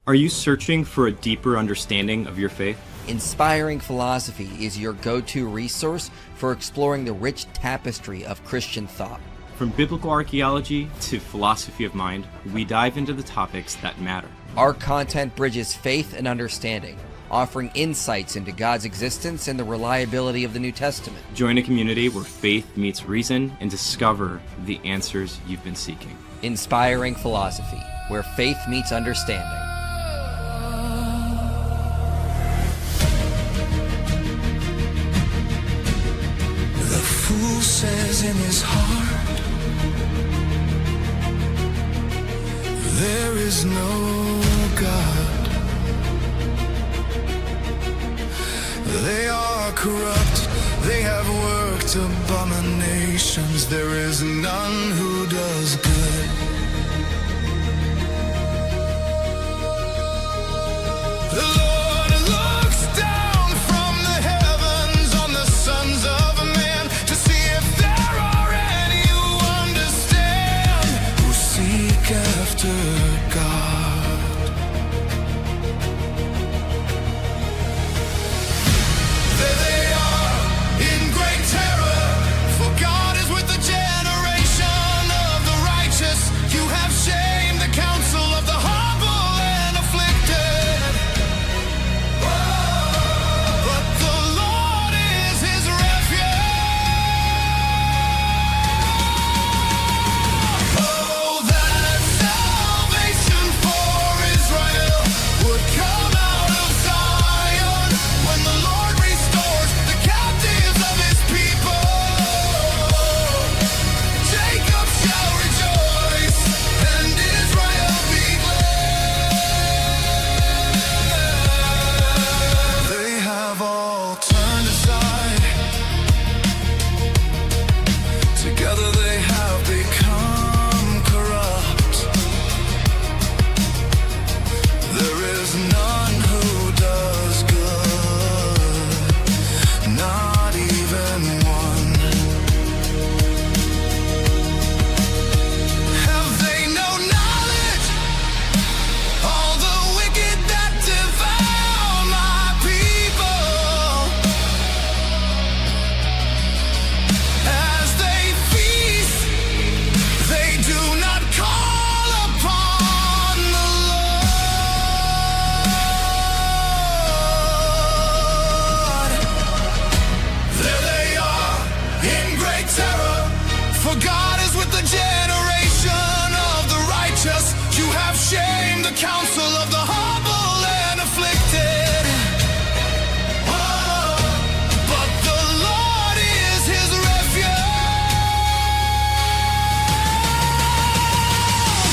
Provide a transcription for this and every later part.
Are you searching for a deeper understanding of your faith? Inspiring Philosophy is your go-to resource for exploring the rich tapestry of Christian thought. From biblical archaeology to philosophy of mind, we dive into the topics that matter. Our content bridges faith and understanding, offering insights into God's existence and the reliability of the New Testament. Join a community where faith meets reason and discover the answers you've been seeking. Inspiring Philosophy, where faith meets understanding. The fool says in his heart, there is no God. They are corrupt, they have worked abominations. There is none who does good. The Lord looks down from the heavens on the sons of man to see if there are any who understand, who seek after God. There they are in great terror, for God is with the generation of the righteous. You have shamed the counsel of the humble and afflicted. But the Lord is his refuge. Oh, that salvation for Israel would come out of Zion when the Lord restores the captives of his people. Jacob shall rejoice and Israel be glad. They have all turned aside. Together they have become corrupt. There is none who does good, not even one. Have they no knowledge? All the wicked that devour my people, as they feast, they do not call upon the Lord. There they are in great terror, for God is with the generation of the righteous. You have shamed the counsel of the humble and afflicted. Oh, but the Lord is his refuge.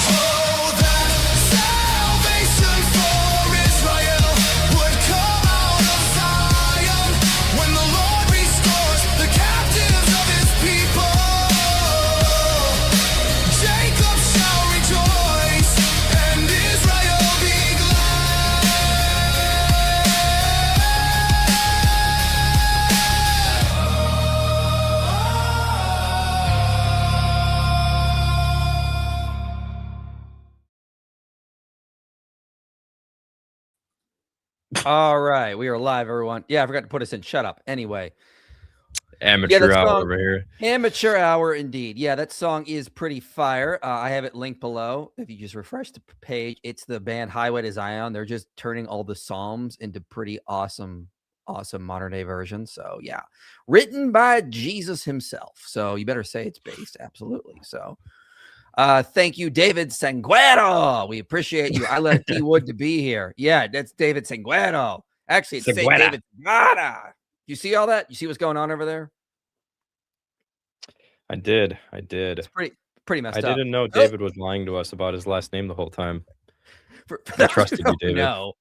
Oh, that salvation for Israel would come out of Zion when the Lord restores the captives of his people. Jacob shall rejoice and Israel be All right, we are live, everyone. Yeah, I forgot to put us in. Shut up. Anyway, Amateur that hour song- over here. amateur hour indeed. Yeah, that song is pretty fire. I have it linked below. If you just refresh the page, it's the band Highway to Zion. They're just turning all the Psalms into pretty awesome modern day versions. So yeah, written by Jesus himself. So you better say it's based. Absolutely. So thank you, David Sanguero. We appreciate you. I left D Wood to be here. Yeah, that's David Sanguero. Actually, it's Saint Sanguera. David Sanguera. You see all that? You see what's going on over there? I did. It's pretty messed I up. didn't know David was lying to us about his last name the whole time. For I those who trusted you, don't David. know,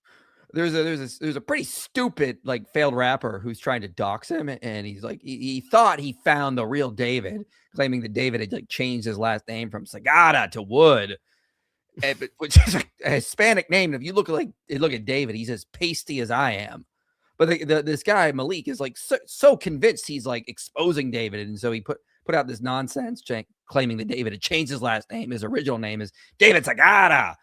there's a pretty stupid like failed rapper who's trying to dox him, and he's like he thought he found the real David, claiming that David had like changed his last name from Sagata to Wood, which is a Hispanic name. If you look at David, he's as pasty as I am. But this guy Malik is like so convinced he's like exposing David, and so he put out this nonsense claiming that David had changed his last name. His original name is David Sagata.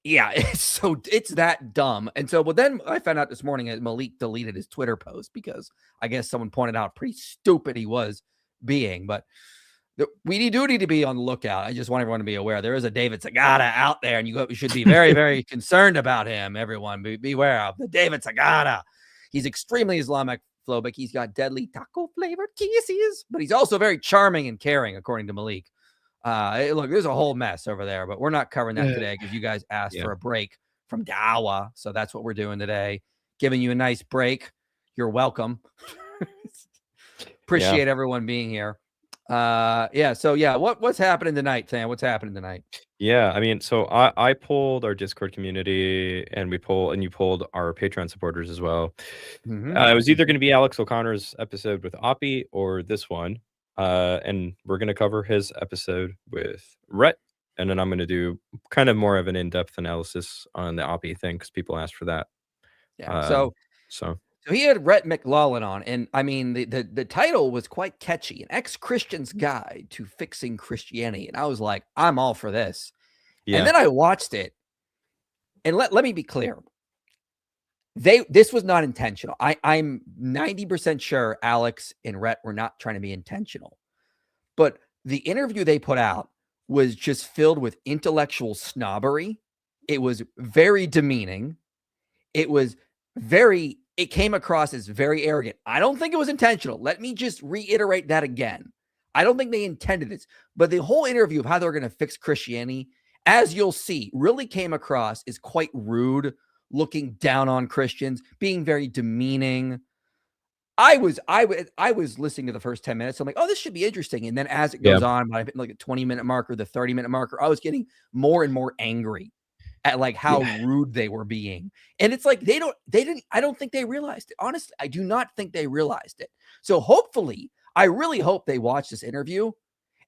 Yeah, it's that dumb. And so, but then I found out this morning that Malik deleted his Twitter post because I guess someone pointed out how pretty stupid he was being. But we do need to be on the lookout. I just want everyone to be aware there is a David Sagata out there, and you should be very, very concerned about him. Everyone, beware of the David Sagata. He's extremely Islamophobic. He's got deadly taco flavored kisses, but he's also very charming and caring, according to Malik. Look, there's a whole mess over there, but we're not covering that today because you guys asked for a break from Dawa. So that's what we're doing today. Giving you a nice break. You're welcome. Appreciate everyone being here. What's happening tonight, Sam? What's happening tonight? Yeah, I mean, so I polled our Discord community, and you polled our Patreon supporters as well. It was either going to be Alex O'Connor's episode with Oppie or this one. And we're going to cover his episode with Rhett, and then I'm going to do kind of more of an in-depth analysis on the Oppie thing because people asked for that. Yeah. So he had Rhett McLaughlin on, and I mean the title was quite catchy, An Ex-Christian's Guide to Fixing Christianity. And I was like, I'm all for this. Yeah. And then I watched it, and let me be clear. This was not intentional. I'm 90% sure Alex and Rhett were not trying to be intentional. But the interview they put out was just filled with intellectual snobbery. It was very demeaning. It came across as very arrogant. I don't think it was intentional. Let me just reiterate that again. I don't think they intended this. But the whole interview of how they're going to fix Christianity, as you'll see, really came across as quite rude, looking down on Christians, being very demeaning. I was listening to the first 10 minutes. I'm like, oh, this should be interesting. And then as it goes on, by like a 20-minute marker, the 30-minute marker, I was getting more and more angry at like how rude they were being. And it's like, I don't think they realized it. Honestly, I do not think they realized it. So hopefully, I really hope they watch this interview.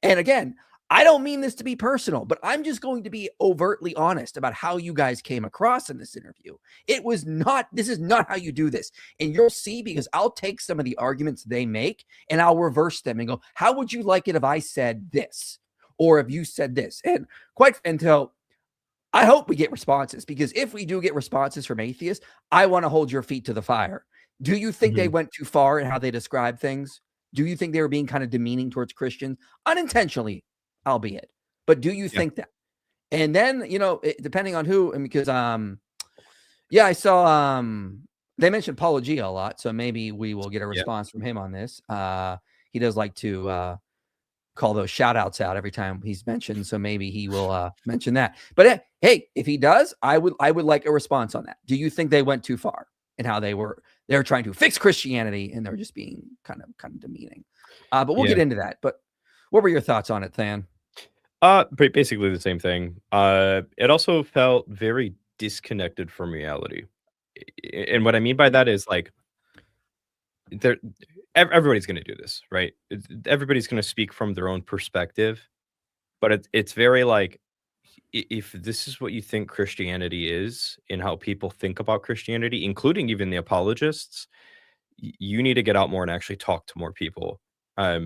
And again, I don't mean this to be personal, but I'm just going to be overtly honest about how you guys came across in this interview. This is not how you do this. And you'll see, because I'll take some of the arguments they make and I'll reverse them and go, how would you like it if I said this? Or if you said this? And until I hope we get responses, because if we do get responses from atheists, I want to hold your feet to the fire. Do you think they went too far in how they describe things? Do you think they were being kind of demeaning towards Christians? Unintentionally, albeit. But do you think that? And then, depending on who, and because, I saw, they mentioned Apologia a lot, so maybe we will get a response from him on this. He does like to call those shout outs out every time he's mentioned, so maybe he will mention that. But hey, if he does, I would like a response on that. Do you think they went too far in how they're trying to fix Christianity and they're just being kind of demeaning? But we'll get into that. But what were your thoughts on it, Than? Basically the same thing. It also felt very disconnected from reality. And what I mean by that is like, everybody's going to do this, right? Everybody's going to speak from their own perspective, but it's very like, if this is what you think Christianity is and how people think about Christianity, including even the apologists, you need to get out more and actually talk to more people. I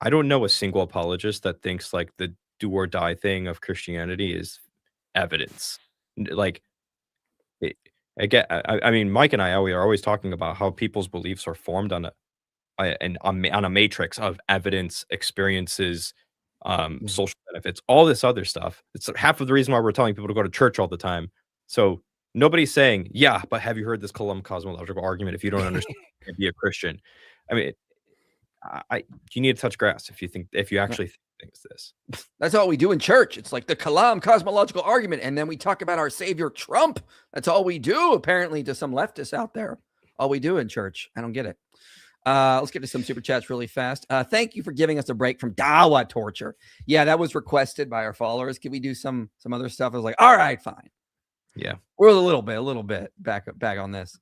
don't know a single apologist that thinks like the do or die thing of Christianity is evidence. Like, I mean, Mike and we are always talking about how people's beliefs are formed on a matrix of evidence, experiences, social benefits, all this other stuff. It's half of the reason why we're telling people to go to church all the time. So nobody's saying, yeah, but have you heard this cosmological argument? If you don't understand, be a Christian. I mean, you need to touch grass if you actually think it's this. That's all we do in church. It's like the Kalam cosmological argument, and then we talk about our savior Trump. That's all we do, apparently, to some leftists out there. All we do in church. I don't get it. Let's get to some super chats really fast. Thank you for giving us a break from Dawa torture. Yeah, that was requested by our followers. Can we do some other stuff? I was like, all right, fine. Yeah, we're a little bit back on this.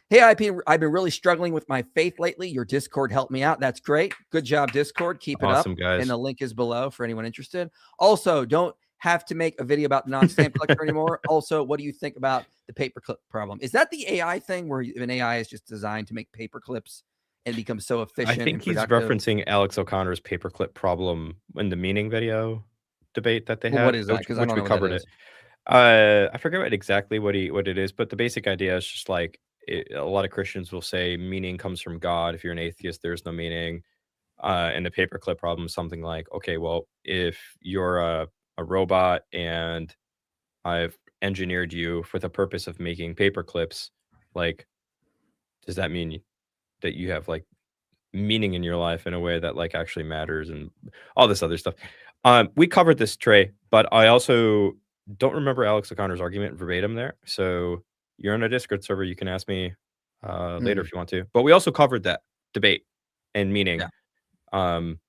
Hey, I've been really struggling with my faith lately. Your Discord helped me out. That's great. Good job, Discord. Keep it awesome, up. Guys. And the link is below for anyone interested. Also, don't have to make a video about the non-stamp collector anymore. Also, what do you think about the paperclip problem? Is that the AI thing where an AI is just designed to make paper clips and become so efficient? I think he's referencing Alex O'Connor's paperclip problem in the meaning video debate that they had. What is that? Because I don't know we covered it. I forget exactly what it is, but the basic idea is just like a lot of Christians will say meaning comes from God. If you're an atheist, there's no meaning. And the paperclip problem is something like, okay, well, if you're a robot and I've engineered you for the purpose of making paper clips, like, does that mean that you have like meaning in your life in a way that like actually matters and all this other stuff? We covered this, Trey, but I also don't remember Alex O'Connor's argument verbatim there. So you're on a Discord server. You can ask me later if you want to. But we also covered that debate and meaning in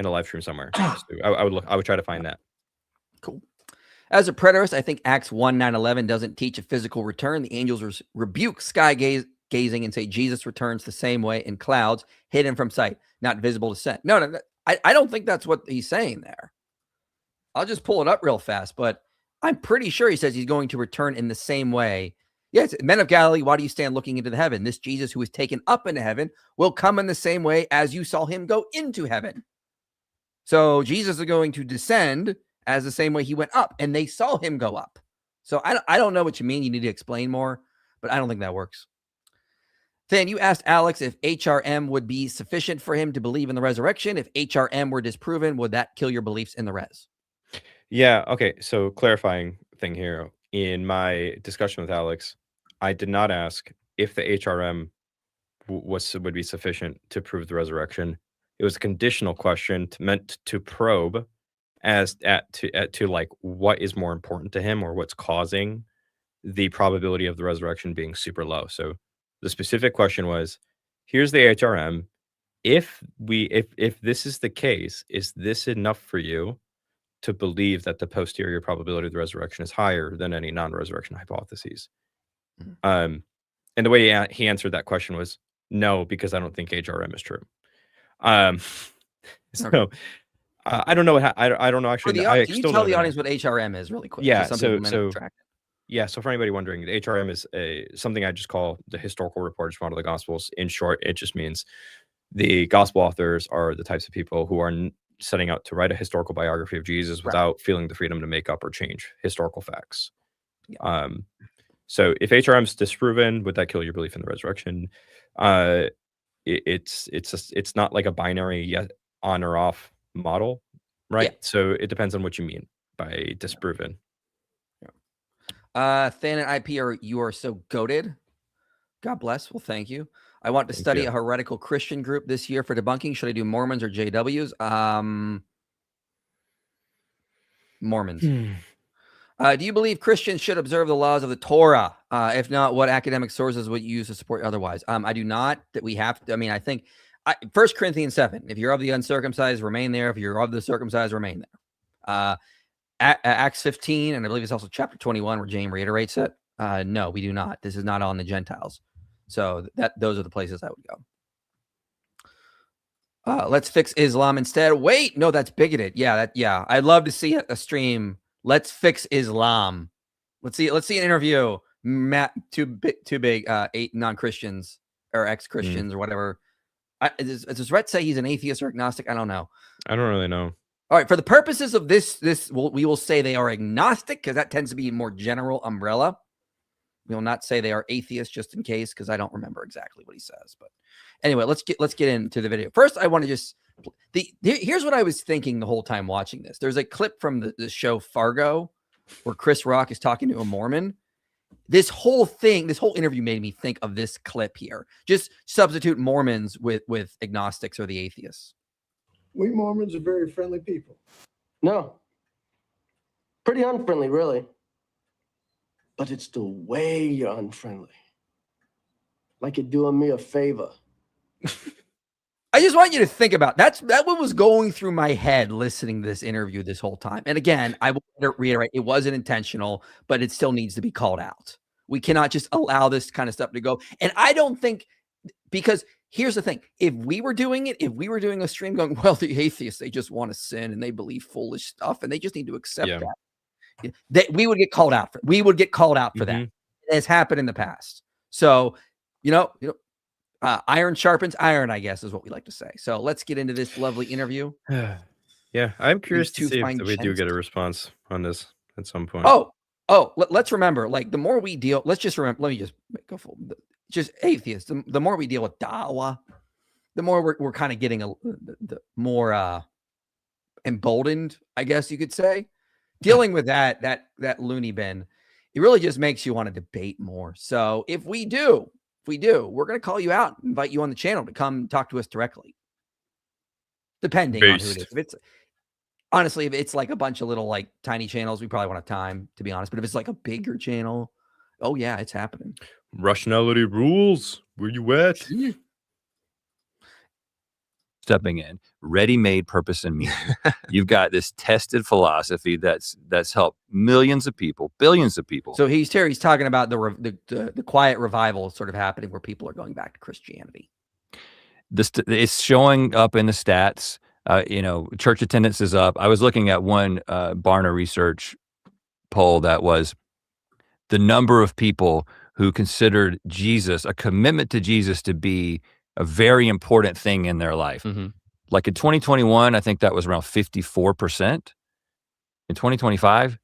a live stream somewhere. So I would try to find that. Cool. As a preterist, I think Acts 1:9-11 doesn't teach a physical return. The angels rebuke sky gazing and say Jesus returns the same way in clouds, hidden from sight, not visible to scent. No, I don't think that's what he's saying there. I'll just pull it up real fast, but I'm pretty sure he says he's going to return in the same way. Yes, men of Galilee, why do you stand looking into the heaven? This Jesus who is taken up into heaven will come in the same way as you saw him go into heaven. So Jesus is going to descend as the same way he went up, and they saw him go up. So I don't know what you mean. You need to explain more, but I don't think that works. Then you asked Alex if HRM would be sufficient for him to believe in the resurrection. If HRM were disproven, would that kill your beliefs in the res? Yeah. Okay. So clarifying thing here. In my discussion with Alex, I did not ask if the HRM would be sufficient to prove the resurrection. It was a conditional question meant to probe to like what is more important to him or what's causing the probability of the resurrection being super low. So the specific question was, here's the HRM. If this is the case, is this enough for you to believe that the posterior probability of the resurrection is higher than any non-resurrection hypotheses? And the way he answered that question was no, because I don't think HRM is true. So I don't know. I don't know actually. Can you tell the audience what HRM is really quick? Yeah. So for anybody wondering, the HRM is something I just call the historical reporters model of the Gospels. In short, it just means the Gospel authors are the types of people who are setting out to write a historical biography of Jesus without feeling the freedom to make up or change historical facts. Yeah. So if HRM is disproven, would that kill your belief in the resurrection? It's not like a binary yet on or off model, right? Yeah. So it depends on what you mean by disproven. Than and IP you are so goated. God bless. Well, thank you. I want to study a heretical Christian group this year for debunking. Should I do Mormons or JWs? Mormons. Do you believe Christians should observe the laws of the Torah? If not, what academic sources would you use to support otherwise? I do not. That we have to. I mean, I think 1 Corinthians 7. If you're of the uncircumcised, remain there. If you're of the circumcised, remain there. Acts 15, and I believe it's also chapter 21 where James reiterates it. No, we do not. This is not on the Gentiles. So those are the places I would go. Let's fix Islam instead. Wait, no, that's bigoted. Yeah, I'd love to see a stream. Let's fix Islam. Let's see an interview. Matt, too big. 8 non-Christians or ex-Christians or whatever. Does Rhett say he's an atheist or agnostic? I don't know. I don't really know. All right, for the purposes of this, we will say they are agnostic because that tends to be a more general umbrella. We will not say they are atheists just in case because I don't remember exactly what he says. But anyway, let's get into the video. First, I want to just here's what I was thinking the whole time watching this. There's a clip from the show Fargo where Chris Rock is talking to a Mormon. This whole interview made me think of this clip here. Just substitute Mormons with agnostics or the atheists. We Mormons are very friendly people. No. Pretty unfriendly, really. But it's the way you're unfriendly. Like you're doing me a favor. I just want you to think about that what was going through my head listening to this interview this whole time. And again, I will reiterate, it wasn't intentional, but it still needs to be called out. We cannot just allow this kind of stuff to go. And I don't think, because here's the thing. If we were doing a stream going, well, the atheists, they just want to sin and they believe foolish stuff and they just need to accept that we would get called out for. We would get called out for that. It has happened in the past. So, iron sharpens iron, I guess, is what we like to say. So let's get into this lovely interview. Yeah, I'm curious to see if we do get a response on this at some point. Oh, Oh, let's remember, like the more we deal, let's just remember, let me just go full, just atheists. The more we deal with da'wah, the more we're kind of getting the more emboldened, I guess you could say. Dealing with that loony bin, it really just makes you want to debate more. So if we do, we're going to call you out, invite you on the channel to come talk to us directly. Depending on who it is. If it's honestly, if it's like a bunch of little like tiny channels, we probably won't have time, to be honest. But if it's like a bigger channel, oh yeah, it's happening. Rationality rules. Where you at? Stepping in, ready-made purpose and meaning. You've got this tested philosophy that's helped millions of people, billions of people. So he's talking about the quiet revival sort of happening where people are going back to Christianity. It's showing up in the stats. Church attendance is up. I was looking at one Barna Research poll that was the number of people who considered Jesus, a commitment to Jesus, to be a very important thing in their life. Mm-hmm. Like in 2021, I think that was around 54%. In 2025,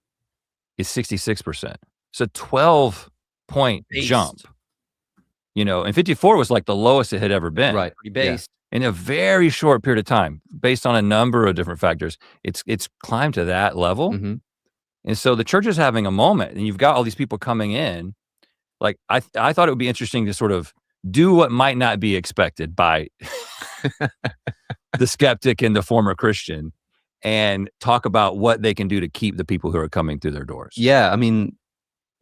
it's 66%. It's a 12-point jump. And 54 was like the lowest it had ever been. Right. Pretty based. Yeah. In a very short period of time, based on a number of different factors, it's climbed to that level. Mm-hmm. And so the church is having a moment, and you've got all these people coming in. Like I thought it would be interesting to sort of do what might not be expected by the skeptic and the former Christian, and talk about what they can do to keep the people who are coming through their doors. Yeah, I mean,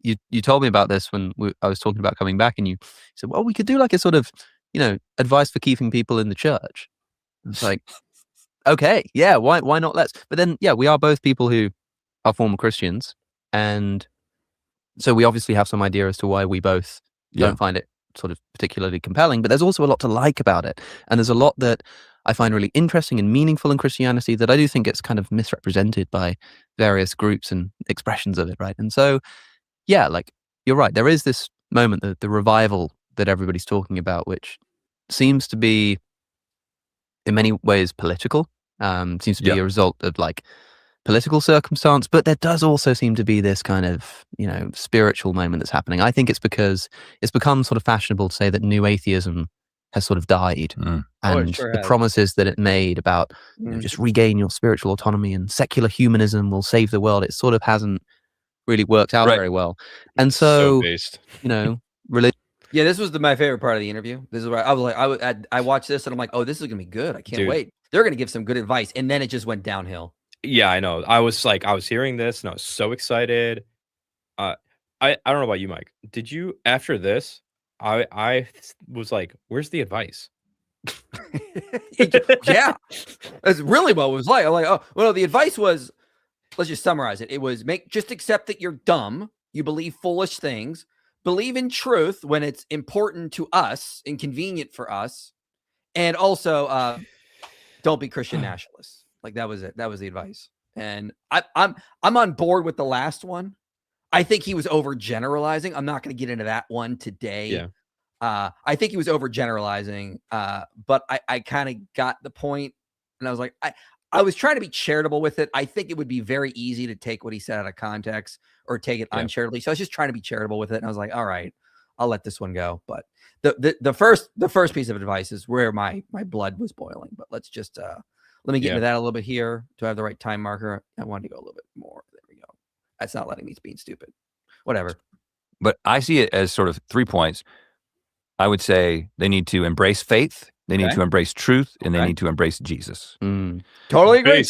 you told me about this when I was talking about coming back, and you said, well, we could do like a sort of, advice for keeping people in the church. It's like, okay, yeah, why not? But then, yeah, we are both people who are former Christians, and so we obviously have some idea as to why we both don't find it sort of particularly compelling, but there's also a lot to like about it. And there's a lot that I find really interesting and meaningful in Christianity that I do think gets kind of misrepresented by various groups and expressions of it, right? And so, yeah, like, you're right. There is this moment, the revival that everybody's talking about, which seems to be, in many ways, political. Seems to be a result of, like, political circumstance, but there does also seem to be this kind of, spiritual moment that's happening. I think it's because it's become sort of fashionable to say that new atheism has sort of died, and the promises that it made about just regain your spiritual autonomy and secular humanism will save the world, it sort of hasn't really worked out very well. And so based. Religion. Yeah, this was my favorite part of the interview. This is where I was like, I watched this and I'm like, oh, this is gonna be good. I can't wait. They're gonna give some good advice, and then it just went downhill. Yeah, I know. I was hearing this and I was so excited. I don't know about you, Mike. Did you, after this, I was like, where's the advice? Yeah, that's really what it was like. I'm like, oh, well, the advice was, let's just summarize it. It was just accept that you're dumb. You believe foolish things. Believe in truth when it's important to us and convenient for us. And also, don't be Christian nationalists. Like, that was it. That was the advice. And I'm on board with the last one. I think he was overgeneralizing. I'm not going to get into that one today. Yeah. I think he was overgeneralizing. But I kind of got the point, and I was like, I was trying to be charitable with it. I think it would be very easy to take what he said out of context or take it uncharitably. So I was just trying to be charitable with it. And I was like, all right, I'll let this one go. But the first piece of advice is where my blood was boiling. But let's just let me get into that a little bit here. Do I have the right time marker? I wanted to go a little bit more. There we go. That's not letting me being stupid. Whatever. But I see it as sort of 3 points. I would say they need to embrace faith, they need to embrace truth, and they need to embrace Jesus. Totally agree.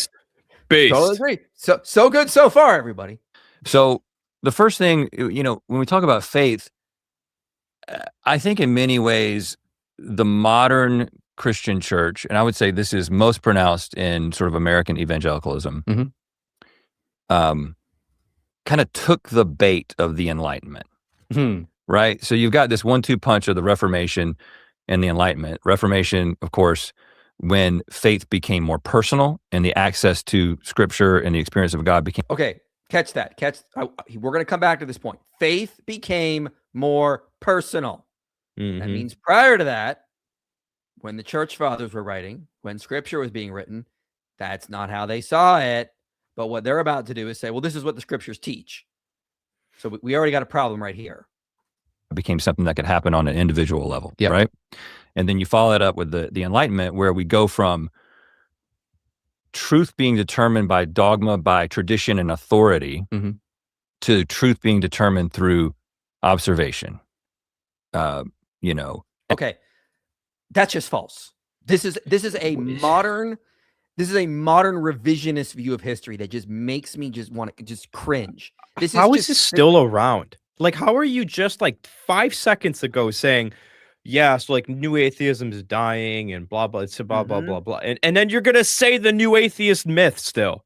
Based. Totally agree. So good so far, everybody. So the first thing, when we talk about faith, I think in many ways, the modern Christian church, and I would say this is most pronounced in sort of American evangelicalism, kind of took the bait of the Enlightenment, right? So you've got this 1-2 punch of the Reformation and the Enlightenment. Reformation, of course, when faith became more personal and the access to Scripture and the experience of God became... Okay, catch that. We're going to come back to this point. Faith became more personal. That means prior to that, when the church fathers were writing, when Scripture was being written, that's not how they saw it. But what they're about to do is say, well, this is what the Scriptures teach. So we already got a problem right here. It became something that could happen on an individual level, Yep. right? And then you follow it up with the Enlightenment, where we go from truth being determined by dogma, by tradition and authority, Mhm. to truth being determined through observation. You know, Okay, that's just false. This is a modern revisionist view of history that just makes me just want to just cringe. How is this still around? Like, how are you just like 5 seconds ago saying, yeah, so like new atheism is dying and blah, blah, it's blah, blah, blah, blah. And then you're going to say the new atheist myth still.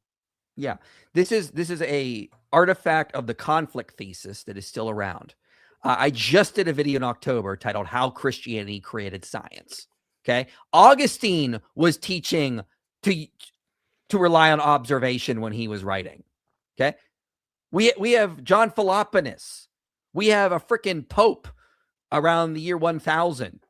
Yeah, this is a artifact of the conflict thesis that is still around. I just did a video in October titled "How Christianity Created Science." Okay, Augustine was teaching to rely on observation when he was writing. Okay, we have John Philoponus. We have a freaking Pope around the year 1000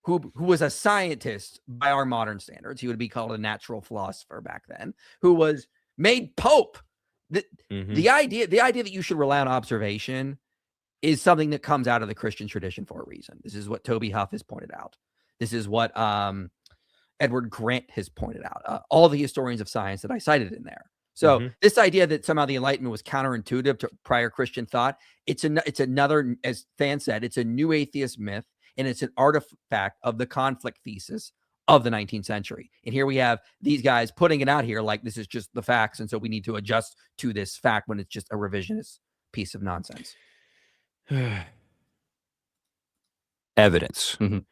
who was a scientist by our modern standards. He would be called a natural philosopher back then, who was made Pope. The idea that you should rely on observation is something that comes out of the Christian tradition for a reason. This is what Toby Huff has pointed out. This is what Edward Grant has pointed out. All the historians of science that I cited in there. So this idea that somehow the Enlightenment was counterintuitive to prior Christian thought, it's another, as Than said, it's a new atheist myth, and it's an artifact of the conflict thesis of the 19th century. And here we have these guys putting it out here like this is just the facts, and so we need to adjust to this fact when it's just a revisionist piece of nonsense. evidence. Mhm.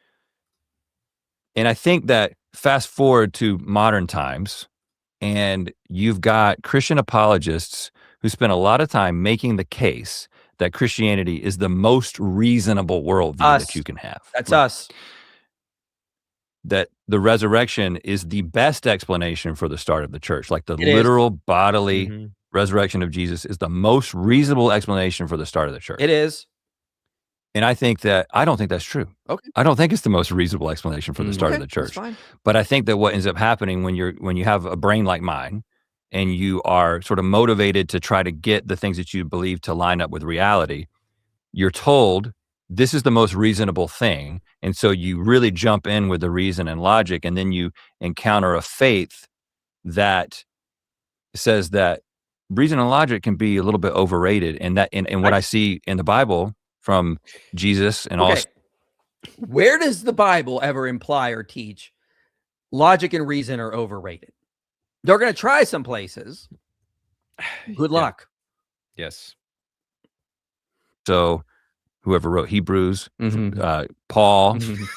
And I think that fast forward to modern times, and you've got Christian apologists who spend a lot of time making the case that Christianity is the most reasonable worldview that you can have. That's us. That the resurrection is the best explanation for the start of the church. Like the It is. literal bodily resurrection of Jesus is the most reasonable explanation for the start of the church. It is. And I don't think that's true. Okay. I don't think it's the most reasonable explanation for the start of the That's church. fine. But I think that what ends up happening when you have a brain like mine and you are sort of motivated to try to get the things that you believe to line up with reality, you're told this is the most reasonable thing. And so you really jump in with the reason and logic, and then you encounter a faith that says that reason and logic can be a little bit overrated. And that and what I see in the Bible from Jesus and all. Where does the Bible ever imply or teach logic and reason are overrated? They're going to try some places. Good luck. Yes. So whoever wrote Hebrews, Mhm. Paul, Mhm.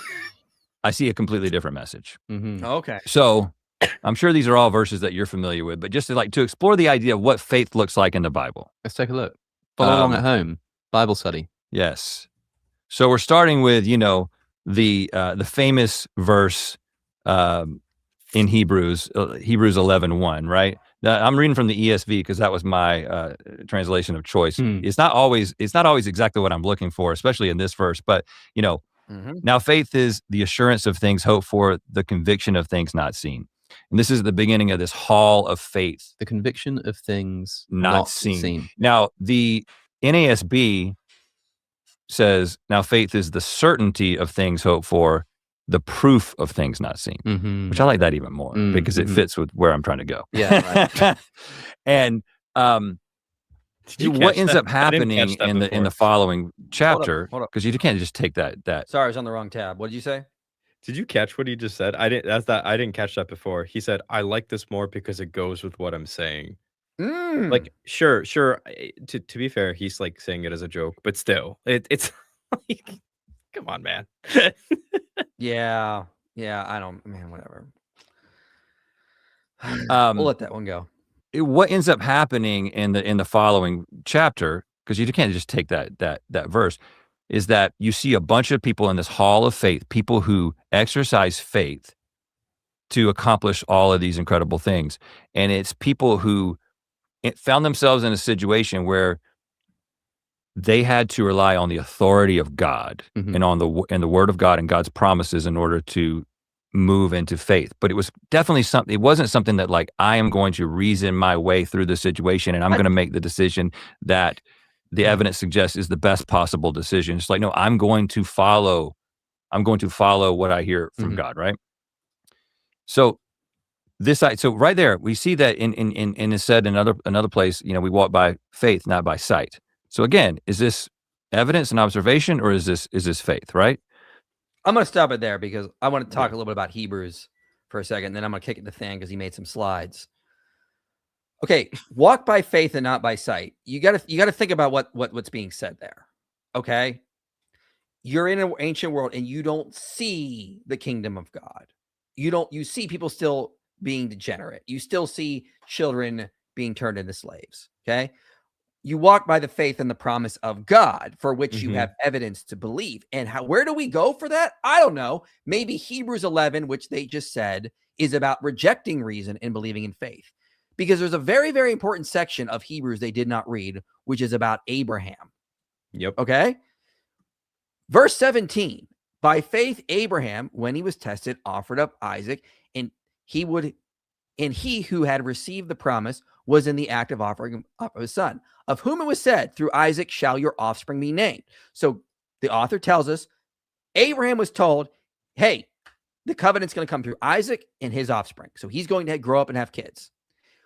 I see a completely different message. Mhm. Okay. So I'm sure these are all verses that you're familiar with, but just to explore the idea of what faith looks like in the Bible. Let's take a look. Follow along at home. Bible study. Yes. So we're starting with, the famous verse in Hebrews 11:1, right? Now, I'm reading from the ESV because that was my translation of choice. It's not always exactly what I'm looking for, especially in this verse, but now faith is the assurance of things hoped for, the conviction of things not seen. And this is the beginning of this hall of faith. The conviction of things Not seen. Now, the NASB says, now faith is the certainty of things hoped for, the proof of things not seen, which I like that even more because it fits with where I'm trying to go. Yeah. Right. And what ends up happening in the following chapter, Hold up. because you can't just take that. Sorry, I was on the wrong tab. What did you say? Did you catch what he just said? I didn't catch that before. He said, I like this more because it goes with what I'm saying. Like, sure. To be fair, he's like saying it as a joke, but still, it's like, come on, man. Yeah. Whatever. Um, We'll let that one go. what ends up happening in the following chapter, because you can't just take that verse, is that you see a bunch of people in this hall of faith, people who exercise faith to accomplish all of these incredible things. And it's people who found themselves in a situation where they had to rely on the authority of God and on the word of God and God's promises in order to move into faith. But it was definitely something, it wasn't something that like, I am going to reason my way through the situation and I'm going to make the decision that the evidence suggests is the best possible decision. It's like, no, I'm going to follow what I hear from God, right? So so right there, we see that in it's said in another place, we walk by faith, not by sight. So again, is this evidence and observation, or is this faith, right? I'm going to stop it there because I want to talk a little bit about Hebrews for a second. Then I'm going to kick it to Than because he made some slides. Okay, walk by faith and not by sight. You got to think about what's being said there. Okay, you're in an ancient world and you don't see the kingdom of God. You see people still being degenerate. You still see children being turned into slaves. Okay, you walk by the faith and the promise of God, for which you have evidence to believe. And where do we go for that? I don't know. Maybe Hebrews 11, which they just said, is about rejecting reason and believing in faith. Because there's a very, very important section of Hebrews they did not read, which is about Abraham. Yep. Okay. Verse 17, by faith, Abraham, when he was tested, offered up Isaac, and he who had received the promise was in the act of offering up his son, of whom it was said, through Isaac shall your offspring be named. So the author tells us Abraham was told, hey, the covenant's going to come through Isaac and his offspring. So he's going to grow up and have kids.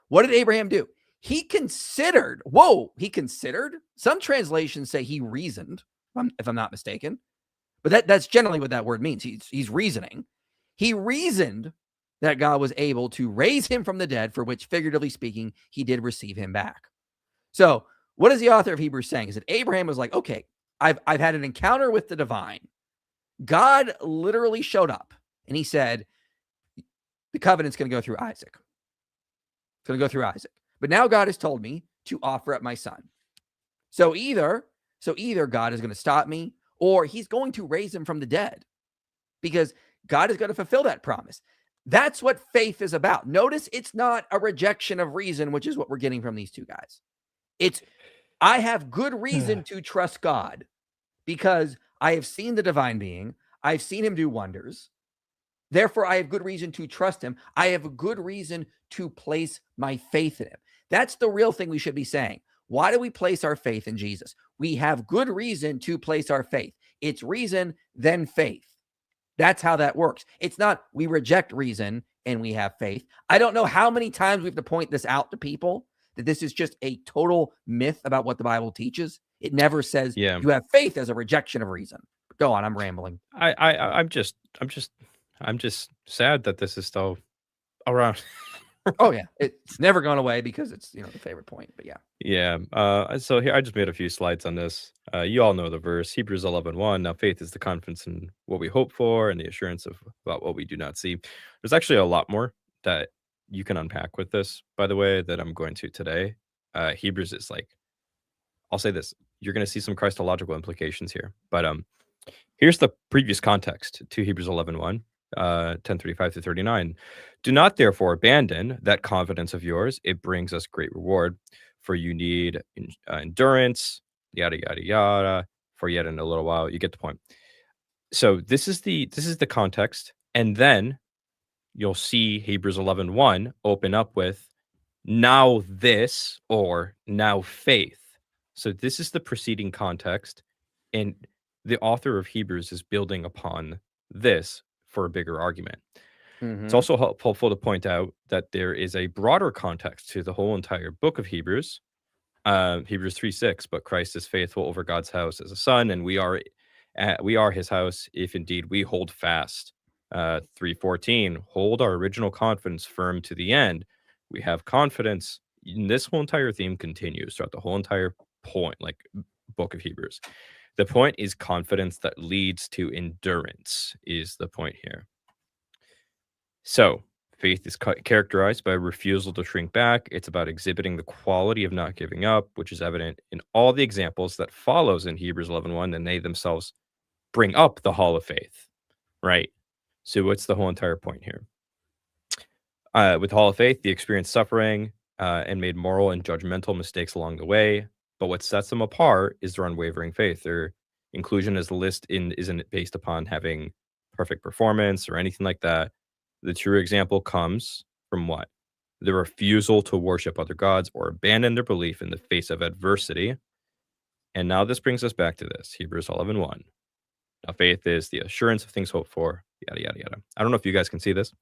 What did Abraham do? He considered. Some translations say he reasoned, if I'm not mistaken. But that's generally what that word means. He's reasoning. He reasoned that God was able to raise him from the dead, for which, figuratively speaking, he did receive him back. So what is the author of Hebrews saying? Is that Abraham was like, okay, I've had an encounter with the divine. God literally showed up and he said, the covenant's going to go through Isaac. It's going to go through Isaac. But now God has told me to offer up my son. So either God is going to stop me, or he's going to raise him from the dead, because God is going to fulfill that promise. That's what faith is about. Notice it's not a rejection of reason, which is what we're getting from these two guys. It's, I have good reason to trust God because I have seen the divine being. I've seen him do wonders. Therefore, I have good reason to trust him. I have a good reason to place my faith in him. That's the real thing we should be saying. Why do we place our faith in Jesus? We have good reason to place our faith. It's reason, then faith. That's how that works. It's not we reject reason and we have faith. I don't know how many times we have to point this out to people, that this is just a total myth about what the Bible teaches. It never says you have faith as a rejection of reason. Go on, I'm rambling. I'm just sad that this is still around. Oh yeah, it's never gone away because it's the favorite point. But yeah. So here I just made a few slides on this. You all know the verse, Hebrews 11:1. Now faith is the confidence in what we hope for and the assurance about what we do not see. There's actually a lot more that you can unpack with this, by the way, that I'm going to today. Hebrews is like, I'll say this: you're going to see some Christological implications here. But here's the previous context to Hebrews 11:1. 10:35-39. Do not therefore abandon that confidence of yours. It brings us great reward. For you need endurance, yada yada yada. For yet in a little while, you get the point. So this is the context, and then you'll see Hebrews 11:1 open up with now this, or now faith. So this is the preceding context, and the author of Hebrews is building upon this for a bigger argument. It's also helpful to point out that there is a broader context to the whole entire book of Hebrews. Hebrews 3:6, but Christ is faithful over God's house as a son, and we are his house if indeed we hold fast. 3:14, hold our original confidence firm to the end. We have confidence. This whole entire theme continues throughout the whole entire point, like book of Hebrews. The point is confidence that leads to endurance is the point here. So faith is characterized by a refusal to shrink back. It's about exhibiting the quality of not giving up, which is evident in all the examples that follows in Hebrews 11:1, and they themselves bring up the hall of faith, right? So what's the whole entire point here? With the hall of faith, they experienced suffering and made moral and judgmental mistakes along the way. But what sets them apart is their unwavering faith. Their inclusion as the list isn't based upon having perfect performance or anything like that. The true example comes from what? The refusal to worship other gods or abandon their belief in the face of adversity. And now this brings us back to this, Hebrews 11:1. Now faith is the assurance of things hoped for, yada, yada, yada. I don't know if you guys can see this.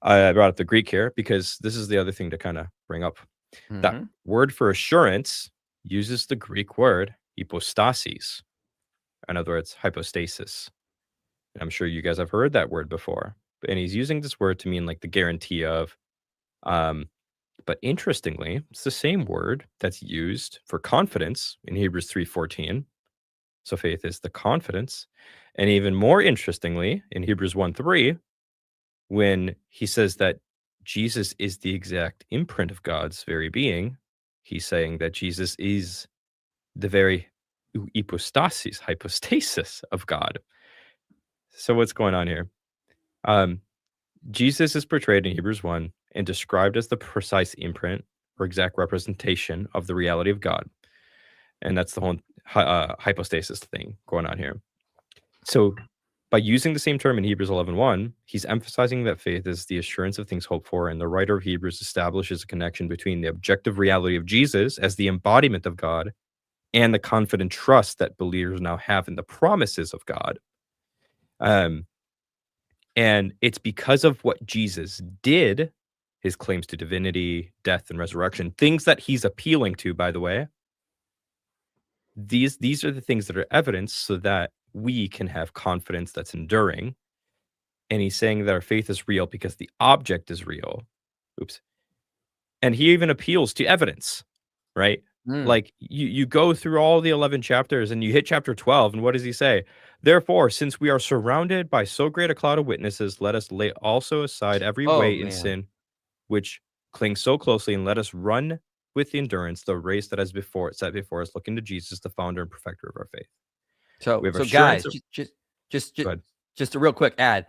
I brought up the Greek here because this is the other thing to kind of bring up. That Mhm. word for assurance uses the Greek word hypostasis. In other words, hypostasis. And I'm sure you guys have heard that word before. And he's using this word to mean like the guarantee of. But interestingly, it's the same word that's used for confidence in Hebrews 3:14. So faith is the confidence. And even more interestingly, in Hebrews 1:3, when he says that Jesus is the exact imprint of God's very being, he's saying that Jesus is the very hypostasis of God. So what's going on here? Jesus is portrayed in Hebrews 1 and described as the precise imprint or exact representation of the reality of God. And that's the whole hypostasis thing going on here. So by using the same term in Hebrews 11:1, he's emphasizing that faith is the assurance of things hoped for, and the writer of Hebrews establishes a connection between the objective reality of Jesus as the embodiment of God and the confident trust that believers now have in the promises of God. And it's because of what Jesus did, his claims to divinity, death, and resurrection, things that he's appealing to, by the way. These are the things that are evidence so that we can have confidence that's enduring. And he's saying that our faith is real because the object is real. Oops. And he even appeals to evidence, right? Like you go through all the 11 chapters and you hit chapter 12, and what does he say? Therefore, since we are surrounded by so great a cloud of witnesses, let us lay also aside every weight and sin which clings so closely, and let us run with endurance the race that is set before us, looking to Jesus, the founder and perfecter of our faith. So We have guys, assurance just a real quick ad.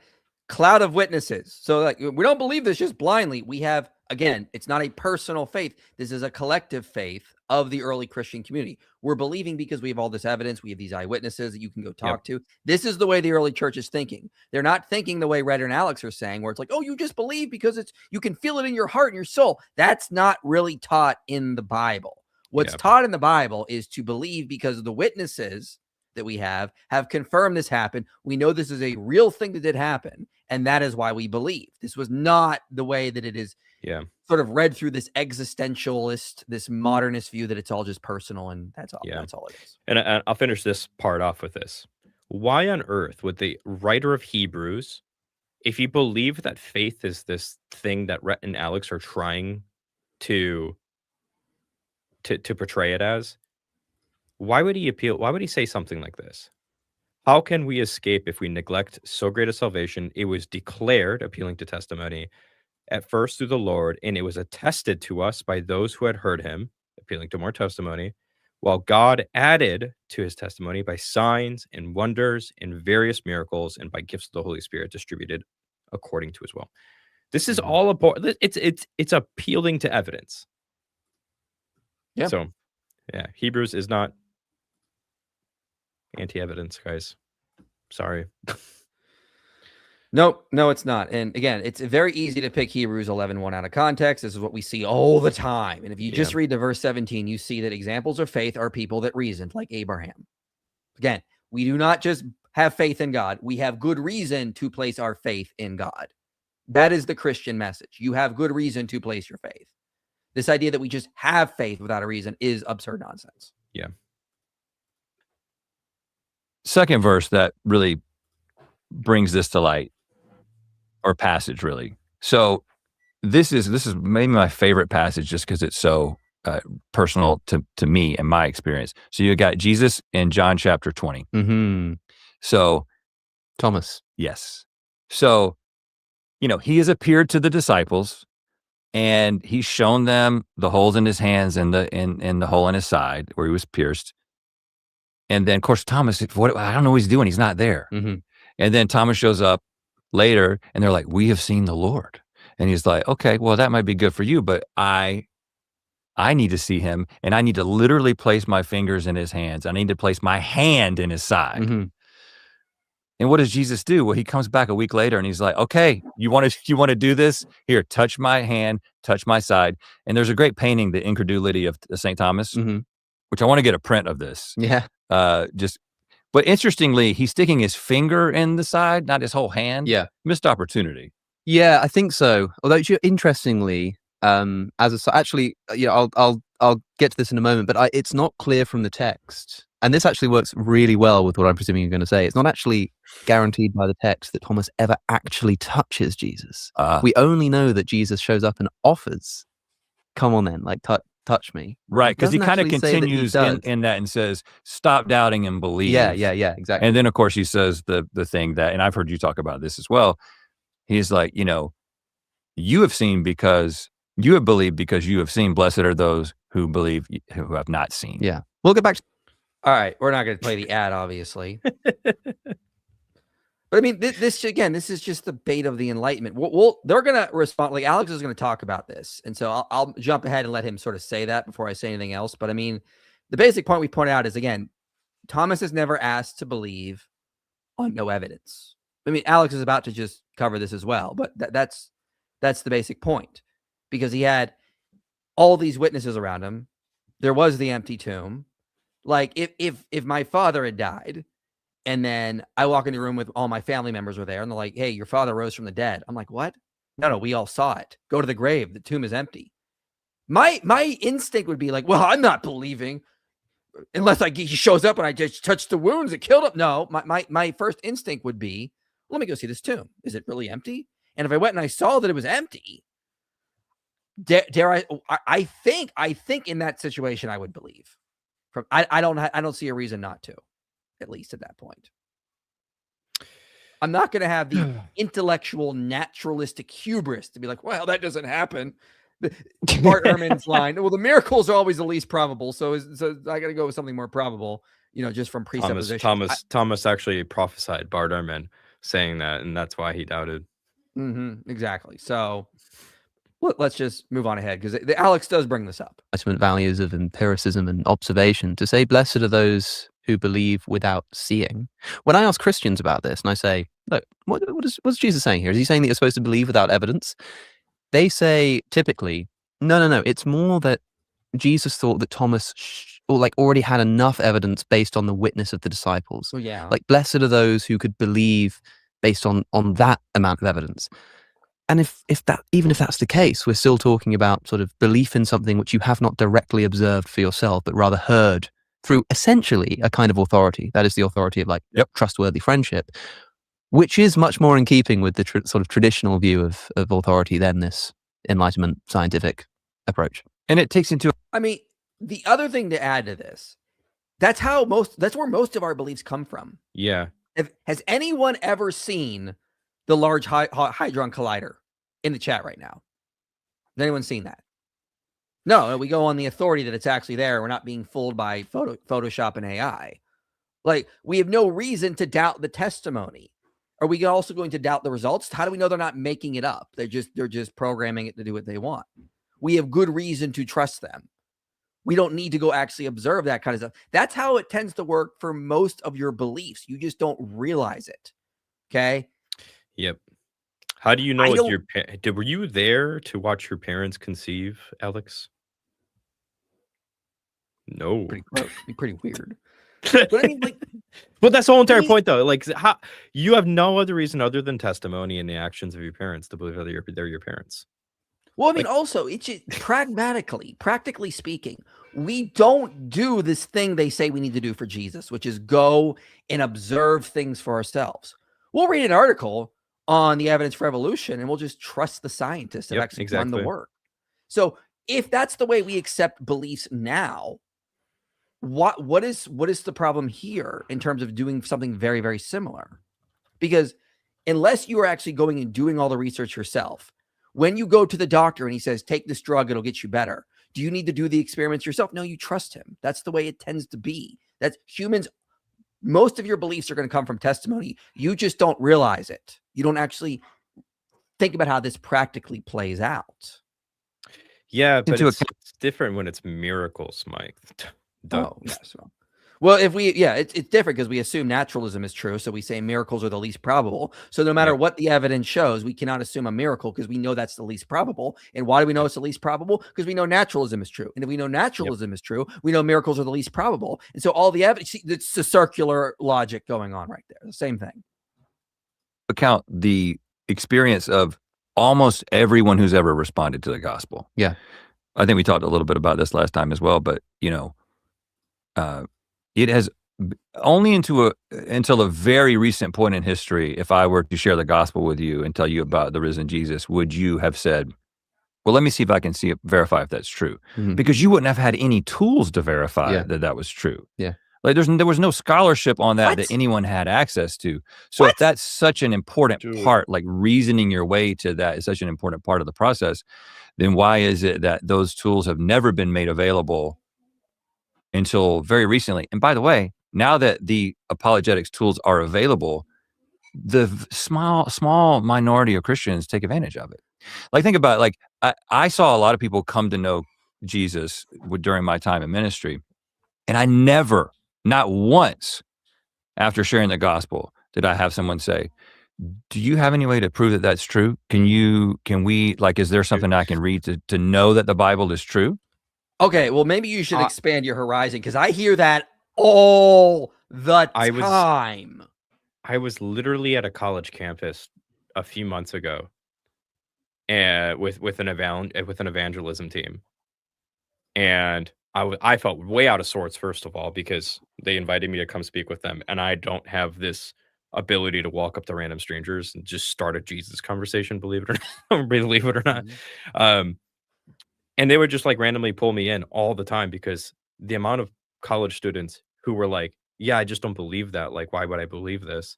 Cloud of witnesses. So like we don't believe this just blindly. We have, again, it's not a personal faith. This is a collective faith of the early Christian community. We're believing because we have all this evidence. We have these eyewitnesses that you can go talk to. This is the way the early church is thinking. They're not thinking the way Rhett and Alex are saying, where it's like, oh, you just believe because you can feel it in your heart and your soul. That's not really taught in the Bible. What's taught in the Bible is to believe because of the witnesses that we have confirmed this happened. We know this is a real thing that did happen, and that is why we believe. This was not the way that it is sort of read through this existentialist, this modernist view that it's all just personal, and that's all. That's all it is. And I'll finish this part off with this. Why on earth would the writer of Hebrews, if he believed that faith is this thing that Rhett and Alex are trying to portray it as, why would he appeal? Why would he say something like this? How can we escape if we neglect so great a salvation? It was declared, appealing to testimony, at first through the Lord, and it was attested to us by those who had heard him, appealing to more testimony, while God added to his testimony by signs and wonders and various miracles and by gifts of the Holy Spirit distributed according to his will. This is all about, it's appealing to evidence. Yeah. So, yeah, Hebrews is not anti-evidence, guys. Sorry. No, it's not. And again, it's very easy to pick Hebrews 11:1 out of context. This is what we see all the time. And if you just read the verse 17, you see that examples of faith are people that reasoned, like Abraham. Again, we do not just have faith in God. We have good reason to place our faith in God. That is the Christian message. You have good reason to place your faith. This idea that we just have faith without a reason is absurd nonsense. Yeah. Second verse that really brings this to light, or passage really. So this is maybe my favorite passage just because it's so personal to me and my experience. So you got Jesus in John chapter 20. So Thomas. Yes. So, he has appeared to the disciples and he's shown them the holes in his hands and the hole in his side where he was pierced. And then, of course, Thomas, I don't know what he's doing. He's not there. And then Thomas shows up later, and they're like, "We have seen the Lord." And he's like, "Okay, well, that might be good for you, but I need to see him, and I need to literally place my fingers in his hands. I need to place my hand in his side." And what does Jesus do? Well, he comes back a week later, and he's like, "Okay, you want to do this? Here, touch my hand, touch my side." And there's a great painting, The Incredulity of St. Thomas. which I want to get a print of this. Yeah. But interestingly, he's sticking his finger in the side, not his whole hand. Yeah. Missed opportunity. Yeah, I think so. Although interestingly, actually, I'll get to this in a moment, but it's not clear from the text, and this actually works really well with what I'm presuming you're going to say. It's not actually guaranteed by the text that Thomas ever actually touches Jesus. We only know that Jesus shows up and offers, "Come on, then, like touch me." Right, because he kind of doesn't actually say that he continues does. in that and says, "Stop doubting and believe." Yeah, exactly. And then, of course, he says the thing that, and I've heard you talk about this as well. He's like, you have seen because you have believed because you have seen. Blessed are those who believe who have not seen. Yeah, we'll get back to. All right, we're not going to play the ad, obviously. But I mean, this is just the bait of the Enlightenment. They're going to respond. Like Alex is going to talk about this, and so I'll jump ahead and let him sort of say that before I say anything else. But I mean, the basic point we point out is, again, Thomas is never asked to believe on no evidence. I mean, Alex is about to just cover this as well, but that's the basic point, because he had all these witnesses around him. There was the empty tomb. Like if my father had died, and then I walk in the room with all my family members were there, and they're like, "Hey, your father rose from the dead." I'm like, "What? No, we all saw it. Go to the grave. The tomb is empty." My instinct would be like, "Well, I'm not believing unless he shows up and I just touched the wounds that killed him." No, my first instinct would be, let me go see this tomb. Is it really empty? And if I went and I saw that it was empty, I think in that situation I would believe. I don't see a reason not to, at least at that point. I'm not going to have the intellectual naturalistic hubris to be like, well, that doesn't happen. Bart Ehrman's line, well, the miracles are always the least probable, so I got to go with something more probable, just from presupposition. Thomas actually prophesied Bart Ehrman saying that, and that's why he doubted. Exactly. So let's just move on ahead, because Alex does bring this up. Ultimate values of empiricism and observation, to say, "Blessed are those who believe without seeing." When I ask Christians about this, and I say, "Look, what's Jesus saying here? Is he saying that you're supposed to believe without evidence?" They say typically, no. It's more that Jesus thought that Thomas already had enough evidence based on the witness of the disciples. Well, yeah. Like, blessed are those who could believe based on that amount of evidence. And if that's the case, we're still talking about sort of belief in something which you have not directly observed for yourself, but rather heard through essentially a kind of authority. That is the authority of trustworthy friendship, which is much more in keeping with the sort of traditional view of authority than this Enlightenment scientific approach. And it takes into, I mean, the other thing to add to this, that's where most of our beliefs come from. Yeah. Has anyone ever seen the Large Hadron Collider in the chat right now? Has anyone seen that? No, we go on the authority that it's actually there. We're not being fooled by Photoshop and AI. Like, we have no reason to doubt the testimony. Are we also going to doubt the results? How do we know they're not making it up? They're just programming it to do what they want. We have good reason to trust them. We don't need to go actually observe that kind of stuff. That's how it tends to work for most of your beliefs. You just don't realize it. Okay? Yep. How do you know were you there to watch your parents conceive, Alex? No. Pretty gross. Pretty weird. But I mean, but that's the whole entire point, though. Like, how you have no other reason other than testimony and the actions of your parents to believe that they're your parents. Well, I mean, also, it's just practically speaking, we don't do this thing they say we need to do for Jesus, which is go and observe things for ourselves. We'll read an article on the evidence for evolution, and we'll just trust the scientists that actually done the work. So if that's the way we accept beliefs now, what is the problem here in terms of doing something very, very similar? Because unless you are actually going and doing all the research yourself, when you go to the doctor and he says, take this drug, it'll get you better, do you need to do the experiments yourself? No, you trust him. That's the way it tends to be. That's humans. Most of your beliefs are going to come from testimony. You just don't realize it. You don't actually think about how this practically plays out. Yeah, but it's different when it's miracles, Mike. Oh, yes. Well, if we, yeah, it's different because we assume naturalism is true. So we say miracles are the least probable. So no matter what the evidence shows, we cannot assume a miracle because we know that's the least probable. And why do we know it's the least probable? Because we know naturalism is true. And if we know naturalism is true, we know miracles are the least probable. And so all the evidence, it's the circular logic going on right there. The same thing. Account the experience of almost everyone who's ever responded to the gospel. Yeah. I think we talked a little bit about this last time as well, but it has only until a very recent point in history, if I were to share the gospel with you and tell you about the risen Jesus, would you have said, well, let me see if I can verify if that's true. Mhm. Because you wouldn't have had any tools to verify that was true. Yeah. Like there was no scholarship on that anyone had access to. So if that's such an important part, like reasoning your way to that is such an important part of the process, then why is it that those tools have never been made available until very recently? And by the way, now that the apologetics tools are available, the small minority of Christians take advantage of it. Like think about it, like I saw a lot of people come to know Jesus during my time in ministry, and I never, not once after sharing the gospel did I have someone say, do you have any way to prove that that's true? Can we, like, is there something I can read to know that the Bible is true? Okay, well, maybe you should expand your horizon because I hear that all the time. I was literally at a college campus a few months ago, and with an evangelism team, and I felt way out of sorts, first of all, because they invited me to come speak with them, and I don't have this ability to walk up to random strangers and just start a Jesus conversation, believe it or not. Believe it or not. And they would just like randomly pull me in all the time because the amount of college students who were like, yeah, I just don't believe that. Like, why would I believe this?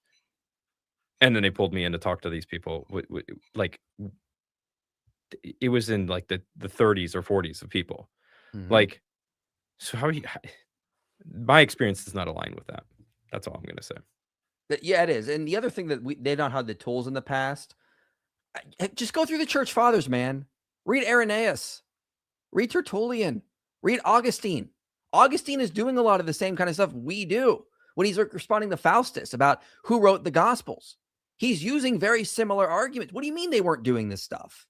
And then they pulled me in to talk to these people. Like, it was in like the 30s or 40s of people. Like, so my experience does not align with that. That's all I'm going to say. Yeah, it is. And the other thing that they don't have the tools in the past, just go through the church fathers, man. Read Irenaeus, read Tertullian, read Augustine. Augustine is doing a lot of the same kind of stuff we do when he's responding to Faustus about who wrote the Gospels. He's using very similar arguments. What do you mean they weren't doing this stuff?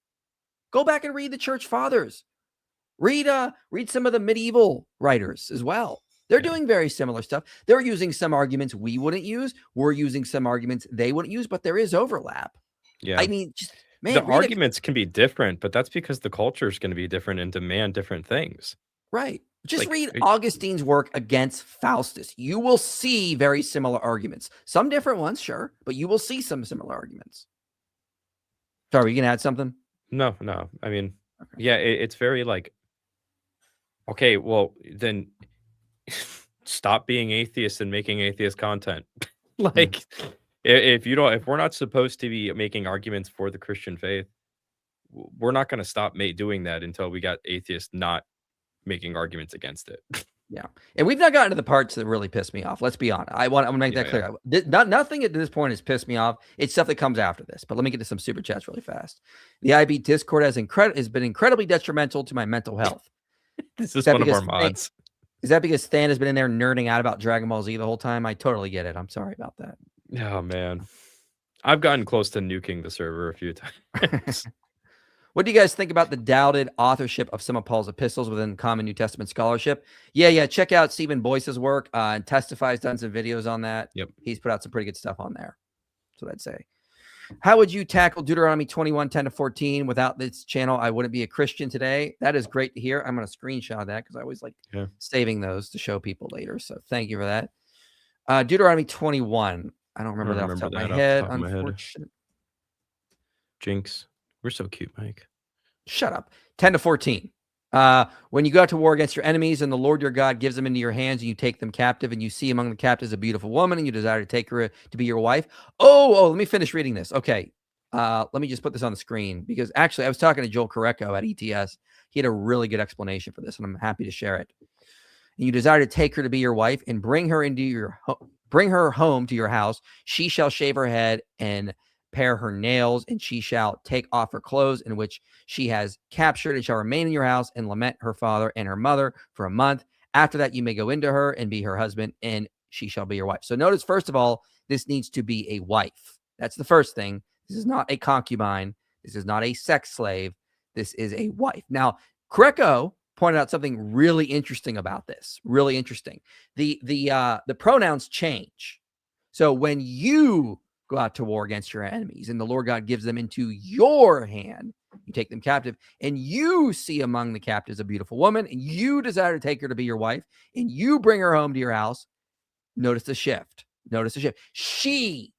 Go back and read the church fathers. Read some of the medieval writers as well. They're doing very similar stuff. They're using some arguments we wouldn't use. We're using some arguments they wouldn't use, but there is overlap. Yeah. I mean, just, man, the arguments can be different, but that's because the culture is going to be different and demand different things. Right. Just read Augustine's work against Faustus. You will see very similar arguments. Some different ones, sure, but you will see some similar arguments. Sorry, you can add something? No. I mean, yeah, it's very like, okay, well, then stop being atheists and making atheist content. Like, if we're not supposed to be making arguments for the Christian faith, we're not going to stop doing that until we got atheists not making arguments against it. Yeah. And we've not gotten to the parts that really piss me off. Let's be honest. I want to make that clear. Nothing at this point has pissed me off. It's stuff that comes after this. But let me get to some super chats really fast. The IB Discord has been incredibly detrimental to my mental health. This is one of our mods. Is that because Stan has been in there nerding out about Dragon Ball Z the whole time? I totally get it. I'm sorry about that. Oh, man. I've gotten close to nuking the server a few times. What do you guys think about the doubted authorship of some of Paul's epistles within common New Testament scholarship? Yeah. Check out Stephen Boyce's work. And Testify's done some videos on that. Yep. He's put out some pretty good stuff on there. That's what I'd say. How would you tackle Deuteronomy 21:10-14? Without this channel, I wouldn't be a Christian today. That is great to hear. I'm going to screenshot that because I always like saving those to show people later. So thank you for that. Deuteronomy 21. I don't remember that off the top of my head. Unfortunately. Jinx. We're so cute, Mike. Shut up. 10-14. When you go out to war against your enemies and the Lord your God gives them into your hands and you take them captive and you see among the captives a beautiful woman and you desire to take her to be your wife. Oh, let me finish reading this. Okay. Let me just put this on the screen because actually I was talking to Joel Correcco at ETS. He had a really good explanation for this and I'm happy to share it. And you desire to take her to be your wife and bring her home to your house. She shall shave her head and pare her nails, and she shall take off her clothes in which she has captured, and shall remain in your house and lament her father and her mother for a month. After that, you may go into her and be her husband, and she shall be your wife. So notice, first of all, this needs to be a wife. That's the first thing. This is not a concubine. This is not a sex slave. This is a wife. Now, Greco pointed out something really interesting about this. Really interesting. The pronouns change. So when you go out to war against your enemies and the Lord God gives them into your hand, you take them captive, and you see among the captives a beautiful woman, and you desire to take her to be your wife, and you bring her home to your house. Notice the shift. Notice the shift. She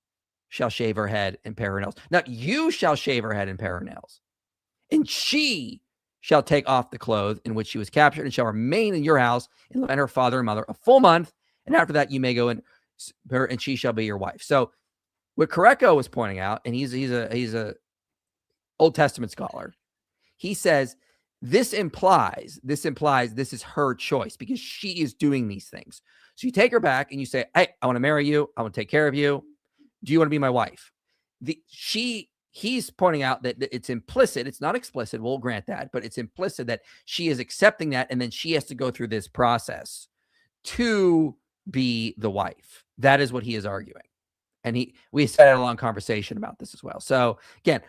shall shave her head and pare her nails. Not you shall shave her head and pare her nails. And she shall take off the clothes in which she was captured and shall remain in your house and lament her father and mother a full month. And after that, you may go in her, and she shall be your wife. So what Greco was pointing out, and he's a Old Testament scholar, he says this implies this is her choice because she is doing these things. So you take her back and you say, hey, I want to marry you. I want to take care of you. Do you want to be my wife? He's pointing out that it's implicit. It's not explicit. We'll grant that, but it's implicit that she is accepting that. And then she has to go through this process to be the wife. That is what he is arguing. And we had a long conversation about this as well. So again,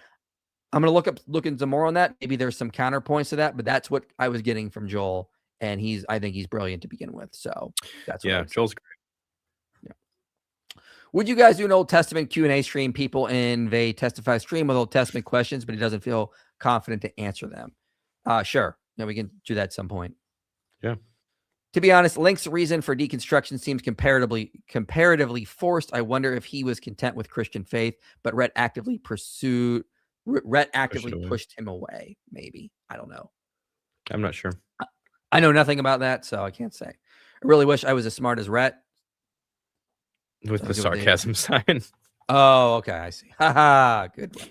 I'm going to look into more on that. Maybe there's some counterpoints to that, but that's what I was getting from Joel. And I think he's brilliant to begin with. So that's what Joel's great. Would you guys do an Old Testament Q&A stream? People in They Testify stream with Old Testament questions, but he doesn't feel confident to answer them. Sure. Yeah, we can do that at some point. Yeah. To be honest, Link's reason for deconstruction seems comparatively forced. I wonder if he was content with Christian faith, but Rhett actively pushed him away. Maybe. I don't know. I'm not sure. I know nothing about that, so I can't say. I really wish I was as smart as Rhett. With the sarcasm sign. Oh, okay. I see. Haha. Good one.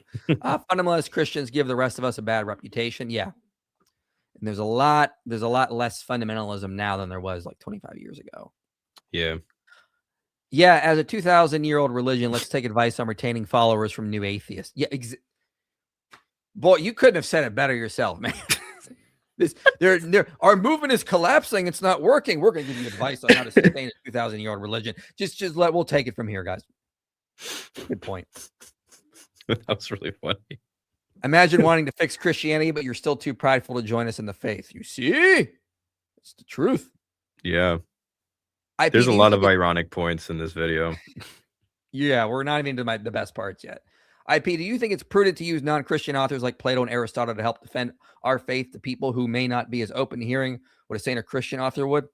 Fundamentalist Christians give the rest of us a bad reputation. Yeah. And there's a lot less fundamentalism now than there was like 25 years ago. Yeah. Yeah. As a 2,000-year-old religion, let's take advice on retaining followers from new atheists. Yeah. Boy, you couldn't have said it better yourself, man. Our movement is collapsing. It's not working. We're going to give you advice on how to sustain a 2,000-year-old religion. We'll take it from here, guys. Good point. That was really funny. Imagine wanting to fix Christianity, but you're still too prideful to join us in the faith. You see? It's the truth. Yeah. IP, there's a lot of ironic points in this video. Yeah, we're not even into the best parts yet. IP, do you think it's prudent to use non-Christian authors like Plato and Aristotle to help defend our faith to people who may not be as open to hearing what a Saint or Christian author would?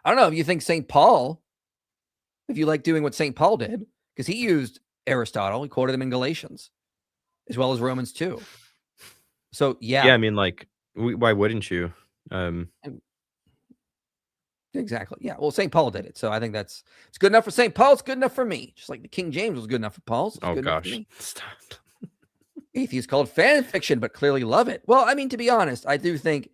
I don't know if you think St. Paul, if you like doing what St. Paul did, because he used Aristotle, he quoted him in Galatians, as well as Romans 2. So, yeah. Yeah, I mean, like, why wouldn't you? Exactly. Yeah. Well, St. Paul did it. So I think it's good enough for St. Paul. It's good enough for me. Just like the King James was good enough for Paul. So oh, gosh. Stop. Atheists call it fan fiction, but clearly love it. Well, I mean, to be honest, I do think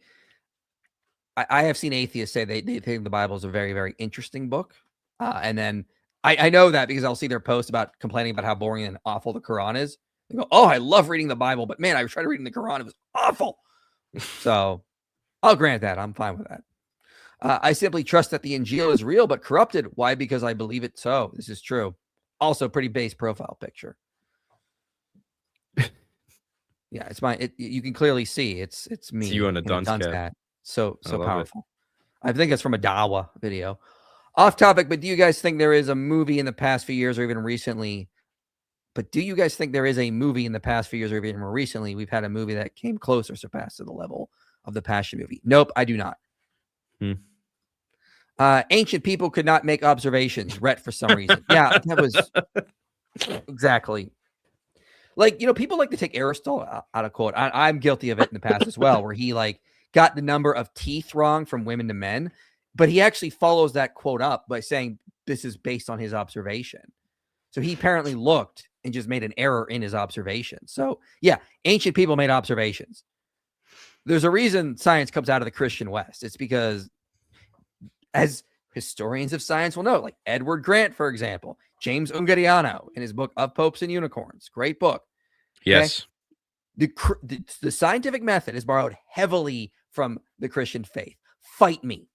I have seen atheists say they think the Bible is a very, very interesting book. And then I know that because I'll see their posts about complaining about how boring and awful the Quran is. They go, oh, I love reading the Bible, but man, I tried reading the Quran. It was awful. So I'll grant that. I'm fine with that. I simply trust that the Injil is real, but corrupted. Why? Because I believe it so. This is true. Also, pretty base profile picture. Yeah, you can clearly see it's me. It's you on a dunce cap. So powerful. I think it's from a Dawa video. Off topic, but do you guys think there is a movie in the past few years or even recently? But do you guys think there is a movie in the past few years or even more recently? We've had a movie that came close or surpassed to the level of the Passion movie. Nope, I do not. Ancient people could not make observations. Rhett, for some reason. Yeah, that was exactly. Like, people like to take Aristotle out of quote. I'm guilty of it in the past as well, where he got the number of teeth wrong from women to men, but he actually follows that quote up by saying this is based on his observation. So he apparently looked and just made an error in his observation. So yeah, ancient people made observations. There's a reason science comes out of the Christian West. It's because, as historians of science will know, like Edward Grant, for example, James Ungariano in his book Of Popes and Unicorns, great book. Yes. Okay? The scientific method is borrowed heavily from the Christian faith. Fight me.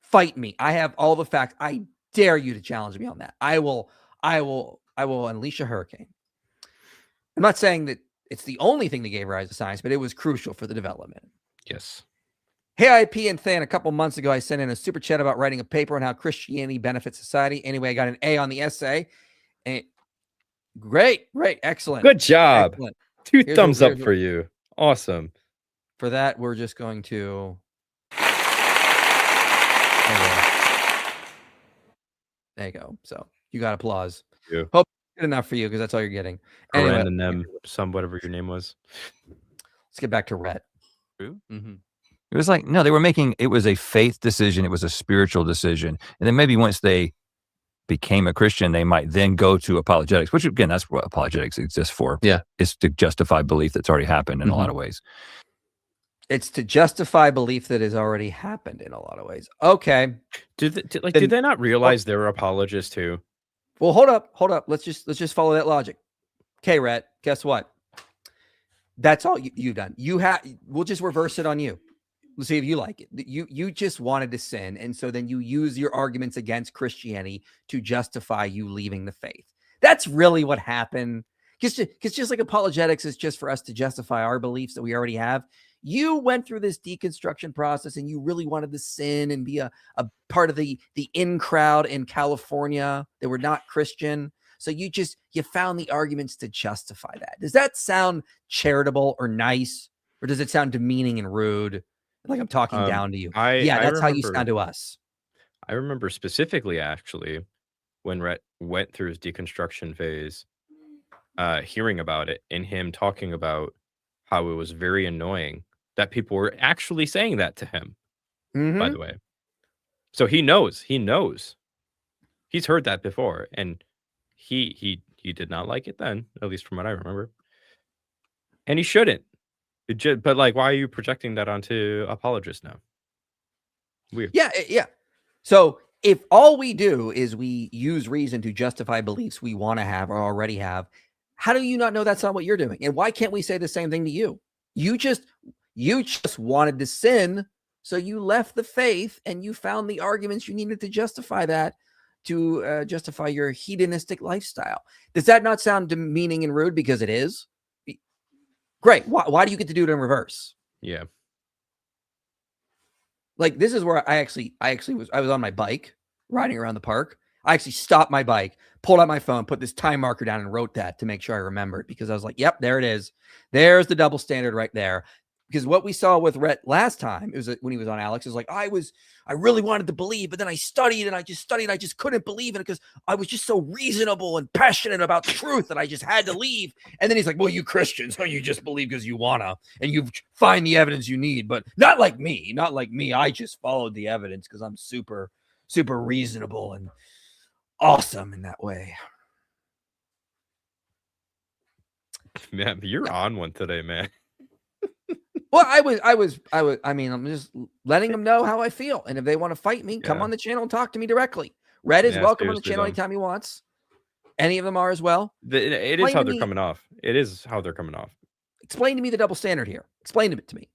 Fight me. I have all the facts. I dare you to challenge me on that. I will unleash a hurricane. I'm not saying that it's the only thing that gave rise to science, but it was crucial for the development. Yes. Hey, IP and Than, a couple months ago, I sent in a super chat about writing a paper on how Christianity benefits society. Anyway, I got an A on the essay. And great, excellent. Good job. Excellent. 2 thumbs up for you. Awesome. For that, we're just going to. There you go. So you got applause. Yeah. Hope good enough for you because that's all you're getting. Anyway, and them, whatever your name was. Let's get back to Rhett. Mm-hmm. It was like, no, they were making, it was a faith decision. It was a spiritual decision. And then maybe once they became a Christian, they might then go to apologetics, which again, that's what apologetics exists for. Yeah. Is to justify belief that's already happened in a lot of ways. It's to justify belief that has already happened in a lot of ways. Okay. Did they not realize they were apologists too? Well, hold up. Let's just follow that logic. Okay, Rhett, guess what? That's all you've done. We'll just reverse it on you. Let's see if you like it. You just wanted to sin, and so then you use your arguments against Christianity to justify you leaving the faith. That's really what happened. Because just like apologetics is just for us to justify our beliefs that we already have. You went through this deconstruction process, and you really wanted to sin and be a part of the in crowd in California that were not Christian. So you found the arguments to justify that. Does that sound charitable or nice, or does it sound demeaning and rude? Like I'm talking down to you. That's how you sound to us. I remember specifically, actually, when Rhett went through his deconstruction phase, hearing about it and him talking about how it was very annoying that people were actually saying that to him, by the way. So he knows. He's heard that before, and he did not like it then, at least from what I remember. And he shouldn't. But like, why are you projecting that onto apologists now? Weird. Yeah. So if all we do is we use reason to justify beliefs we want to have or already have, how do you not know that's not what you're doing? And why can't we say the same thing to you? You just wanted to sin, so you left the faith and you found the arguments you needed to justify that, to justify your hedonistic lifestyle. Does that not sound demeaning and rude? Because it is. Great. Why do you get to do it in reverse? Yeah. Like, this is where I was on my bike riding around the park. I actually stopped my bike, pulled out my phone, put this time marker down and wrote that to make sure I remembered, because I was like, yep, there it is. There's the double standard right there. Because what we saw with Rhett last time, it was when he was on Alex, is like, I really wanted to believe, but then I studied and I just couldn't believe it because I was just so reasonable and passionate about truth that I just had to leave. And then he's like, well, you Christians, so you just believe because you wanna, and you find the evidence you need, but not like me. I just followed the evidence because I'm super, super reasonable and awesome in that way. Man, you're on one today, man. Well, I mean, I'm just letting them know how I feel. And if they want to fight me, come on the channel and talk to me directly. Rhett is welcome on the channel anytime he wants. Any of them are as well. It is how they're coming off. It is how they're coming off. Explain to me the double standard here. Explain it to me.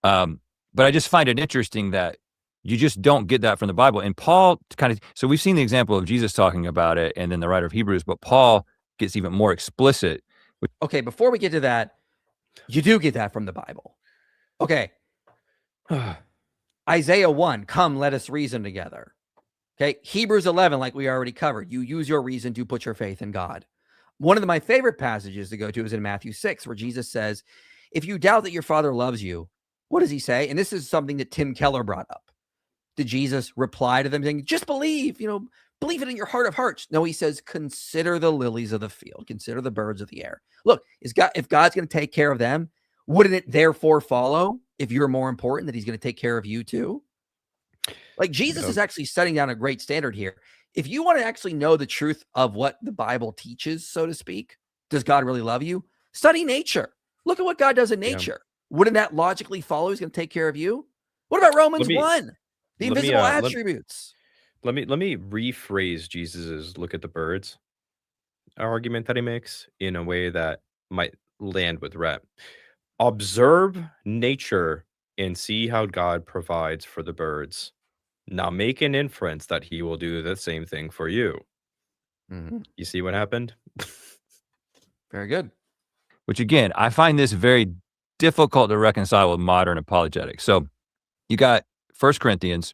But I just find it interesting that you just don't get that from the Bible. And Paul so we've seen the example of Jesus talking about it and then the writer of Hebrews, but Paul gets even more explicit. Okay, before we get to that, you do get that from the Bible. Okay. Isaiah 1, come, let us reason together. Okay, Hebrews 11, like we already covered, you use your reason to put your faith in God. One of my favorite passages to go to is in Matthew 6, where Jesus says, if you doubt that your Father loves you, what does he say? And this is something that Tim Keller brought up. Did Jesus reply to them saying, just believe, believe it in your heart of hearts? No, he says, consider the lilies of the field, consider the birds of the air. Look, if God's going to take care of them, wouldn't it therefore follow, if you're more important, that he's going to take care of you too? Like, Jesus is actually setting down a great standard here. If you want to actually know the truth of what the Bible teaches, so to speak, does God really love you? Study nature. Look at what God does in nature. Wouldn't that logically follow he's going to take care of you? What about Romans 1? The invisible attributes. Let me rephrase Jesus's look at the birds argument that he makes in a way that might land with Rhett. Observe nature and see how God provides for the birds. Now make an inference that he will do the same thing for you. Mhm. You see what happened? Very good. Which again, I find this very difficult to reconcile with modern apologetics. So you got 1 Corinthians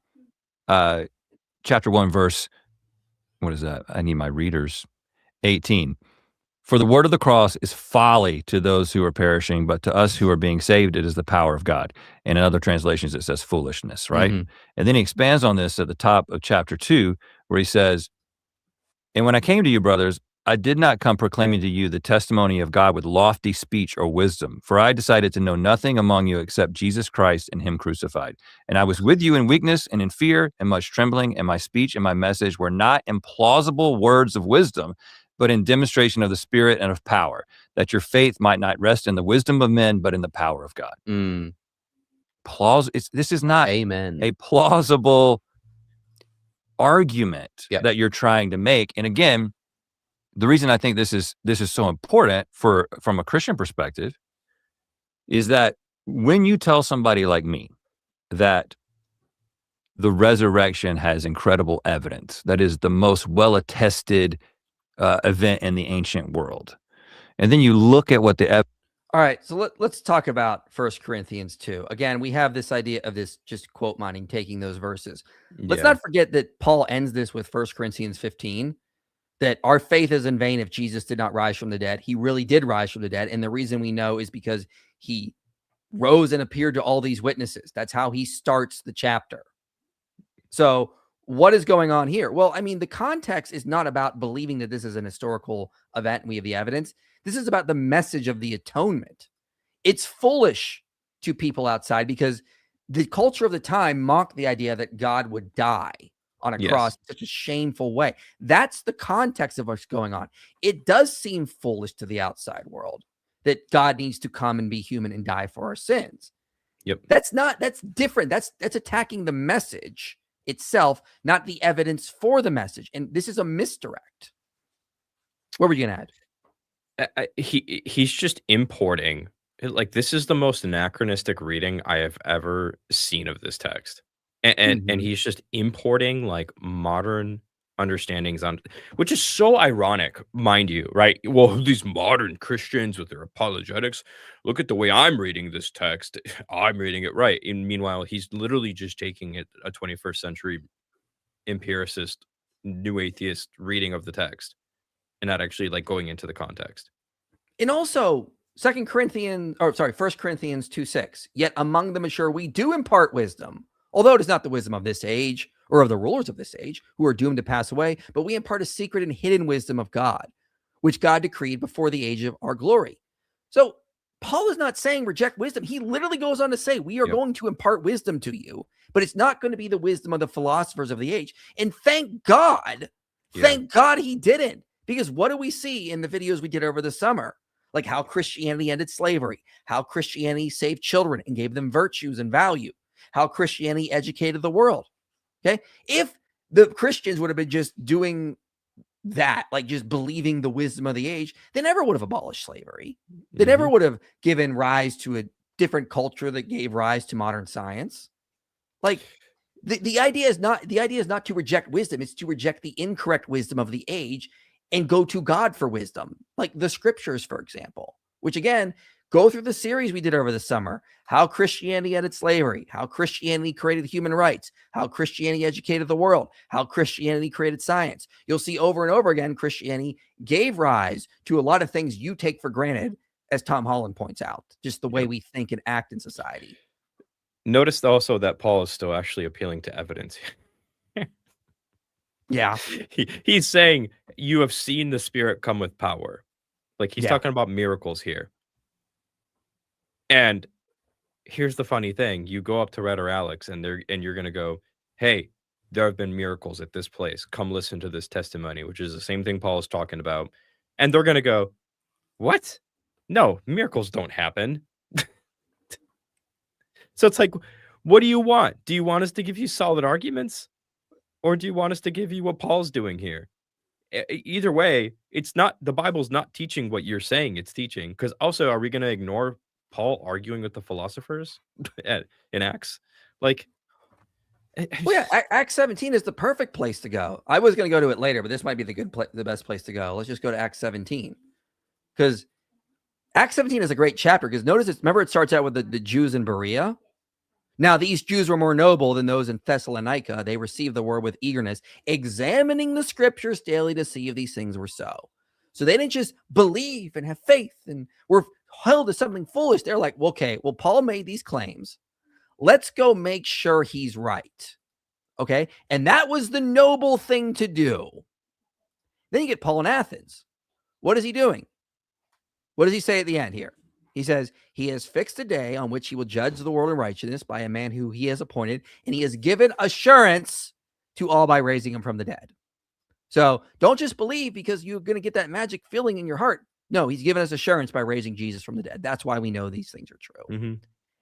chapter 1 verse, what is that? I need my readers. 18. For the word of the cross is folly to those who are perishing, but to us who are being saved, it is the power of God. And in other translations, it says foolishness, right? Mhm. And then he expands on this at the top of chapter 2, where he says, and when I came to you, brothers, I did not come proclaiming to you the testimony of God with lofty speech or wisdom, for I decided to know nothing among you except Jesus Christ and him crucified. And I was with you in weakness and in fear and much trembling, and my speech and my message were not in plausible words of wisdom, but in demonstration of the Spirit and of power, that your faith might not rest in the wisdom of men, but in the power of God. Mm. This is not Amen. a plausible argument Yeah. that you're trying to make. And again, the reason I think this is so important from a Christian perspective is that when you tell somebody like me that the resurrection has incredible evidence, that is the most well-attested event in the ancient world, and then you look at what the All right, so let's talk about 1 Corinthians 2. Again, we have this idea of this just quote mining, taking those verses. Let's Yeah. not forget that Paul ends this with 1 Corinthians 15, that our faith is in vain if Jesus did not rise from the dead. He really did rise from the dead, and the reason we know is because he rose and appeared to all these witnesses. That's how he starts the chapter. So what is going on here? Well, I mean, the context is not about believing that this is an historical event and we have the evidence. This is about the message of the atonement. It's foolish to people outside because the culture of the time mocked the idea that God would die on a Yes. cross in such a shameful way. That's the context of what's going on. It does seem foolish to the outside world that God needs to come and be human and die for our sins. Yep. That's different. That's attacking the message itself, not the evidence for the message. And this is a misdirect. What were you going to add? He's just importing, like, this is the most anachronistic reading I have ever seen of this text, and Mhm. he's just importing like modern understandings on, which is so ironic, mind you, right? Well, these modern Christians with their apologetics, look at the way I'm reading this text. I'm reading it right, and meanwhile, he's literally just taking it a 21st century empiricist, new atheist reading of the text, and not actually like going into the context. And also, 1 Corinthians 2:6. Yet among the mature we do impart wisdom, although it is not the wisdom of this age or of the rulers of this age who are doomed to pass away, but we impart a secret and hidden wisdom of God, which God decreed before the age of our glory. So Paul is not saying reject wisdom. He literally goes on to say, we are Yep. going to impart wisdom to you, but it's not going to be the wisdom of the philosophers of the age. And thank God he didn't. Because what do we see in the videos we did over the summer? Like how Christianity ended slavery, how Christianity saved children and gave them virtues and value, how Christianity educated the world. Okay. If the Christians would have been just doing that, like just believing the wisdom of the age, they never would have abolished slavery. They never would have given rise to a different culture that gave rise to modern science. Like the idea is not to reject wisdom. It's to reject the incorrect wisdom of the age and go to God for wisdom, like the scriptures, for example, which again, go through the series we did over the summer, how Christianity ended slavery, how Christianity created human rights, how Christianity educated the world, how Christianity created science. You'll see over and over again, Christianity gave rise to a lot of things you take for granted, as Tom Holland points out, just the way we think and act in society. Notice also that Paul is still actually appealing to evidence. Yeah. He's saying you have seen the Spirit come with power. Like he's Yeah. talking about miracles here. And here's the funny thing. You go up to Rhett or Alex and you're gonna go, hey, there have been miracles at this place. Come listen to this testimony, which is the same thing Paul is talking about. And they're gonna go, what? No, miracles don't happen. So it's like, what do you want? Do you want us to give you solid arguments? Or do you want us to give you what Paul's doing here? Either way, it's not, the Bible's not teaching what you're saying it's teaching. Because also, are we going to ignore Paul arguing with the philosophers in Acts? Like, Well, yeah, Acts 17 is the perfect place to go. I was going to go to it later, but this might be the best place to go. Let's just go to Acts 17, because Acts 17 is a great chapter. Because remember, it starts out with the Jews in Berea. Now, these Jews were more noble than those in Thessalonica. They received the word with eagerness, examining the scriptures daily to see if these things were so. So they didn't just believe and have faith and were held to something foolish. They're like, well, okay, well, Paul made these claims. Let's go make sure he's right. Okay. And that was the noble thing to do. Then you get Paul in Athens. What is he doing? What does he say at the end here? He says, he has fixed a day on which he will judge the world in righteousness by a man who he has appointed, and he has given assurance to all by raising him from the dead. So don't just believe because you're going to get that magic feeling in your heart. No, he's given us assurance by raising Jesus from the dead. That's why we know these things are true. Mm-hmm.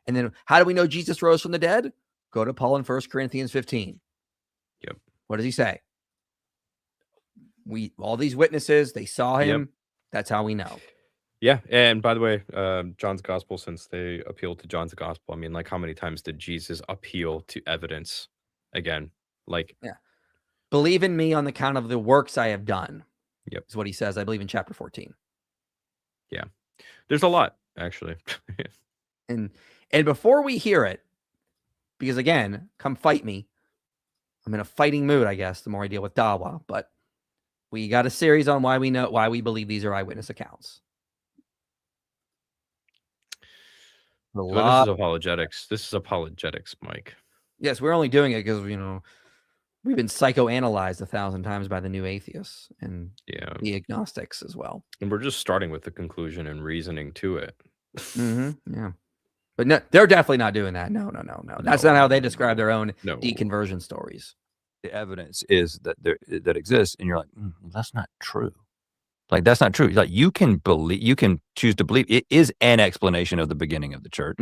And then how do we know Jesus rose from the dead? Go to Paul in 1 Corinthians 15. Yep. What does he say? All these witnesses, they saw him. Yep. That's how we know. Yeah. And by the way, John's gospel, since they appealed to John's gospel, I mean, like, how many times did Jesus appeal to evidence again? Like, yeah. Believe in me on the count of the works I have done. Yep. Is what he says, I believe, in chapter 14. Yeah. There's a lot, actually. And before we hear it, because again, come fight me. I'm in a fighting mood, I guess, the more I deal with Dawa, but we got a series on why we believe these are eyewitness accounts. This is apologetics. This is apologetics, Mike. Yes, we're only doing it because, we've been psychoanalyzed 1,000 times by the new atheists and the agnostics as well. And we're just starting with the conclusion and reasoning to it. Mm-hmm. Yeah. But no, they're definitely not doing that. No. That's not how they describe their own deconversion stories. The evidence is that exists, and you're like, that's not true. Like, that's not true. Like, you can choose to believe it is an explanation of the beginning of the church,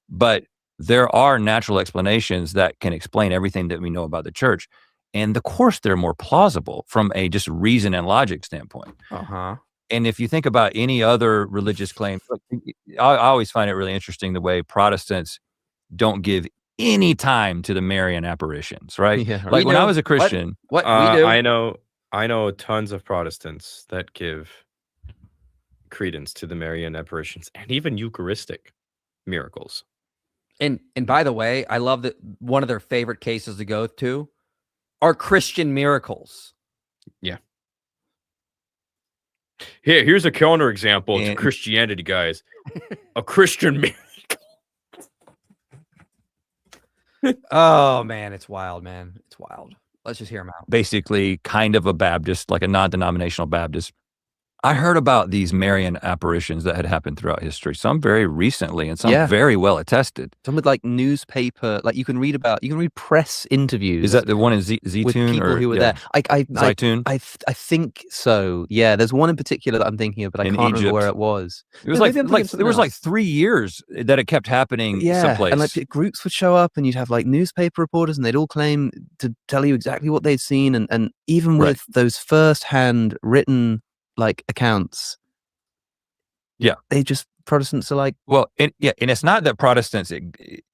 but there are natural explanations that can explain everything that we know about the church. And of course, they're more plausible from a just reason and logic standpoint. And if you think about any other religious claim, I always find it really interesting the way Protestants don't give any time to the Marian apparitions, right? Yeah, like when I was a Christian, what we do. I know tons of Protestants that give credence to the Marian apparitions and even Eucharistic miracles. And by the way, I love that one of their favorite cases to go to are Christian miracles. Yeah. Here's a counterexample to Christianity, guys. A Christian miracle. Oh, man, it's wild, man. It's wild. Let's just hear him out. Basically, kind of a Baptist, like a non-denominational Baptist. I heard about these Marian apparitions that had happened throughout history, some very recently and some very well attested. Some with like newspaper, like you can read press interviews. Is that the one in Zaytun? With people who were there. Zaytun? I think so. Yeah, there's one in particular that I'm thinking of, but I can't remember where it was. It was there was like 3 years that it kept happening someplace. And like groups would show up and you'd have like newspaper reporters and they'd all claim to tell you exactly what they'd seen. And even with those first-hand written like accounts, they just, Protestants are like, and it's not that Protestants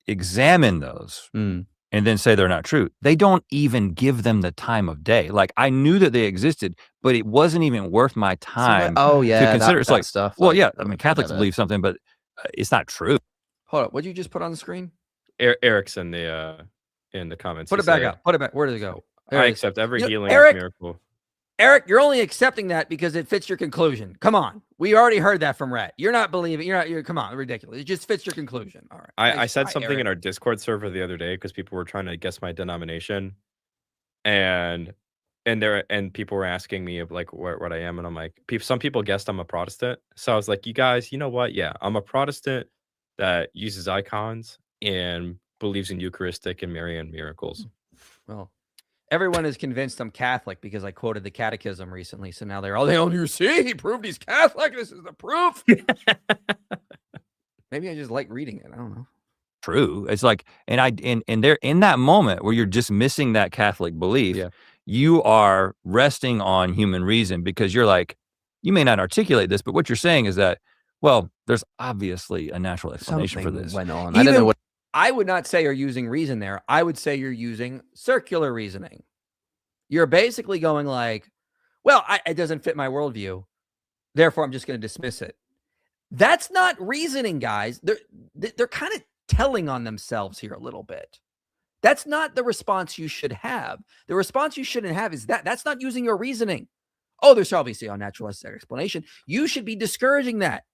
examine those and then say they're not true. They don't even give them the time of day. Like, I knew that they existed, but it wasn't even worth my time to consider. It's like stuff. Well, I mean, Catholics believe something, but it's not true. Hold up, what did you just put on the screen? Eric's in the comments. Put it back up. Put it back. Where did it go? I accept every healing miracle. Eric, you're only accepting that because it fits your conclusion. Come on. We already heard that from Rhett. You're not believing. Come on. Ridiculous. It just fits your conclusion. All right. I said something in our Discord server the other day because people were trying to guess my denomination. And people were asking me like what I am. And I'm like, some people guessed I'm a Protestant. So I was like, you guys, you know what? Yeah, I'm a Protestant that uses icons and believes in Eucharistic and Marian miracles. Well, everyone is convinced I'm Catholic because I quoted the catechism recently. So now they're all, you see, he proved he's Catholic. This is the proof. Maybe I just like reading it. I don't know. True. It's like, and they're in that moment where you're dismissing that Catholic belief, you are resting on human reason because you're like, you may not articulate this, but what you're saying is that, Well, there's obviously a natural explanation for Something this. went on. I don't know what. I would not say you're using reason there. I would say you're using circular reasoning. You're basically going like, well, it doesn't fit my worldview, therefore I'm just going to dismiss it. That's not reasoning, guys. They're kind of telling on themselves here a little bit. That's not the response you should have. The response you shouldn't have is that's not using your reasoning. Oh, there's obviously a natural explanation. You should be discouraging that.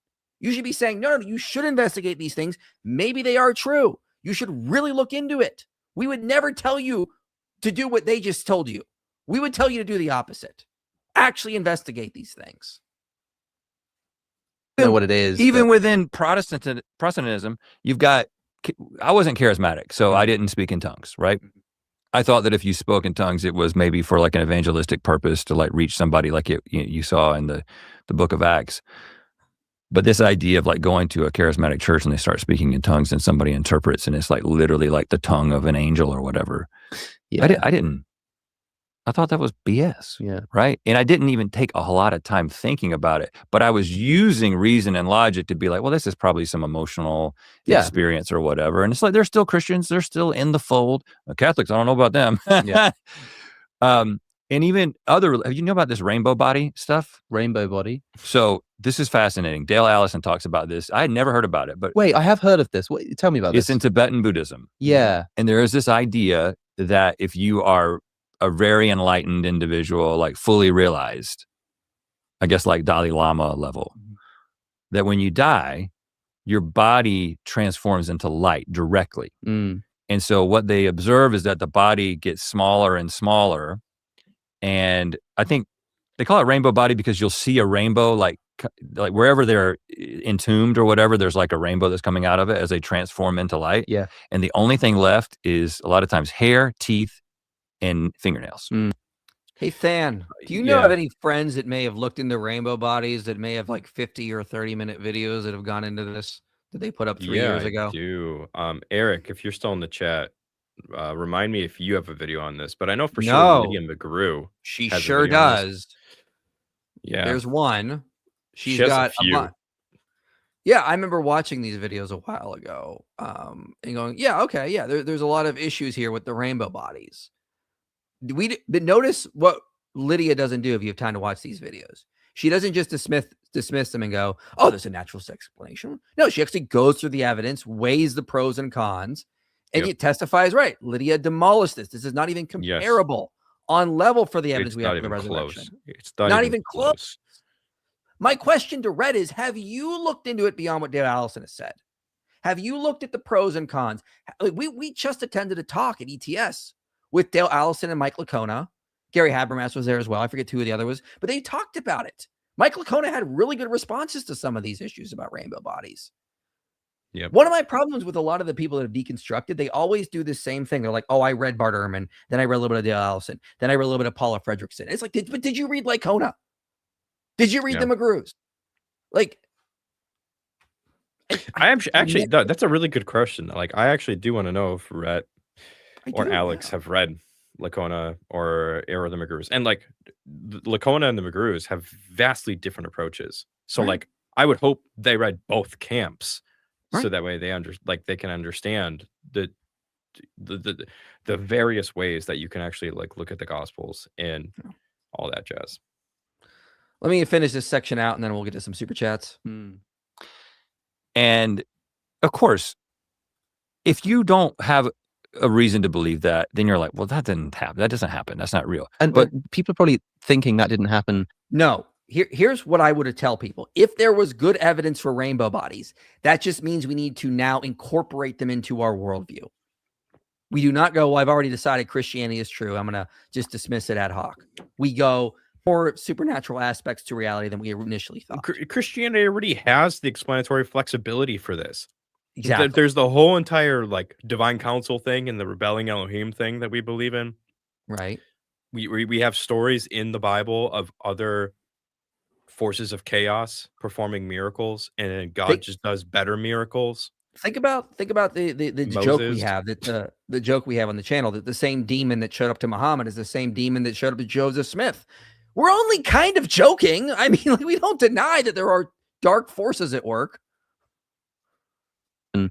You should be saying, no, you should investigate these things. Maybe they are true. You should really look into it. We would never tell you to do what they just told you. We would tell you to do the opposite. Actually investigate these things. I don't know what it is. Even within Protestantism, you've got, I wasn't charismatic, so I didn't speak in tongues, right? I thought that if you spoke in tongues, it was maybe for like an evangelistic purpose to like reach somebody like you saw in the book of Acts. But this idea of like going to a charismatic church and they start speaking in tongues and somebody interprets and it's like literally like the tongue of an angel or whatever. Yeah. I thought that was BS. Yeah. Right. And I didn't even take a whole lot of time thinking about it, but I was using reason and logic to be like, well, this is probably some emotional experience or whatever. And it's like, they're still Christians. They're still in the fold. Catholics, I don't know about them. Yeah. And even have you know about this rainbow body stuff? Rainbow body. So this is fascinating. Dale Allison talks about this. I had never heard about it, but wait, I have heard of this. Tell me about this. It's in Tibetan Buddhism. Yeah. And there is this idea that if you are a very enlightened individual, like fully realized, I guess like Dalai Lama level, that when you die, your body transforms into light directly. And so what they observe is that the body gets smaller and smaller. And I think they call it rainbow body because you'll see a rainbow like wherever they're entombed or whatever, there's like a rainbow that's coming out of it as they transform into light. Yeah. And the only thing left is a lot of times hair, teeth, and fingernails. Hey, Than, do you know of any friends that may have looked into rainbow bodies that may have like 50 or 30-minute videos that have gone into this that they put up 3 years ago? I do. Eric, if you're still in the chat, remind me if you have a video on this, but I know for sure Lydia McGrew. She sure does. Yeah. There's one. She's she has got a few. Yeah, I remember watching these videos a while ago and going, there's a lot of issues here with the rainbow bodies. But notice what Lydia doesn't do if you have time to watch these videos. She doesn't just dismiss them and go, oh, there's a natural explanation. No, she actually goes through the evidence, weighs the pros and cons, and it testifies, right, Lydia demolished this. This is not even comparable on level for the evidence we have for the resurrection. It's not even close. My question to Rhett is, have you looked into it beyond what Dale Allison has said? Have you looked at the pros and cons? We just attended a talk at ETS with Dale Allison and Mike Licona. Gary Habermas was there as well. I forget who the other was, but they talked about it. Mike Licona had really good responses to some of these issues about rainbow bodies. Yep. One of my problems with a lot of the people that have deconstructed, they always do the same thing. They're like, oh, I read Bart Ehrman, then I read a little bit of Dale Allison, then I read a little bit of Paula Fredrickson. It's like, but did you read Licona? Did you read the McGrews? Like, actually, that's a really good question. Like, I actually do want to know if Rhett or Alex have read Licona or Era the McGrews. And like Licona and the McGrews have vastly different approaches. So like I would hope they read both camps so that way they can understand the various ways that you can actually like look at the gospels and all that jazz. Let me finish this section out and then we'll get to some super chats. And of course, if you don't have a reason to believe that, then you're like, well, that didn't happen. That doesn't happen. That's not real. But people are probably thinking that didn't happen. No. Here's what I would tell people. If there was good evidence for rainbow bodies, that just means we need to now incorporate them into our worldview. We do not go, well, I've already decided Christianity is true. I'm going to just dismiss it ad hoc. We go more supernatural aspects to reality than we initially thought. Christianity already has the explanatory flexibility for this. Exactly. There's the whole entire like divine council thing and the rebelling Elohim thing that we believe in. Right. We have stories in the Bible of other forces of chaos performing miracles, and then God just does better miracles. Think about the joke we have, that the joke we have on the channel, that the same demon that showed up to Muhammad is the same demon that showed up to Joseph Smith. We're only kind of joking. I mean, like, we don't deny that there are dark forces at work. And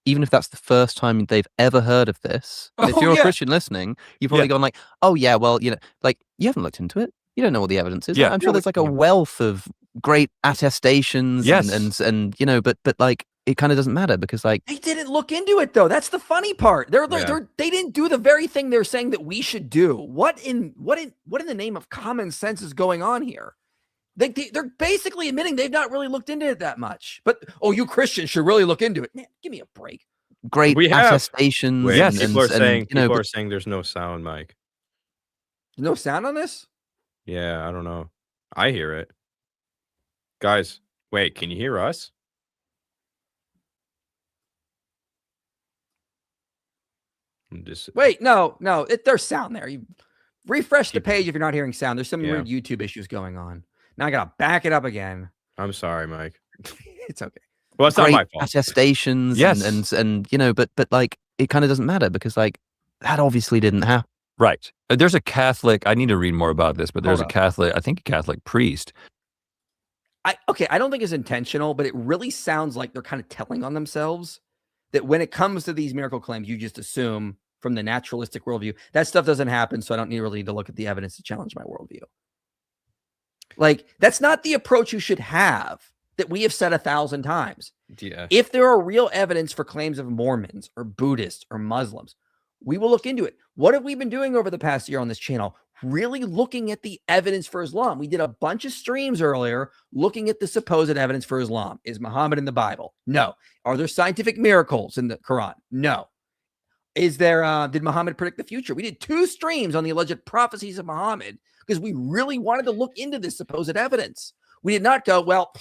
even if that's the first time they've ever heard of this, if Oh, you're yeah. a Christian listening, you've probably gone like, oh yeah, well, like you haven't looked into it. You don't know what the evidence is. Yeah. I'm sure there's like a wealth of great attestations Yes. and but like it kind of doesn't matter because like They didn't look into it though. That's the funny part. They didn't do the very thing they're saying that we should do. What in the name of common sense is going on here? They're basically admitting they've not really looked into it that much. But you Christians should really look into it. Man, give me a break. great We have- attestations. Wait, and, people are and, saying you know, people but are saying there's no sound, Mike. No sound on this? Yeah, I don't know. I hear it. Guys, wait, can you hear us? Wait, no. There's sound there. You refresh the Keep- page if you're not hearing sound. There's some Yeah. weird YouTube issues going on. Now I gotta back it up again. I'm sorry, Mike. It's okay. Well, it's not great my fault. attestations. Yes. and but like it kind of doesn't matter because like that obviously didn't happen. Right. There's a Catholic, I need to read more about this, but there's Hold a Catholic, I think a Catholic priest. I don't think it's intentional, but it really sounds like they're kind of telling on themselves that when it comes to these miracle claims, you just assume from the naturalistic worldview that stuff doesn't happen. So I don't really need to look at the evidence to challenge my worldview. Like, that's not the approach you should have that we have said 1,000 times. Yeah. If there are real evidence for claims of Mormons or Buddhists or Muslims, we will look into it. What have we been doing over the past year on this channel? Really looking at the evidence for Islam. We did a bunch of streams earlier looking at the supposed evidence for Islam. Is Muhammad in the Bible? No. Are there scientific miracles in the Quran? No. Is there, did Muhammad predict the future? We did 2 streams on the alleged prophecies of Muhammad because we really wanted to look into this supposed evidence. We did not go, well,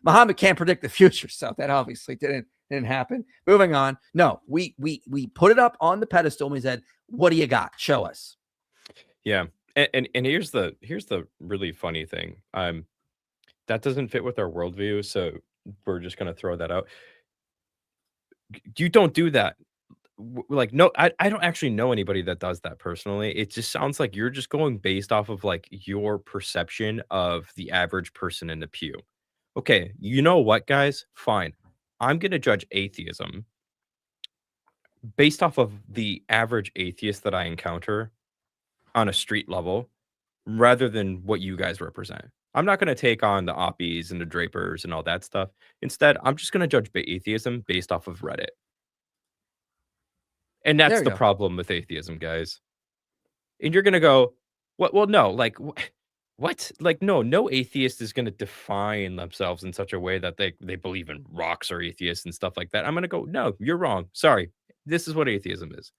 Muhammad can't predict the future. So that obviously didn't happen. Moving on. No, we put it up on the pedestal and we said, what do you got? Show us. Yeah. And here's the really funny thing. That doesn't fit with our worldview, so we're just gonna throw that out. You don't do that. Like, no, I don't actually know anybody that does that personally. It just sounds like you're just going based off of like your perception of the average person in the pew. Okay, you know what, guys? Fine. I'm gonna judge atheism based off of the average atheist that I encounter on a street level rather than what you guys represent. I'm not going to take on the Oppies and the Drapers and all that stuff. Instead, I'm just going to judge atheism based off of Reddit. And that's There you the go. problem with atheism, guys. And you're going to go, what? Well, no, like, what? Like, no atheist is going to define themselves in such a way that they believe in rocks or atheists and stuff like that. I'm going to go, no, you're wrong. Sorry. This is what atheism is.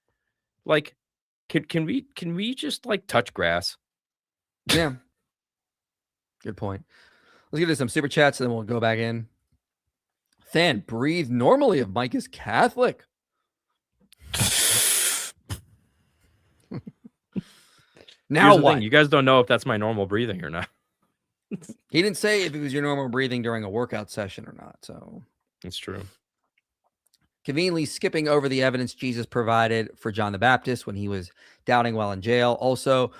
Like, can we just like touch grass? Yeah. Good point. Let's get to some super chats and then we'll go back in. Than, breathe normally if Mike is Catholic. Now Here's the what? thing, you guys don't know if that's my normal breathing or not. He didn't say if it was your normal breathing during a workout session or not. So It's true. conveniently skipping over the evidence Jesus provided for John the Baptist when he was doubting while in jail. Also,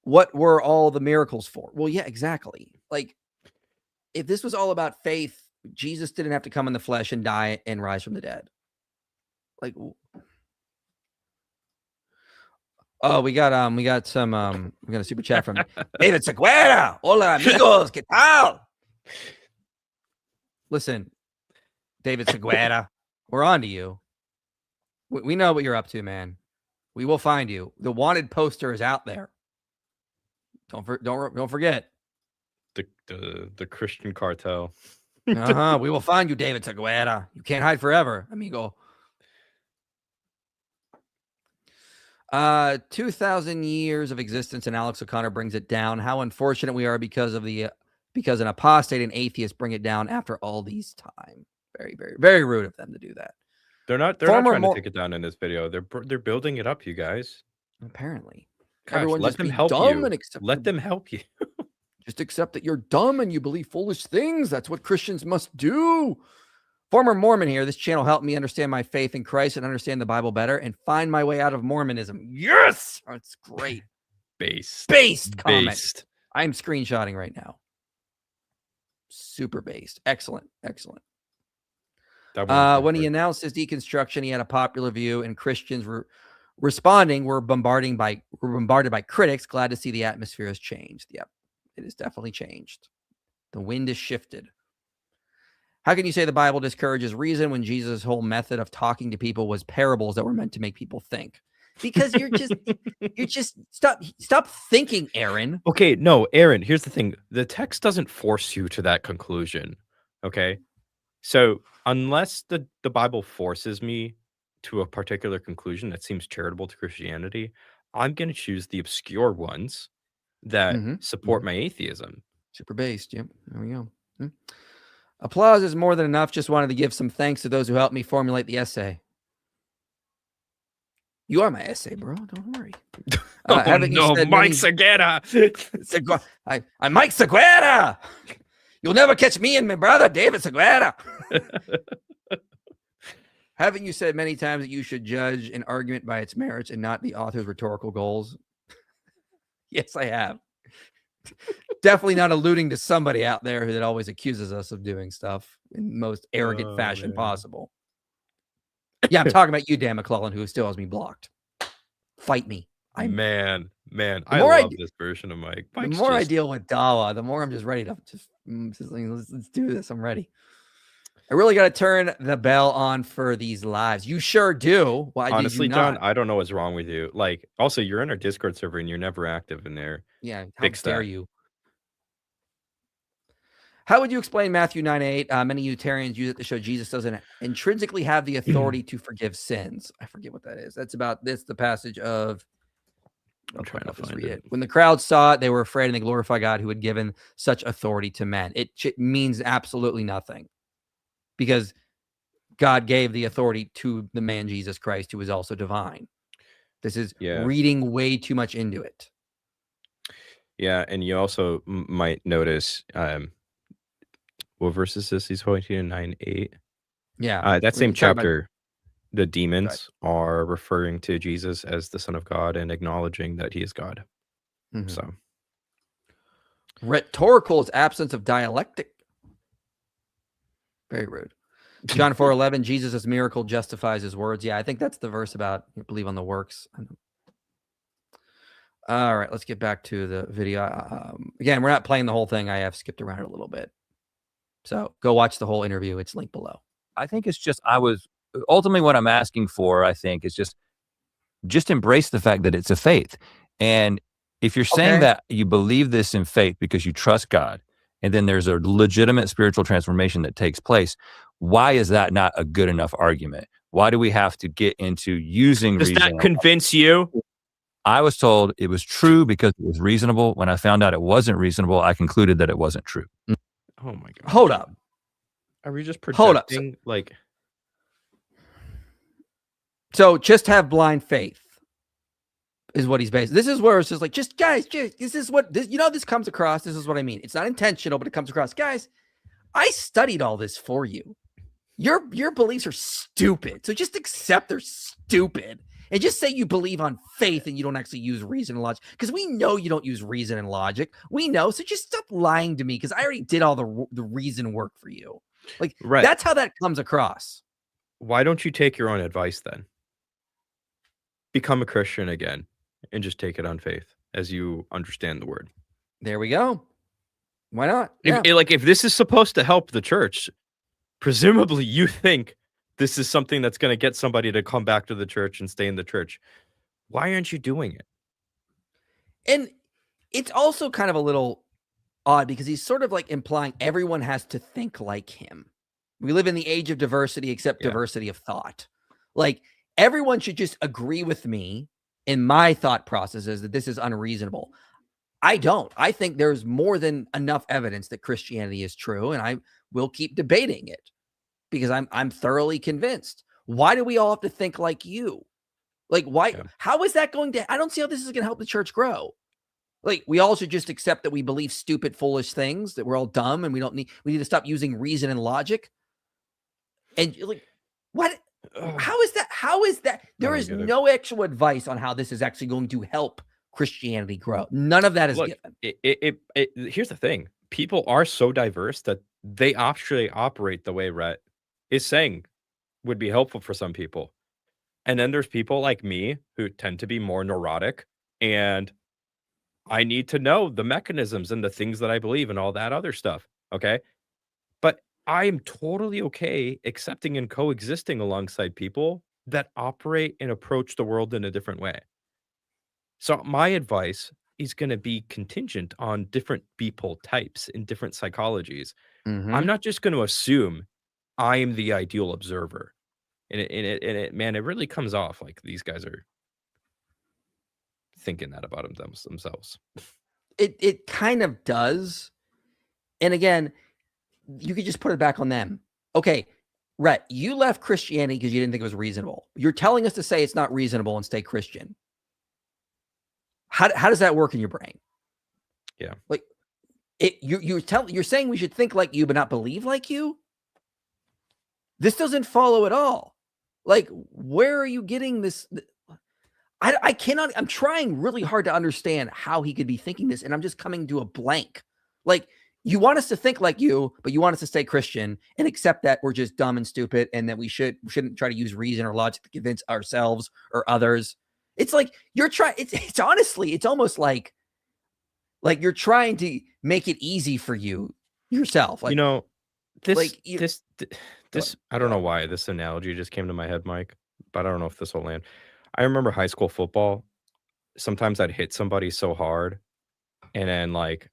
what were all the miracles for? Well, yeah, exactly. Like, if this was all about faith, Jesus didn't have to come in the flesh and die and rise from the dead. Like, oh, we got a super chat from David Seguera. Hola, amigos, ¿qué tal? Listen, David Seguera, we're on to you. We know what you're up to, man. We will find you. The wanted poster is out there. Don't forget. The Christian cartel. We will find you, David Seguera. You can't hide forever, amigo. 2,000 years of existence, and Alex O'Connor brings it down. How unfortunate we are because an apostate and atheist bring it down after all these time. Very, very, very rude of them to do that. They're not trying to take it down in this video. They're building it up, you guys. Apparently. Gosh, Everyone let just them be help dumb you. and accept. Let them help you. Just accept that you're dumb and you believe foolish things. That's what Christians must do. Former Mormon here. This channel helped me understand my faith in Christ and understand the Bible better and find my way out of Mormonism. Yes! Oh, it's great. Based Based comment. Based. I'm screenshotting right now. Super based. Excellent. Excellent. That one was When he good. announced his deconstruction, he had a popular view, and Christians were responding. Were bombarded by critics. Glad to see the atmosphere has changed. Yep, it has definitely changed. The wind has shifted. How can you say the Bible discourages reason when Jesus' whole method of talking to people was parables that were meant to make people think? Because you're just stop thinking, Aaron. Okay, no, Aaron, here's the thing. The text doesn't force you to that conclusion. Okay. So unless the Bible forces me to a particular conclusion that seems charitable to Christianity, I'm going to choose the obscure ones that support my atheism. Super based. Yep. There we go. Applause is more than enough. Just wanted to give some thanks to those who helped me formulate the essay. You are my essay, bro. Don't worry. Mike Segura. I'm Mike Segura. You'll never catch me and my brother, David Segura. Haven't you said many times that you should judge an argument by its merits and not the author's rhetorical goals? Yes, I have. Definitely not alluding to somebody out there that always accuses us of doing stuff in the most arrogant fashion possible. Yeah, I'm talking about you, Dan McLaughlin, who still has me blocked. Fight me. Man, I love this version of Mike. The more I deal with Dawa, the more I'm just ready to let's do this. I'm ready. I really got to turn the bell on for these lives. You sure do. Why Honestly, did you not? John, I don't know what's wrong with you. Like, also, you're in our Discord server and you're never active in there. Yeah, how Fix dare that. you? How would you explain Matthew 9:8? Many Unitarians use it to show Jesus doesn't intrinsically have the authority to forgive sins. I forget what that is. That's about this, the passage of. I'm trying to find it. When the crowd saw it, they were afraid and they glorified God who had given such authority to men. It means absolutely nothing because God gave the authority to the man Jesus Christ, who is also divine. This is reading way too much into it. Yeah, and you also might notice, what verse is this? He's pointing to 9:8. Yeah, that same chapter, the demons are referring to Jesus as the Son of God and acknowledging that he is God. So, rhetorical is absence of dialectic. Very rude. John 4:11, Jesus' miracle justifies his words. Yeah, I think that's the verse about believe on the works. All right, let's get back to the video. Again, we're not playing the whole thing. I have skipped around it a little bit. So go watch the whole interview. It's linked below. I think it's just, ultimately what I'm asking for, I think, is just embrace the fact that it's a faith. And if you're saying that you believe this in faith because you trust God, and then there's a legitimate spiritual transformation that takes place, why is that not a good enough argument? Why do we have to get into using reason? Does that convince you? I was told it was true because it was reasonable. When I found out it wasn't reasonable, I concluded that it wasn't true. Oh my God. Hold up. Are we just projecting? So just have blind faith is what he's based. This is where it's just like, guys, this is what this comes across. This is what I mean. It's not intentional, but it comes across. Guys, I studied all this for you. Your beliefs are stupid. So just accept they're stupid. And just say you believe on faith and you don't actually use reason and logic. Because we know you don't use reason and logic. We know. So just stop lying to me because I already did all the reason work for you. Like, that's how that comes across. Why don't you take your own advice then? Become a Christian again and just take it on faith as you understand the word. There we go. Why not? If this is supposed to help the church, presumably you think this is something that's going to get somebody to come back to the church and stay in the church. Why aren't you doing it? And it's also kind of a little odd because he's sort of like implying everyone has to think like him. We live in the age of diversity, except diversity of thought. Like everyone should just agree with me in my thought processes that this is unreasonable. I don't. I think there's more than enough evidence that Christianity is true, and I will keep debating it. Because I'm thoroughly convinced. Why do we all have to think like you? Like, why? Yeah. How is that going to? I don't see how this is going to help the church grow. Like, we all should just accept that we believe stupid, foolish things, that we're all dumb, and we need to stop using reason and logic. And like, what? How is that? How is that? There is no actual advice on how this is actually going to help Christianity grow. None of that is given. Here's the thing. people are so diverse that they actually operate the way Rhett is saying would be helpful for some people. And then there's people like me who tend to be more neurotic, and I need to know the mechanisms and the things that I believe and all that other stuff. Okay. But I am totally okay accepting and coexisting alongside people that operate and approach the world in a different way. So my advice is going to be contingent on different people types and different psychologies. I'm not just going to assume I am the ideal observer. And it, man, it really comes off like these guys are thinking that about themselves. It kind of does. And again, you could just put it back on them. Okay, Rhett, you left Christianity because you didn't think it was reasonable. You're telling us to say it's not reasonable and stay Christian. How does that work in your brain? Yeah. Like you're saying we should think like you but not believe like you? This doesn't follow at all. Like, where are you getting this? I cannot, I'm trying really hard to understand how he could be thinking this, and I'm just coming to a blank. Like, you want us to think like you, but you want us to stay Christian and accept that we're just dumb and stupid and that we shouldn't try to use reason or logic to convince ourselves or others. It's like you're trying, it's honestly, it's almost like you're trying to make it easy for you yourself. Like, this I don't know why this analogy just came to my head, Mike, but I don't know if this will land. I remember high school football. Sometimes I'd hit somebody so hard and then like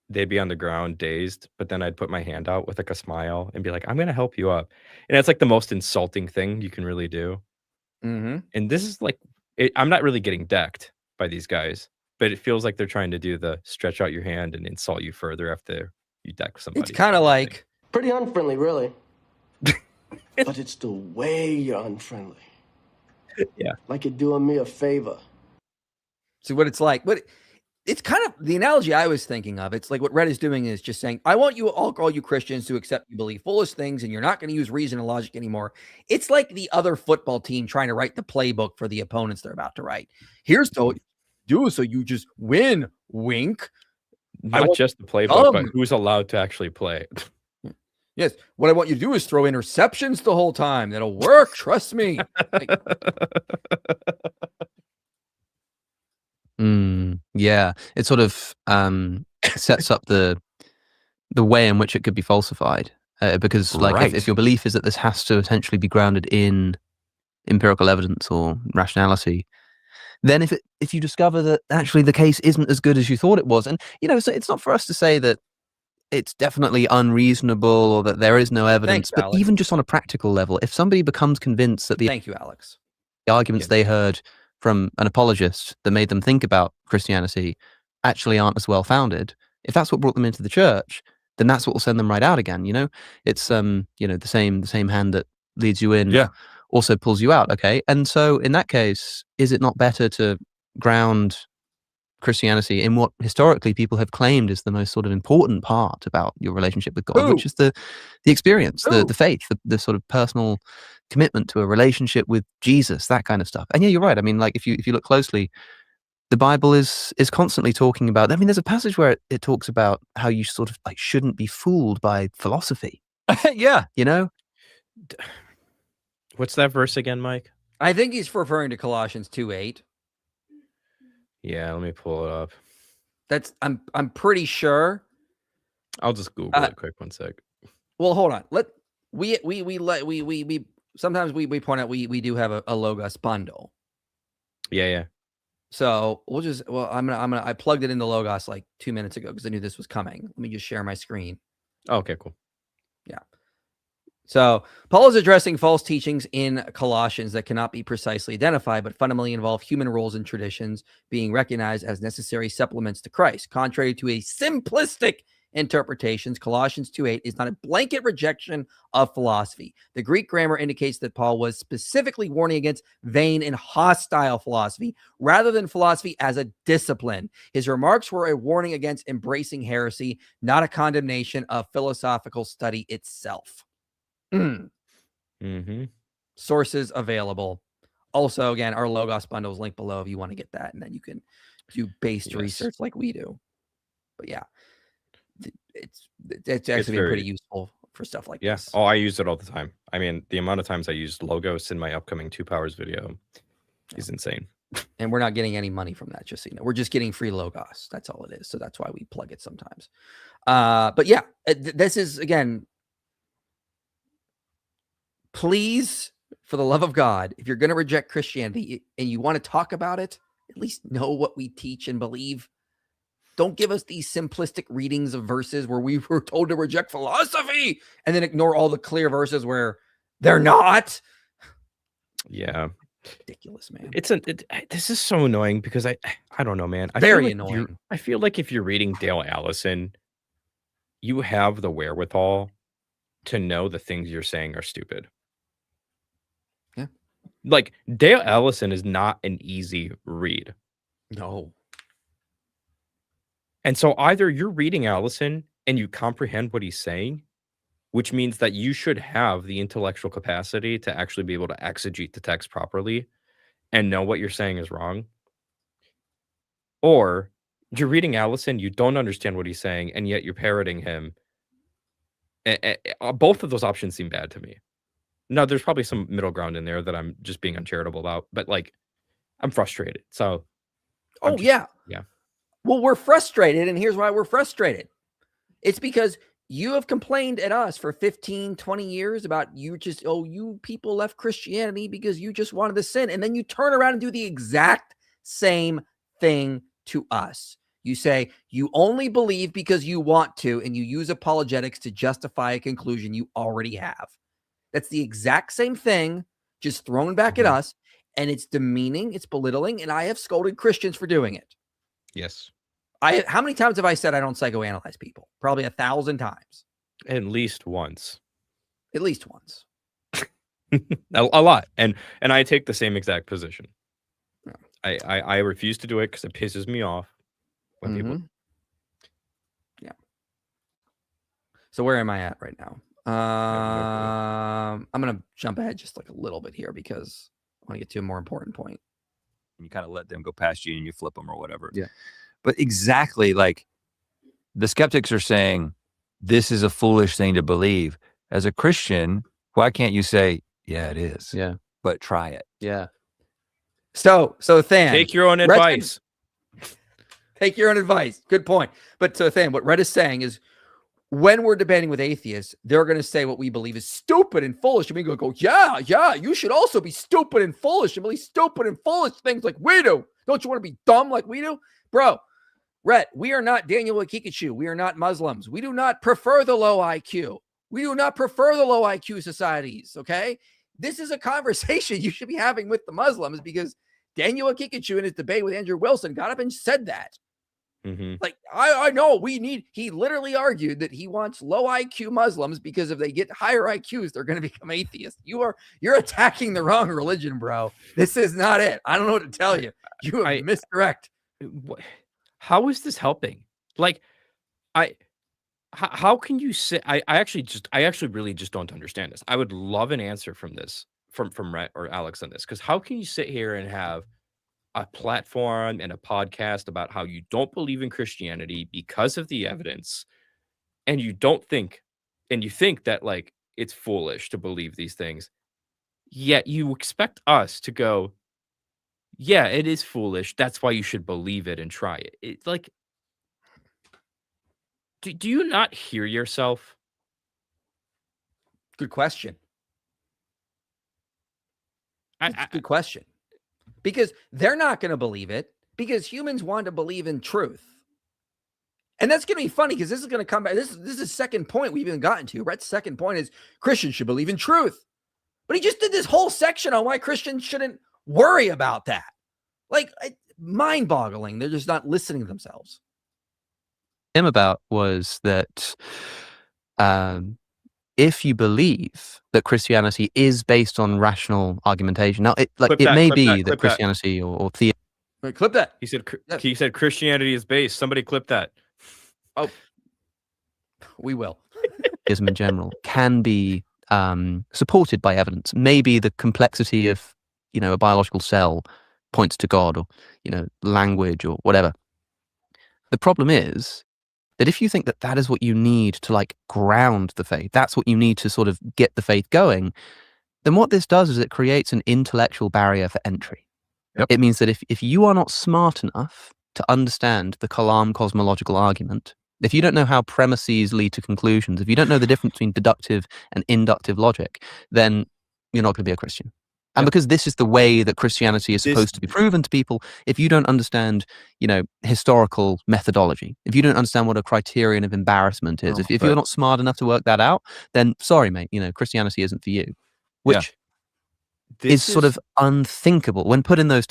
they'd be on the ground dazed, but then I'd put my hand out with like a smile and be like, I'm going to help you up. And it's like the most insulting thing you can really do. And this is like, I'm not really getting decked by these guys, but it feels like they're trying to do the stretch out your hand and insult you further after you deck somebody. It's kind of like Pretty unfriendly, really. But it's still way unfriendly. Yeah. Like you're doing me a favor. See what it's like. But it's kind of the analogy I was thinking of. It's like what Rhett is doing is just saying, I want you all you Christians to accept you believe foolish things and you're not going to use reason and logic anymore. It's like the other football team trying to write the playbook for the opponents they're about to write. Here's what you do so you just win, wink. Not just the playbook, but who's allowed to actually play. Yes. What I want you to do is throw interceptions the whole time. That'll work. Trust me. Like, yeah, it sort of sets up the way in which it could be falsified, because like if your belief is that this has to essentially be grounded in empirical evidence or rationality, then if you discover that actually the case isn't as good as you thought it was, and so it's not for us to say that it's definitely unreasonable or that there is no evidence, but Alex. even just on a practical level, if somebody becomes convinced that thank you, Alex. the arguments they heard from an apologist that made them think about Christianity actually aren't as well founded, if that's what brought them into the church, then that's what will send them right out again. It's the same hand that leads you in also pulls you out. Okay, and so in that case, is it not better to ground Christianity in what historically people have claimed is the most sort of important part about your relationship with God, which is the experience, the faith, the sort of personal commitment to a relationship with Jesus, that kind of stuff. And yeah, you're right. I mean, like if you look closely, the Bible is constantly talking about. I mean, there's a passage where it talks about how you sort of like shouldn't be fooled by philosophy. Yeah, What's that verse again, Mike? I think he's referring to Colossians 2:8. Yeah, let me pull it up. That's I'm pretty sure. I'll just Google it quick. 1 sec. Well, hold on. We sometimes we point out we do have a Logos bundle. Yeah. So I plugged it into Logos like 2 minutes ago because I knew this was coming. Let me just share my screen. Okay, cool. Yeah. So Paul is addressing false teachings in Colossians that cannot be precisely identified, but fundamentally involve human rules and traditions being recognized as necessary supplements to Christ. Contrary to a simplistic interpretations, Colossians 2:8 is not a blanket rejection of philosophy. The Greek grammar indicates that Paul was specifically warning against vain and hostile philosophy rather than philosophy as a discipline. His remarks were a warning against embracing heresy, not a condemnation of philosophical study itself. Sources available. Also, again, our Logos bundle is linked below if you want to get that, and then you can do based research like we do. But yeah. it's actually been pretty very- useful for stuff like Yeah. this. Oh, I use it all the time. I mean, the amount of times I used Logos in my upcoming 2 Powers video is insane. And we're not getting any money from that, just so you know. We're just getting free logos. That's all it is. So that's why we plug it sometimes. But yeah, this is, again, please, for the love of God, if you're going to reject Christianity and you want to talk about it, at least know what we teach and believe. Don't give us these simplistic readings of verses where we were told to reject philosophy and then ignore all the clear verses where they're not. Yeah. Ridiculous, man. This is so annoying because I don't know, man. Very annoying. I feel like if you're reading Dale Allison, you have the wherewithal to know the things you're saying are stupid. Yeah. Like, Dale Allison is not an easy read. No. And so either you're reading Allison and you comprehend what he's saying, which means that you should have the intellectual capacity to actually be able to exegete the text properly and know what you're saying is wrong. Or you're reading Allison, you don't understand what he's saying, and yet you're parroting him. Both of those options seem bad to me. No, there's probably some middle ground in there that I'm just being uncharitable about, but like, I'm frustrated. So, Yeah. Yeah. Well, we're frustrated, and here's why we're frustrated. It's because you have complained at us for 15, 20 years about you people left Christianity because you just wanted to sin. And then you turn around and do the exact same thing to us. You say you only believe because you want to, and you use apologetics to justify a conclusion you already have. That's the exact same thing, just thrown back at us. And it's demeaning, it's belittling, and I have scolded Christians for doing it. Yes. How many times have I said I don't psychoanalyze people? Probably 1,000 times. At least once. At least once. A lot. And I take the same exact position. Yeah. I refuse to do it because it pisses me off when people. Yeah. So where am I at right now? I'm going to jump ahead just like a little bit here because I want to get to a more important point. You kind of let them go past you and you flip them or whatever. Yeah. But exactly, like, the skeptics are saying, this is a foolish thing to believe. As a Christian, why can't you say, yeah, it is. Yeah. But try it. Yeah. So Than, Take your own advice. Take your own advice. Good point. But so Than, what Rhett is saying is, when we're debating with atheists, they're going to say what we believe is stupid and foolish. And we go, yeah, you should also be stupid and foolish and believe stupid and foolish things like we do. Don't you want to be dumb like we do? Bro, Rhett, we are not Daniel Akikachu. We are not Muslims. We do not prefer the low IQ. We do not prefer the low IQ societies, okay? This is a conversation you should be having with the Muslims because Daniel Akikachu in his debate with Andrew Wilson got up and said that. Like, I know he literally argued that he wants low IQ Muslims because if they get higher IQs, they're going to become atheists. You're attacking the wrong religion, bro. This is not it. I don't know what to tell you. You have misdirect. How is this helping? Like, how can you say, I actually really just don't understand this. I would love an answer from Rhett or Alex on this. Cause how can you sit here and have a platform and a podcast about how you don't believe in Christianity because of the evidence, and you think that like it's foolish to believe these things, yet you expect us to go, yeah, it is foolish. That's why you should believe it and try it. It's like, do you not hear yourself? Good question. Good question. Because they're not going to believe it because humans want to believe in truth. And that's going to be funny because this is going to come back. This is the second point we've even gotten to. Rhett's second point is Christians should believe in truth. But he just did this whole section on why Christians shouldn't worry about that. Like, mind-boggling. They're just not listening to themselves. About was that if you believe that Christianity is based on rational argumentation, now it may be that Christianity or theism. Wait, clip that. He said Christianity is based. Somebody clip that. Oh, we will. Theism in general can be supported by evidence. Maybe the complexity of a biological cell points to God, or language or whatever. The problem is That if you think that that is what you need to like ground the faith, that's what you need to sort of get the faith going, then what this does is it creates an intellectual barrier for entry. Yep. It means that if you are not smart enough to understand the Kalam cosmological argument, if you don't know how premises lead to conclusions, if you don't know the difference between deductive and inductive logic, then you're not going to be a Christian. And Yep. because this is the way that Christianity is supposed to be proven to people, if you don't understand, historical methodology, if you don't understand what a criterion of embarrassment is, if you're not smart enough to work that out, then sorry, mate, Christianity isn't for you. Which is sort of unthinkable when put in those.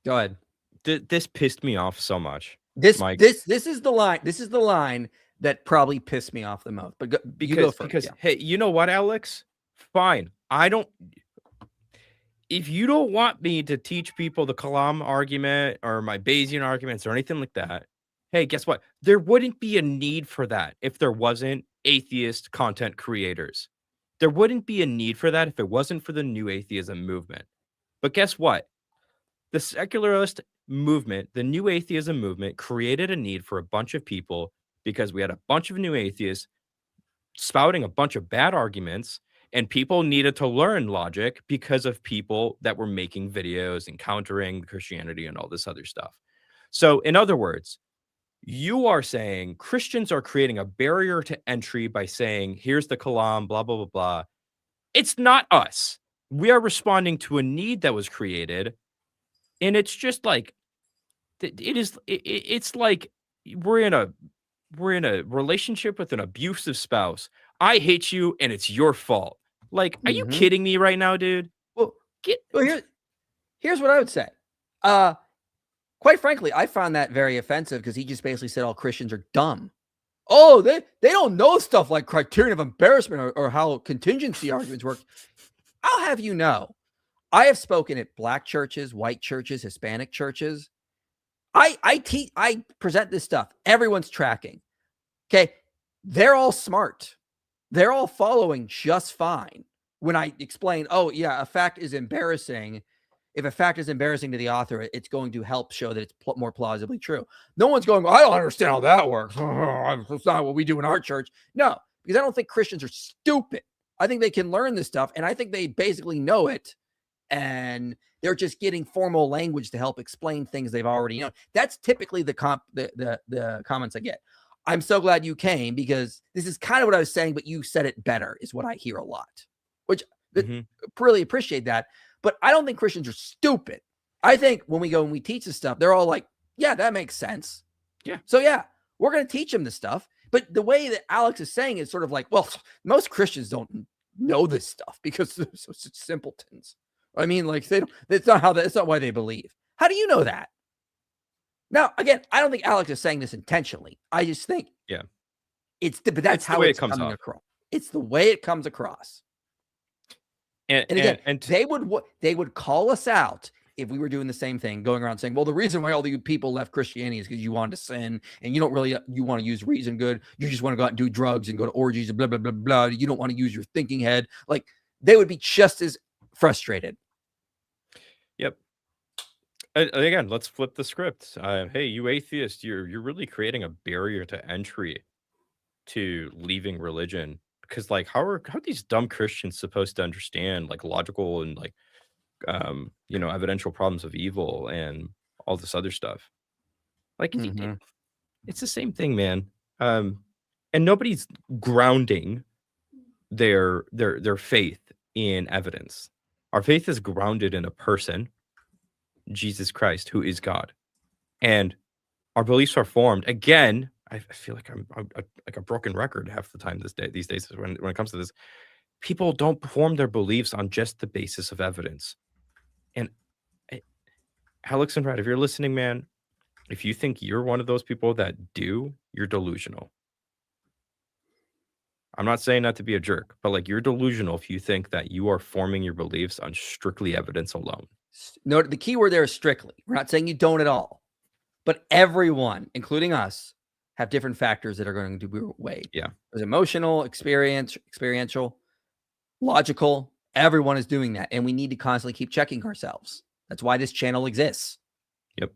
Go ahead. This pissed me off so much. This Mike. this is the line. This is the line that probably pissed me off the most. But you go first. Because yeah. hey, you know what, Alex? Fine. If you don't want me to teach people the Kalam argument or my Bayesian arguments or anything like that, hey, guess what? There wouldn't be a need for that if there wasn't atheist content creators. There wouldn't be a need for that if it wasn't for the new atheism movement. But guess what? The secularist movement, the new atheism movement, created a need for a bunch of people because we had a bunch of new atheists spouting a bunch of bad arguments, and people needed to learn logic because of people that were making videos and countering Christianity and all this other stuff. So, in other words, you are saying Christians are creating a barrier to entry by saying, here's the Kalam, blah, blah, blah, blah. It's not us. We are responding to a need that was created. And it's just like, it's like we're in a relationship with an abusive spouse. I hate you and it's your fault. Like, are you kidding me right now, dude? Well, here's what I would say. Quite frankly, I found that very offensive because he just basically said all Christians are dumb. Oh, they don't know stuff like criterion of embarrassment or how contingency arguments work. I'll have you know, I have spoken at black churches, white churches, Hispanic churches. I present this stuff. Everyone's tracking. Okay. They're all smart. They're all following just fine. When I explain, oh yeah, a fact is embarrassing. If a fact is embarrassing to the author, it's going to help show that it's more plausibly true. No one's going, I don't understand how that works. It's not what we do in our church. No, because I don't think Christians are stupid. I think they can learn this stuff, and I think they basically know it, and they're just getting formal language to help explain things they've already known. That's typically the comments I get. I'm so glad you came because this is kind of what I was saying, but you said it better, is what I hear a lot, which really appreciate that. But I don't think Christians are stupid. I think when we go and we teach this stuff, they're all like, yeah, that makes sense. Yeah. So yeah, we're going to teach them this stuff. But the way that Alex is saying is sort of like, well, most Christians don't know this stuff because they're such simpletons. I mean, like that's not why they believe. How do you know that? Now, again, I don't think Alex is saying this intentionally. I just think but that's how it's coming across. It's the way it comes across. And again, they would call us out if we were doing the same thing, going around saying, well, the reason why all the people left Christianity is because you wanted to sin and you don't really, you want to use reason good. You just want to go out and do drugs and go to orgies and blah, blah, blah, blah. You don't want to use your thinking head. Like they would be just as frustrated. Yep. Again, let's flip the script. Hey, you atheist, you're really creating a barrier to entry to leaving religion. Because like, how are these dumb Christians supposed to understand like logical and like, evidential problems of evil and all this other stuff? Like, it's the same thing, man. And nobody's grounding their faith in evidence. Our faith is grounded in a person, Jesus Christ, who is God, and our beliefs are formed. Again, I feel like I'm like a broken record half the time these days when it comes to this. People don't form their beliefs on just the basis of evidence. And Alex and Rhett, if you're listening, man, if you think you're one of those people that do, you're delusional. I'm not saying not to be a jerk, but like you're delusional if you think that you are forming your beliefs on strictly evidence alone. No, the key word there is strictly. We're not saying you don't at all, but everyone, including us, have different factors that are going to be weighed. Yeah. There's emotional, experiential, logical. Everyone is doing that. And we need to constantly keep checking ourselves. That's why this channel exists. Yep.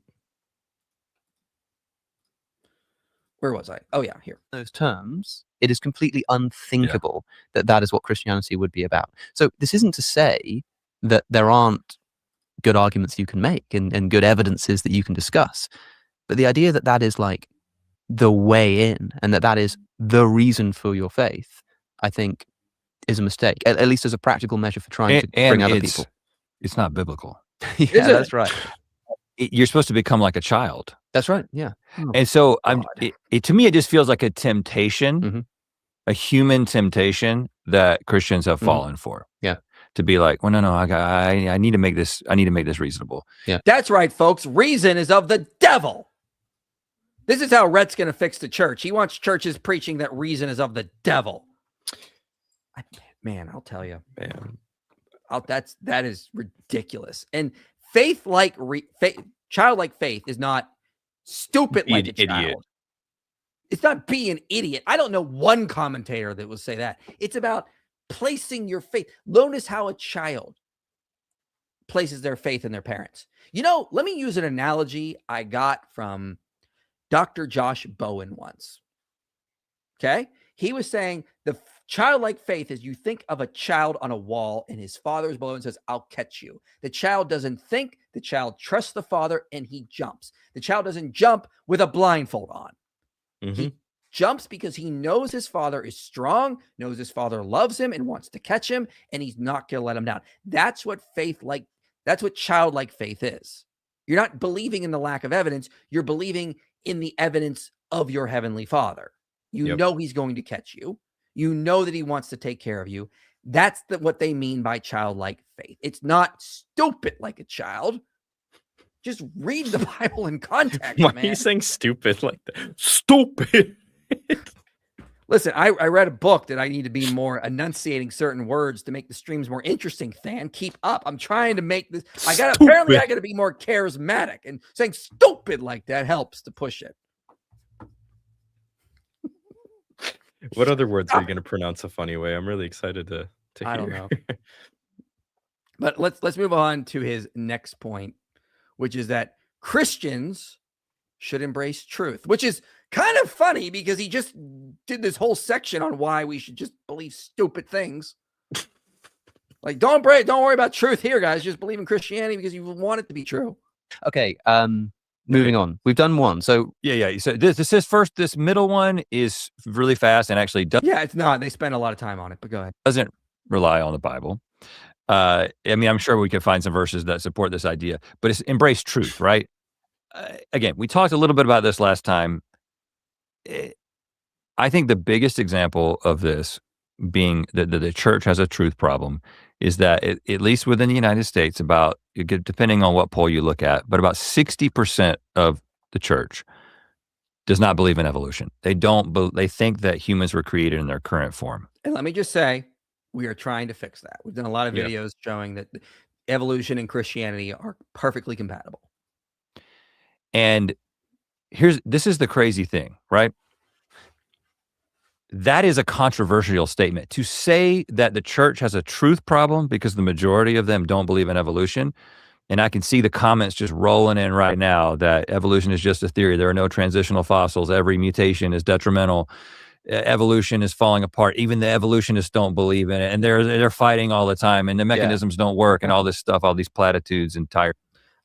Where was I? Oh yeah, here. Those terms, it is completely unthinkable that that is what Christianity would be about. So this isn't to say that there aren't good arguments you can make and good evidences that you can discuss, but the idea that that is like the way in and that that is the reason for your faith, I think, is a mistake, at least as a practical measure for trying to bring other people. It's not biblical. Yeah, that's right. You're supposed to become like a child. That's right. Yeah. And so to me, it just feels like a temptation, a human temptation that Christians have fallen for. Yeah. To be like, well, no, I need to make this, reasonable. Yeah. That's right, folks. Reason is of the devil. This is how Rhett's going to fix the church. He wants churches preaching that reason is of the devil. Man, I'll tell you. Man. That is ridiculous. And childlike faith is not stupid like a child. Idiot. It's not be an idiot. I don't know one commentator that will say that. It's about placing your faith. Notice how a child places their faith in their parents. You know, let me use an analogy I got from Dr. Josh Bowen once. Okay? He was saying the childlike faith is you think of a child on a wall and his father is below and says, I'll catch you. The child doesn't think. The child trusts the father and he jumps. The child doesn't jump with a blindfold on. He jumps because he knows his father is strong, knows his father loves him and wants to catch him, and he's not going to let him down. That's what childlike faith is. You're not believing in the lack of evidence. You're believing in the evidence of your heavenly father. You know he's going to catch you. You know that he wants to take care of you. That's what they mean by childlike faith. It's not stupid like a child. Just read the Bible in context, Why man. are you saying stupid like that? Stupid. Listen, I read a book that I need to be more enunciating certain words to make the streams more interesting. Than, keep up. I'm trying to make this. Apparently I got to be more charismatic, and saying stupid like that helps to push it. What other words are you going to pronounce a funny way? I'm really excited to hear. I don't know. But let's move on to his next point, which is that Christians should embrace truth, which is kind of funny because he just did this whole section on why we should just believe stupid things. Like, don't worry about truth here, guys. Just believe in Christianity because you want it to be true. Okay. Moving on. We've done one. So Yeah. So this middle one is really fast and actually It's not. They spend a lot of time on it, but go ahead. doesn't rely on the Bible. I mean, I'm sure we could find some verses that support this idea, but it's embrace truth, right? Again, we talked a little bit about this last time. I think the biggest example of this being that the church has a truth problem is that at least within the United States, depending on what poll you look at, but about 60% of the church does not believe in evolution. They think that humans were created in their current form. And let me just say, we are trying to fix that. We've done a lot of videos showing that evolution and Christianity are perfectly compatible. And this is the crazy thing, right? That is a controversial statement. To say that the church has a truth problem because the majority of them don't believe in evolution, and I can see the comments just rolling in right now that evolution is just a theory. There are no transitional fossils. Every mutation is detrimental. Evolution is falling apart. Even the evolutionists don't believe in it, and they're fighting all the time, and the mechanisms don't work, and all this stuff, all these platitudes and tired.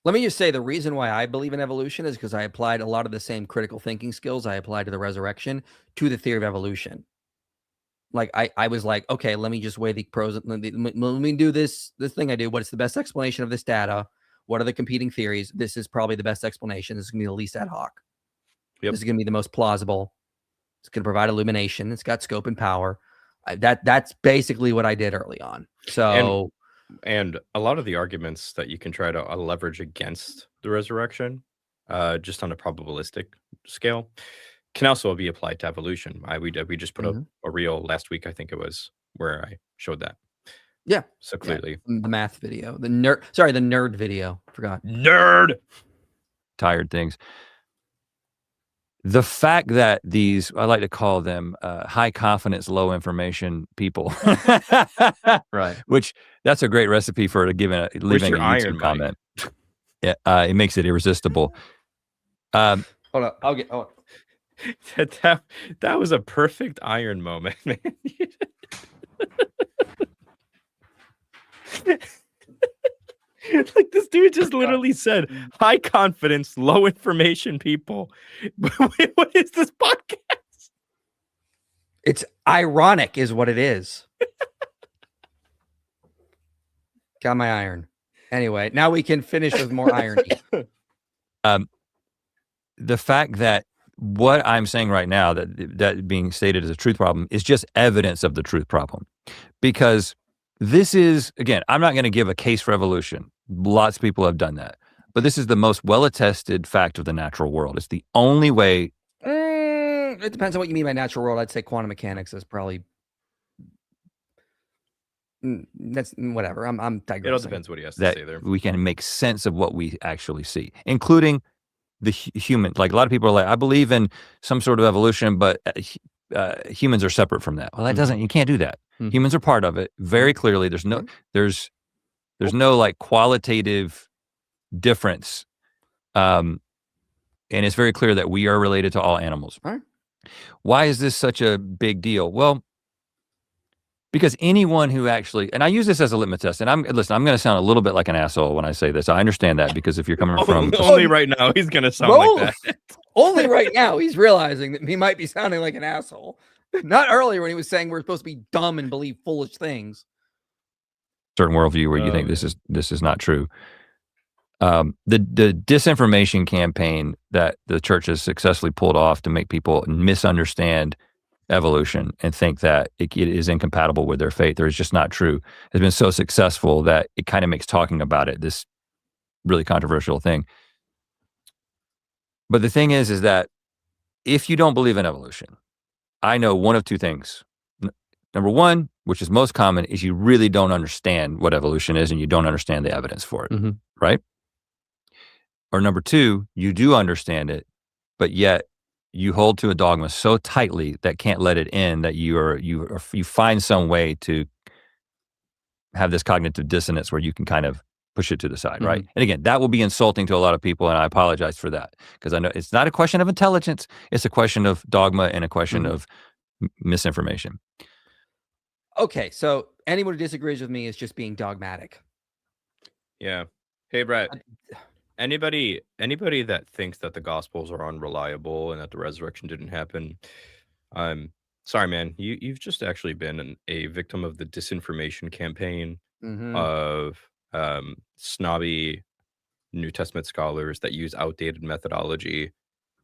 Let me just say the reason why I believe in evolution is because I applied a lot of the same critical thinking skills I applied to the resurrection to the theory of evolution. Like I was like, okay, let me just weigh the pros. Let me do this thing I do. What's the best explanation of this data? What are the competing theories? This is probably the best explanation. This is gonna be the least ad hoc. This is gonna be the most plausible. It's gonna provide illumination. It's got scope and power. That's basically what I did early on. So. And a lot of the arguments that you can try to leverage against the resurrection, just on a probabilistic scale, can also be applied to evolution. We just put a reel last week, I think it was, where I showed that. Yeah. So clearly. The math video. The nerd video. Forgot. Nerd! Tired things. The fact that these, I like to call them high confidence, low information people. Right. Which that's a great recipe for leaving a YouTube comment. Yeah, it makes it irresistible. Hold on. That was a perfect iron moment, man. Like this dude just literally said, "High confidence, low information people." Wait, what is this podcast? It's ironic, is what it is. Got my iron. Anyway, now we can finish with more irony. The fact that what I'm saying right now, that being stated as a truth problem, is just evidence of the truth problem. Because this is, again, I'm not going to give a case for evolution. Lots of people have done that. But this is the most well-attested fact of the natural world. It's the only way. It depends on what you mean by natural world. I'd say quantum mechanics is probably... that's whatever. I'm digressing. It all depends what he has to That say there. we can make sense of what we actually see, including the human. Like a lot of people are like, I believe in some sort of evolution, but humans are separate from that. Well, that doesn't. You can't do that. Humans are part of it very clearly. There's no like qualitative difference, and it's very clear that we are related to all animals. All right. Why is this such a big deal? Well, because anyone who actually, and I use this as a litmus test, and I'm going to sound a little bit like an asshole when I say this. I understand that, because if you're coming from only right now, he's going to sound like that. Only right now he's realizing that he might be sounding like an asshole. Not earlier when he was saying we're supposed to be dumb and believe foolish things. Certain worldview where you think this is not true. The disinformation campaign that the church has successfully pulled off to make people misunderstand evolution and think that it is incompatible with their faith, or it's just not true, has been so successful that it kind of makes talking about it this really controversial thing. But the thing is that if you don't believe in evolution, I know one of two things. Number one, which is most common, is you really don't understand what evolution is and you don't understand the evidence for it, right? Or number two, you do understand it, but yet you hold to a dogma so tightly that can't let it in, that you find some way to have this cognitive dissonance where you can kind of push it to the side, right? And again, that will be insulting to a lot of people, and I apologize for that, because I know it's not a question of intelligence, it's a question of dogma and a question of misinformation. Okay, so anyone who disagrees with me is just being dogmatic. Yeah. Hey, Brett. Anybody that thinks that the Gospels are unreliable and that the resurrection didn't happen, sorry, man. You've just actually been a victim of the disinformation campaign of snobby New Testament scholars that use outdated methodology.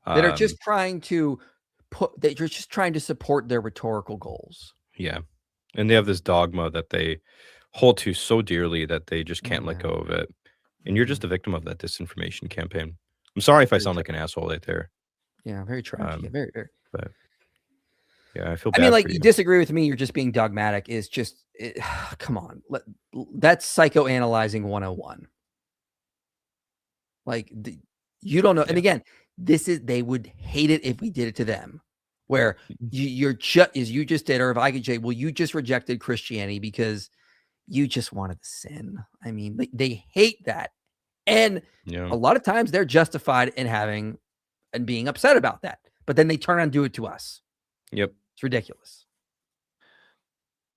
That are just trying to support their rhetorical goals. Yeah. And they have this dogma that they hold to so dearly that they just can't let go of it. And you're just a victim of that disinformation campaign. I'm sorry if I sound like an asshole right there. Yeah, very tragic. Very, very. But yeah, I feel bad. I mean, like, for you disagree with me, you're just being dogmatic. Is just, come on. That's psychoanalyzing 101. Like, you don't know. And again, they would hate it if we did it to them. Where you just did, or if I could say, well, you just rejected Christianity because you just wanted to sin. I mean, they hate that. And a lot of times they're justified in being upset about that. But then they turn and do it to us. Yep. It's ridiculous.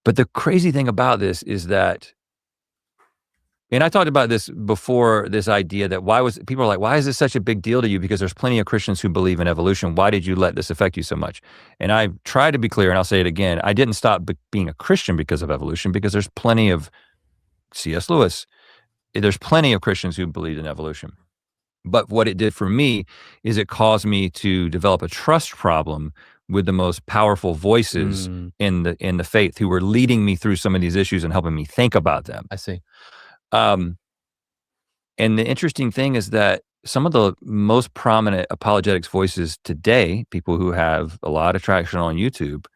But the crazy thing about this is that, and I talked about this before, this idea that people are like, why is this such a big deal to you? Because there's plenty of Christians who believe in evolution. Why did you let this affect you so much? And I try to be clear, and I'll say it again. I didn't stop being a Christian because of evolution, because there's plenty of C.S. Lewis. There's plenty of Christians who believed in evolution. But what it did for me is it caused me to develop a trust problem with the most powerful voices in the faith, who were leading me through some of these issues and helping me think about them. I see. And the interesting thing is that some of the most prominent apologetics voices today, people who have a lot of traction on YouTube,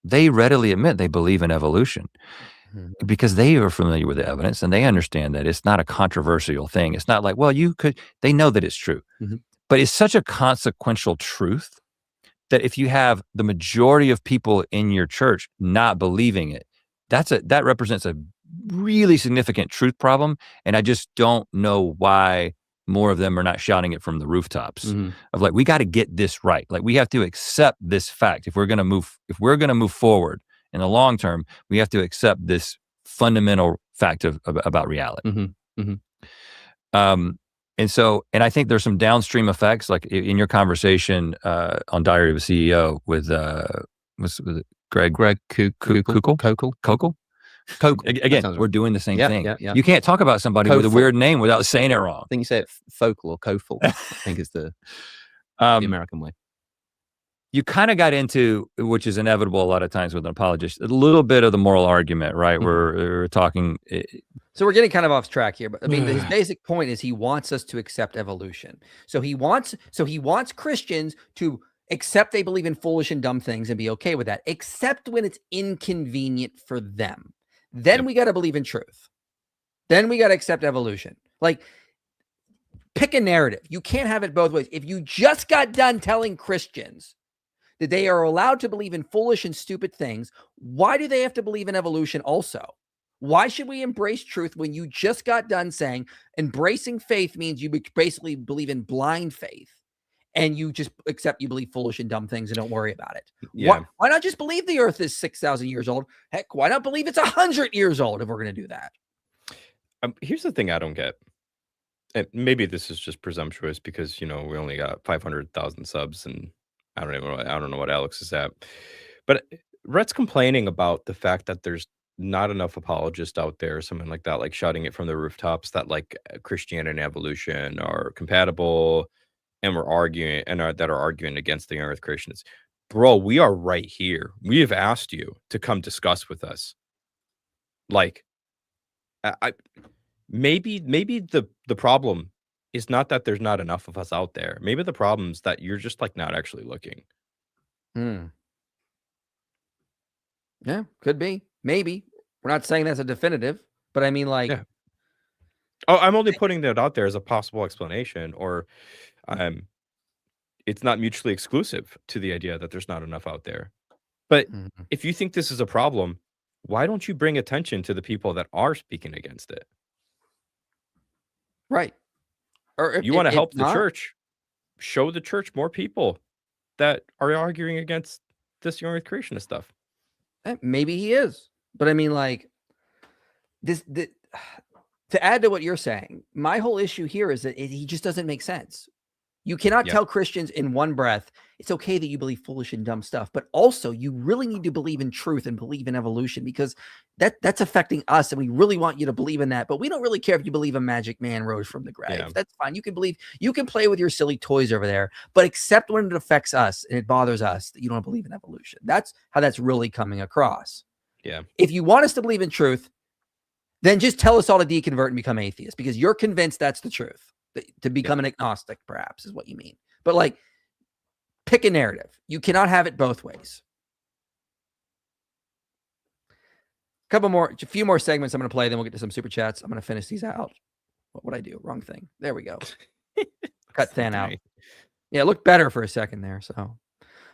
they readily admit they believe in evolution because they are familiar with the evidence and they understand that it's not a controversial thing. It's not like, well, they know that it's true, but it's such a consequential truth that if you have the majority of people in your church not believing it, that represents a really significant truth problem. And I just don't know why more of them are not shouting it from the rooftops Mhm. of like, we got to get this right. Like we have to accept this fact. If we're going to move forward in the long term, we have to accept this fundamental fact about reality. Mhm. Mhm. And I think there's some downstream effects, like in your conversation on Diary of a CEO with was it Greg Kokel. Again, we're doing the same thing. Yeah. You can't talk about somebody with a weird name without saying it wrong. I think you say it focal or kofel. I think is the American way. You kind of got into, which is inevitable a lot of times with an apologist, a little bit of the moral argument, right? We're talking. So we're getting kind of off track here, but I mean, his basic point is he wants us to accept evolution. So he wants Christians to accept they believe in foolish and dumb things and be okay with that, except when it's inconvenient for them. Then we got to believe in truth. Then we got to accept evolution. Like, pick a narrative. You can't have it both ways. If you just got done telling Christians that they are allowed to believe in foolish and stupid things, why do they have to believe in evolution also? Why should we embrace truth when you just got done saying embracing faith means you basically believe in blind faith and you just accept you believe foolish and dumb things and don't worry about it? Yeah. Why not just believe the earth is 6,000 years old? Heck, why not believe it's 100 years old if we're going to do that? Here's the thing I don't get. And maybe this is just presumptuous because, we only got 500,000 subs and I don't know what Alex is at. But Rhett's complaining about the fact that there's not enough apologists out there, something like that, like shouting it from the rooftops that like Christianity and evolution are compatible and we're arguing that are arguing against the earth creationists. Bro, we are right here. We have asked you to come discuss with us. Like, maybe the problem is not that there's not enough of us out there. Maybe the problem is that you're just like not actually looking. Yeah, could be. Maybe. We're not saying that's a definitive, but I mean, like, Oh, I'm only putting that out there as a possible explanation, or it's not mutually exclusive to the idea that there's not enough out there. But if you think this is a problem, why don't you bring attention to the people that are speaking against it? right. Or if You want to if help the not, church, show the church more people that are arguing against this young earth creationist stuff. maybe he is. But I mean, like, to add to what you're saying, my whole issue here is that he just doesn't make sense. You cannot tell Christians in one breath, it's okay that you believe foolish and dumb stuff, but also you really need to believe in truth and believe in evolution because that's affecting us and we really want you to believe in that. But we don't really care if you believe a magic man rose from the grave. Yeah. That's fine. You can play with your silly toys over there, but except when it affects us and it bothers us that you don't believe in evolution. That's how that's really coming across. Yeah. If you want us to believe in truth, then just tell us all to deconvert and become atheists because you're convinced that's the truth. To become an agnostic, perhaps, is what you mean. But like, pick a narrative. You cannot have it both ways. A few more segments I'm going to play, then we'll get to some super chats. I'm going to finish these out. What would I do? Wrong thing. There we go. Cut Than out. Yeah, it looked better for a second there. So,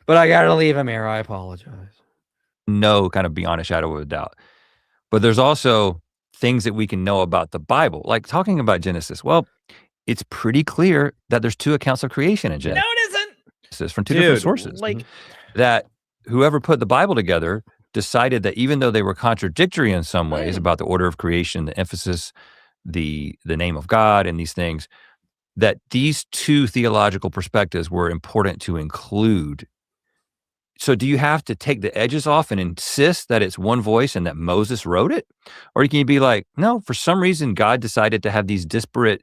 but I got to leave him here. I apologize. No, kind of beyond a shadow of a doubt. But there's also things that we can know about the Bible, like talking about Genesis. Well, it's pretty clear that there's two accounts of creation in Genesis. No, it isn't. From two different sources. Like, that whoever put the Bible together decided that even though they were contradictory in some ways about the order of creation, the emphasis, the name of God and these things, that these two theological perspectives were important to include. So do you have to take the edges off and insist that it's one voice and that Moses wrote it? Or can you be like, no, for some reason, God decided to have these disparate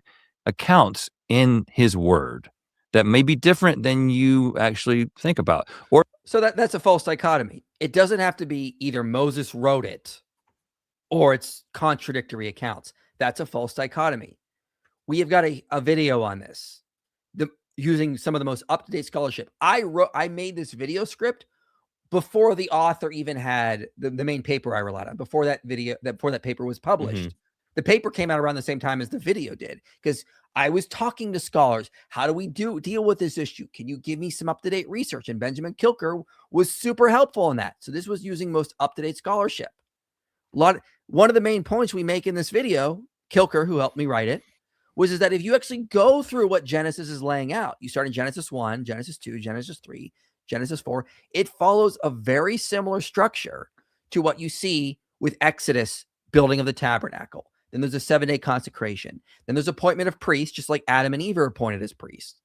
accounts in his word that may be different than you actually think about? Or so that's a false dichotomy. It doesn't have to be either Moses wrote it or it's contradictory accounts. That's a false dichotomy. We have got a video on this, using some of the most up-to-date scholarship. I made this video script before the author even had the main paper I relied on, before that paper was published. The paper came out around the same time as the video did, because I was talking to scholars. How do we deal with this issue? Can you give me some up-to-date research? And Benjamin Kilker was super helpful in that. So this was using most up-to-date scholarship. One of the main points we make in this video, Kilker, who helped me write it, is that if you actually go through what Genesis is laying out, you start in Genesis 1, Genesis 2, Genesis 3, Genesis 4, it follows a very similar structure to what you see with Exodus, building of the tabernacle. Then there's a 7-day consecration. Then there's appointment of priests, just like Adam and Eve are appointed as priests.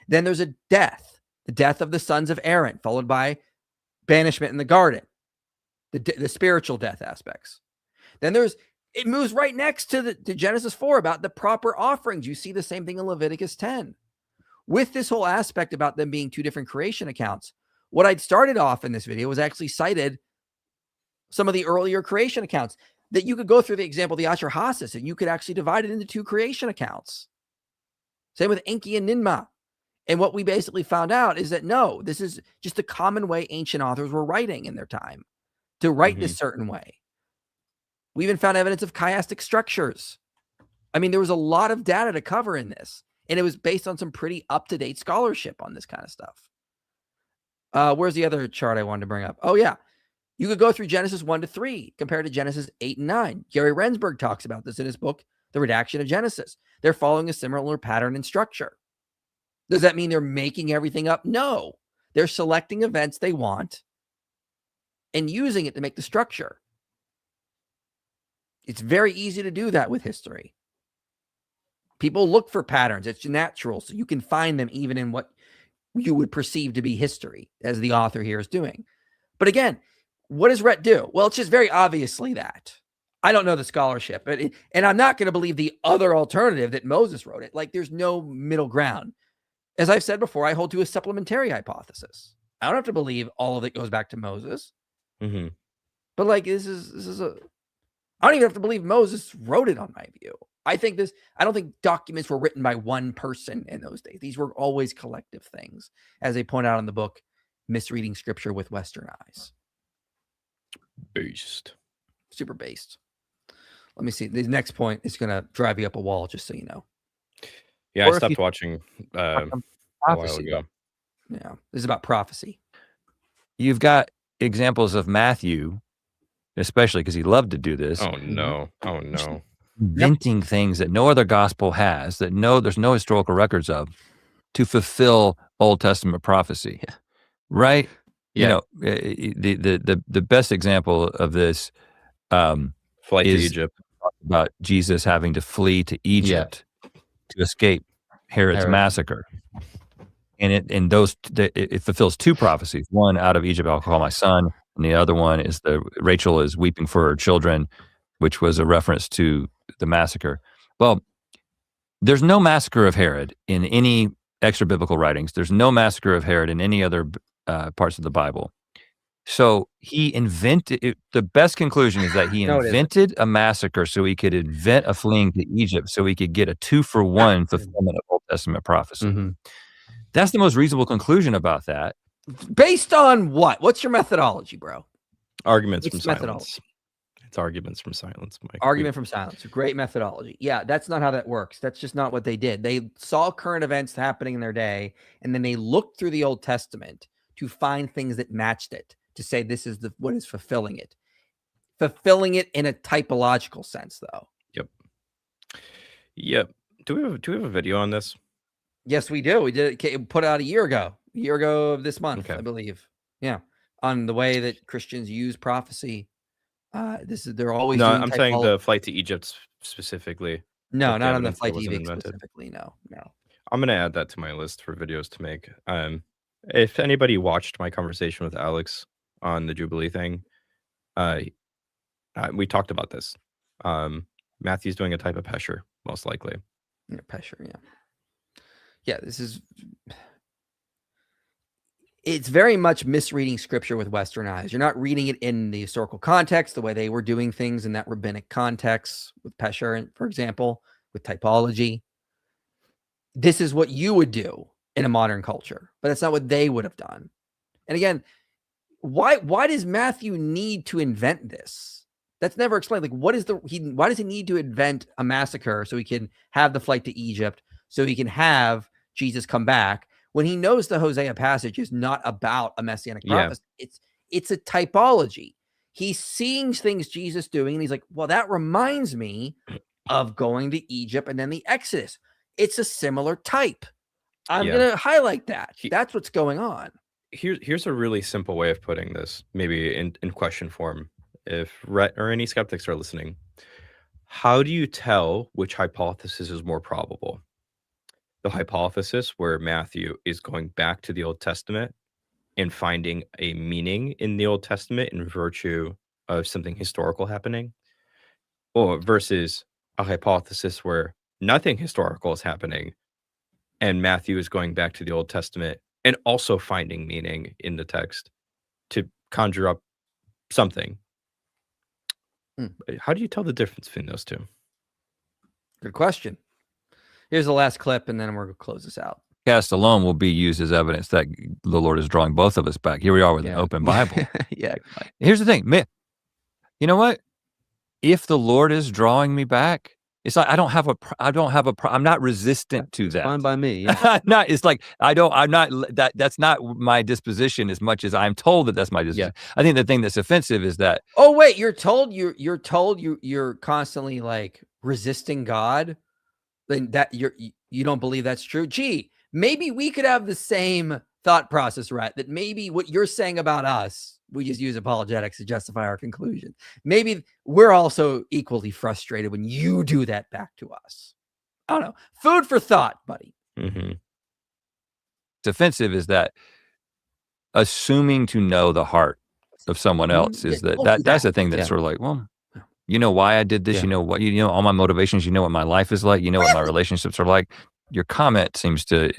Then there's a death, the death of the sons of Aaron, followed by banishment in the garden, the spiritual death aspects. Then it moves right next to Genesis 4 about the proper offerings. You see the same thing in Leviticus 10. With this whole aspect about them being two different creation accounts, what I'd started off in this video was actually cited some of the earlier creation accounts that you could go through the example of the Asher Hasis, and you could actually divide it into two creation accounts. Same with Enki and Ninmah. And what we basically found out is that no, this is just the common way ancient authors were writing in their time, to write this certain way. We even found evidence of chiastic structures. I mean, there was a lot of data to cover in this, and it was based on some pretty up-to-date scholarship on this kind of stuff. Where's the other chart I wanted to bring up? Oh, yeah. You could go through Genesis 1 to 3 compared to Genesis 8 and 9. Gary Rensburg talks about this in his book, The Redaction of Genesis. They're following a similar pattern and structure. Does that mean they're making everything up? No. They're selecting events they want and using it to make the structure. It's very easy to do that with history. People look for patterns. It's natural, so you can find them even in what you would perceive to be history, as the author here is doing. But again, what does Rhett do? Well, it's just very obviously that. I don't know the scholarship, and I'm not going to believe the other alternative that Moses wrote it. Like, there's no middle ground. As I've said before, I hold to a supplementary hypothesis. I don't have to believe all of it goes back to Moses. But like, I don't even have to believe Moses wrote it on my view. I don't think documents were written by one person in those days. These were always collective things, as they point out in the book, Misreading Scripture with Western Eyes. Based. Super based. Let me see. The next point is going to drive you up a wall, just so you know. Yeah, I stopped watching a while ago. Yeah, this is about prophecy. You've got examples of Matthew, especially because he loved to do this. Oh, no. Oh, no. Inventing things that no other gospel has, there's no historical records of, to fulfill Old Testament prophecy. Right? Yeah. You know, the best example of this Flight to Egypt. About Jesus having to flee to Egypt to escape Herod's massacre. And it fulfills two prophecies. One, out of Egypt I'll call my son, and the other one is Rachel is weeping for her children, which was a reference to the massacre. Well, there's no massacre of Herod in any extra biblical writings. There's no massacre of Herod in any other parts of the Bible. So he invented the best conclusion is that he invented a massacre so he could invent a fleeing to Egypt, so he could get a 2-for-1 fulfillment of Old Testament prophecy. That's the most reasonable conclusion about that. Based on what? What's your methodology, bro? Arguments from silence. It's arguments from silence, Mike. Argument from silence. Great methodology. Yeah, that's not how that works. That's just not what they did. They saw current events happening in their day, and then they looked through the Old Testament to find things that matched it, to say this is what is fulfilling it. Fulfilling it in a typological sense, though. Yep. Do we have a video on this? Yes, we do. We did it put out a year ago of this month, I believe. Yeah. On the way that Christians use prophecy. They're always no, I'm saying the flight to Egypt specifically. No, not on the flight to Egypt specifically. No. I'm going to add that to my list for videos to make. If anybody watched my conversation with Alex on the Jubilee thing, we talked about this. Matthew's doing a type of Pesher, most likely. Yeah, Pesher, yeah. Yeah, it's very much misreading Scripture with Western eyes. You're not reading it in the historical context, the way they were doing things in that rabbinic context with Pesher, for example, with typology. This is what you would do in a modern culture, but that's not what they would have done. And again, why does Matthew need to invent this? That's never explained. Like, why does he need to invent a massacre so he can have the flight to Egypt, so he can have Jesus come back, when he knows the Hosea passage is not about a messianic prophecy? It's a typology. He's seeing things Jesus doing, and he's like, well, that reminds me of going to Egypt and then the Exodus. It's a similar type. I'm Yeah. going to highlight that. He- That's what's going on. Here's a really simple way of putting this, maybe in question form. If Rhett or any skeptics are listening, how do you tell which hypothesis is more probable? The hypothesis where Matthew is going back to the Old Testament and finding a meaning in the Old Testament in virtue of something historical happening, or versus a hypothesis where nothing historical is happening and Matthew is going back to the Old Testament and also finding meaning in the text to conjure up something. How do you tell the difference between those two? Good question. Here's the last clip, and then we're going to close this out. Cast alone will be used as evidence that the Lord is drawing both of us back. Here we are with an open Bible. Yeah. Here's the thing, man. You know what? If the Lord is drawing me back, it's like I'm not resistant to that. Fine by me. Yeah. I'm not. It's like that's not my disposition as much as I'm told that that's my disposition. I think the thing that's offensive is that. Oh wait, you're told you're constantly like resisting God. Then that you don't believe that's true. Gee, maybe we could have the same thought process, right? That maybe what you're saying about us, we just use apologetics to justify our conclusion. Maybe we're also equally frustrated when you do that back to us. I don't know. Food for thought, buddy. Mm-hmm. It's offensive is that assuming to know the heart of someone else is that's the thing that's sort of like, well, you know why I did this, Yeah. you know what, you know all my motivations, you know what my life is like, you know what my relationships are like. Your comment seems to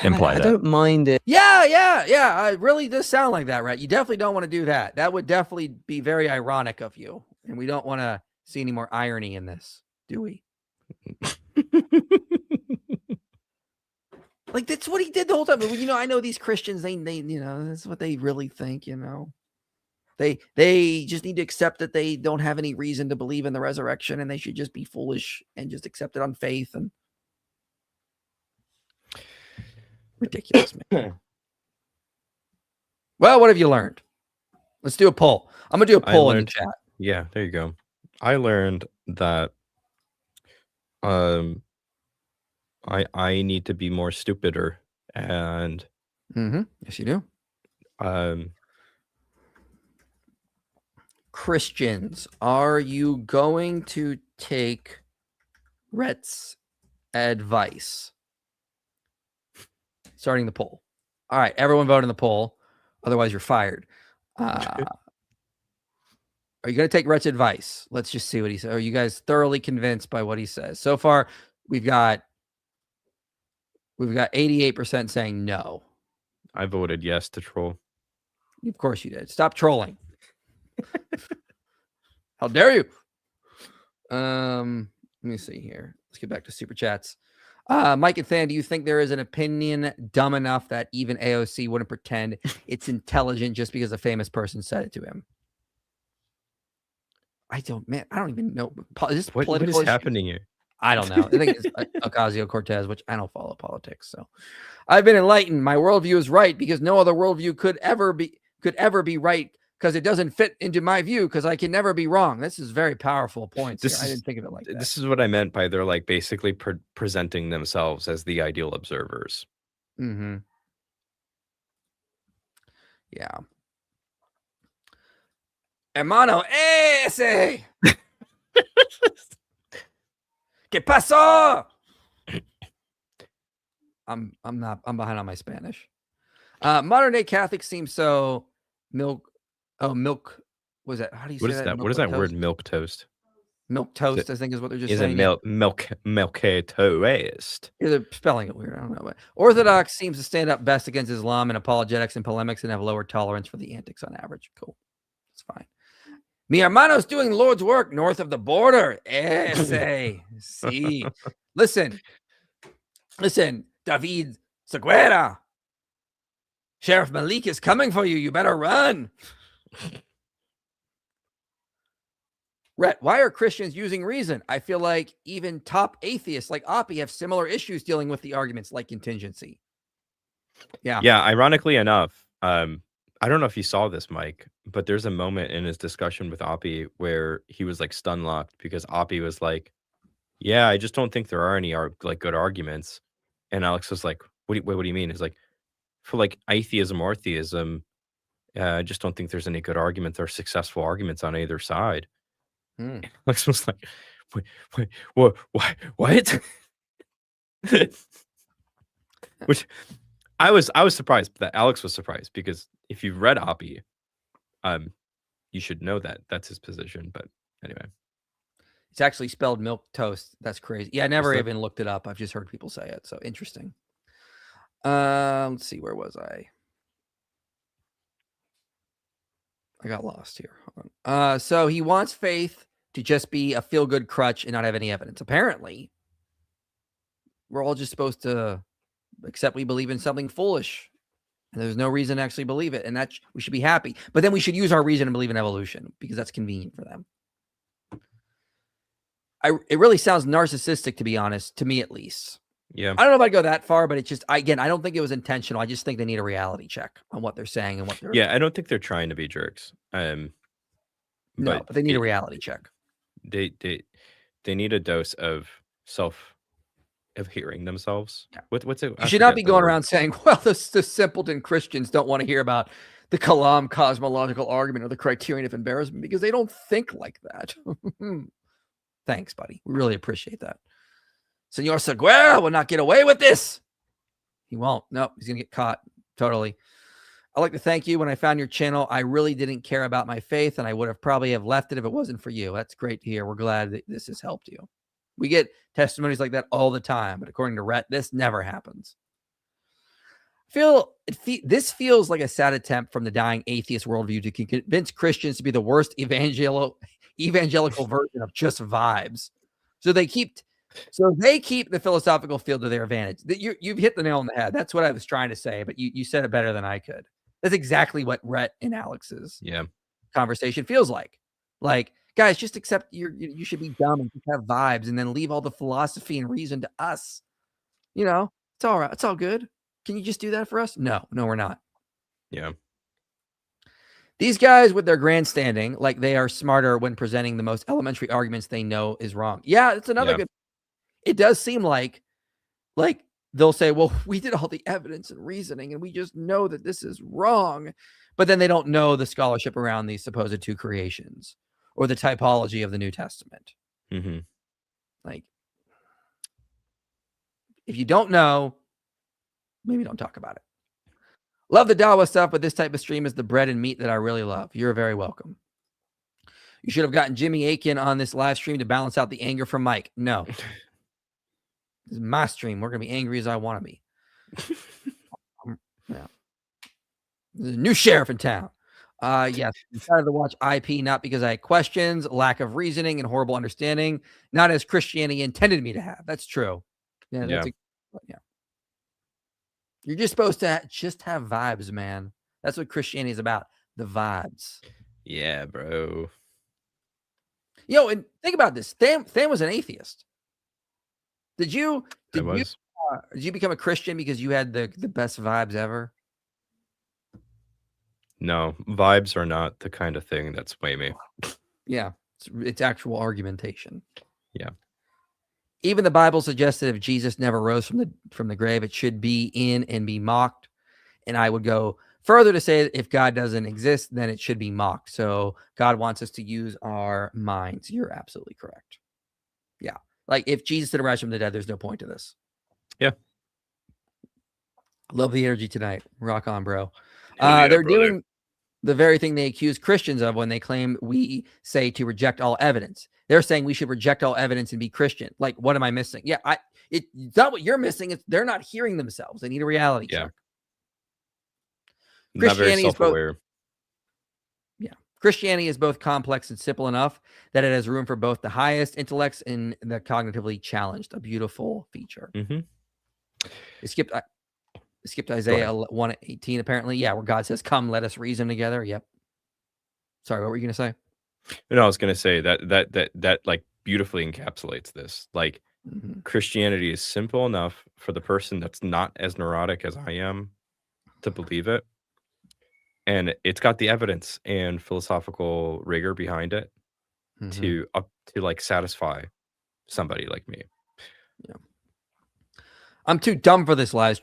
imply I that. don't mind it. Yeah. It really does sound like that, right? You definitely don't want to do that. That would definitely be very ironic of you. And we don't want to see any more irony in this, do we? Like, that's what he did the whole time. You know, I know these Christians, they you know, that's what they really think, you know. They just need to accept that they don't have any reason to believe in the resurrection and they should just be foolish and just accept it on faith. And ridiculous, man. Well, what have you learned? Let's do a poll. I'm gonna do a poll in the chat. Yeah, there you go. I learned that I need to be more stupider, and Yes, you do. Christians, are you going to take Rhett's advice? Starting the poll. All right, everyone vote in the poll. Otherwise, you're fired. Are you going to take Rhett's advice? Let's just see what he says. Are you guys thoroughly convinced by what he says? So far, we've got 88% saying no. I voted yes to troll. Of course you did. Stop trolling. How dare you? Let me see here. Let's get back to super chats. Mike and Than, do you think there is an opinion dumb enough that even AOC wouldn't pretend it's intelligent just because a famous person said it to him? I don't even know. Is this What is happening here? I don't know. I think it's Ocasio-Cortez, which I don't follow politics. So I've been enlightened. My worldview is right because no other worldview could ever be right because it doesn't fit into my view because I can never be wrong. This is very powerful points. I didn't think of it like that. This is what I meant by they're like basically presenting themselves as the ideal observers. Mm-hmm. Yeah. Hermano, ese. ¿Qué pasó? I'm behind on my Spanish. Modern day Catholics seem so milk. Was that? How do you say that? What is that word? Milk toast. Milk toast, I think is what they're just Is saying. it milk toast? Yeah, they're spelling it weird. I don't know. But Orthodox seems to stand up best against Islam and apologetics and polemics and have lower tolerance for the antics on average. Cool. That's fine. Mi hermano's doing the Lord's work north of the border. Ese. See. Listen, David Seguera. Sheriff Malik is coming for you. You better run. Rhett, why are Christians using reason? I feel like even top atheists like Oppie have similar issues dealing with the arguments like contingency. Yeah. Yeah. Ironically enough, I don't know if you saw this, Mike, but there's a moment in his discussion with Oppie where he was like stun locked because Oppie was like, Yeah, I just don't think there are any like good arguments. And Alex was like, what do you mean? It's like, for like atheism or theism, I just don't think there's any good arguments or successful arguments on either side. Hmm. Alex was like, wait, what? What? Which I was surprised that Alex was surprised, because if you've read Oppie, you should know that that's his position. But anyway, It's actually spelled milk toast. That's crazy. Yeah, I never that- even looked it up. I've just heard people say it. So interesting. Let's see, where was I? I got lost here. Hold on. So he wants faith to just be a feel-good crutch and not have any evidence. Apparently, we're all just supposed to accept we believe in something foolish, and there's no reason to actually believe it, and that we should be happy. But then we should use our reason to believe in evolution because that's convenient for them. It really sounds narcissistic, to be honest, to me at least. yeah, I don't know if I'd go that far, but it's just, again, I don't think it was intentional. I just think they need a reality check on what they're saying and what they're. yeah. I don't think they're trying to be jerks. No, but they need a reality check. They need a dose of hearing themselves. Yeah. What's it? You should not be going around saying, well, the simpleton Christians don't want to hear about the Kalam cosmological argument or the criterion of embarrassment because they don't think like that. Thanks, buddy. We really appreciate that. Senor Seguera will not get away with this. He won't. Nope, he's going to get caught. Totally. I'd like to thank you. When I found your channel, I really didn't care about my faith, and I would have probably have left it if it wasn't for you. That's great to hear. We're glad that this has helped you. We get testimonies like that all the time, but according to Rhett, this never happens. This feels like a sad attempt from the dying atheist worldview to convince Christians to be the worst evangelical version of just vibes. So they keep the philosophical field to their advantage. You've hit the nail on the head. That's what I was trying to say, but you said it better than I could. That's exactly what Rhett and Alex's conversation feels like. Like, guys, just accept you should be dumb and just have vibes, and then leave all the philosophy and reason to us. You know, it's all right. It's all good. Can you just do that for us? No, we're not. Yeah. These guys with their grandstanding, like they are smarter when presenting the most elementary arguments they know is wrong. Yeah, it's another good. It does seem like they'll say, well, we did all the evidence and reasoning, and we just know that this is wrong. But then they don't know the scholarship around these supposed two creations or the typology of the New Testament. Mm-hmm. Like, if you don't know, maybe don't talk about it. Love the Dawa stuff, but this type of stream is the bread and meat that I really love. You're very welcome. You should have gotten Jimmy Akin on this live stream to balance out the anger from Mike. No. This is my stream. We're going to be angry as I want to be. Yeah. There's a new sheriff in town. Yes. I decided to watch IP not because I had questions, lack of reasoning, and horrible understanding, not as Christianity intended me to have. That's true. Yeah. You're just supposed to just have vibes, man. That's what Christianity is about. The vibes. Yeah, bro. And think about this. Tham was an atheist. Did you become a Christian because you had the best vibes ever? No, vibes are not the kind of thing that sway me. Yeah, it's actual argumentation. Yeah. Even the Bible suggests that if Jesus never rose from the grave, it should be in and be mocked. And I would go further to say that if God doesn't exist, then it should be mocked. So God wants us to use our minds. You're absolutely correct. Yeah. Like if Jesus didn't rise from the dead, there's no point to this. Yeah. Love the energy tonight. Rock on, bro. Yeah, they're brother. doing the very thing they accuse Christians of when they claim we say to reject all evidence. They're saying we should reject all evidence and be Christian. Like, what am I missing? Yeah, it's not what you're missing. It's they're not hearing themselves. They need a reality check. Not very Christianity is self-aware. Christianity is both complex and simple enough that it has room for both the highest intellects and the cognitively challenged. A beautiful feature. Mm-hmm. It skipped Isaiah 1:18 apparently. Yeah, where God says, "Come, let us reason together." Yep. Sorry, what were you going to say? No, I was going to say that like beautifully encapsulates this. Like Christianity is simple enough for the person that's not as neurotic as I am to believe it. And it's got the evidence and philosophical rigor behind it to like satisfy somebody like me. I'm too dumb for this live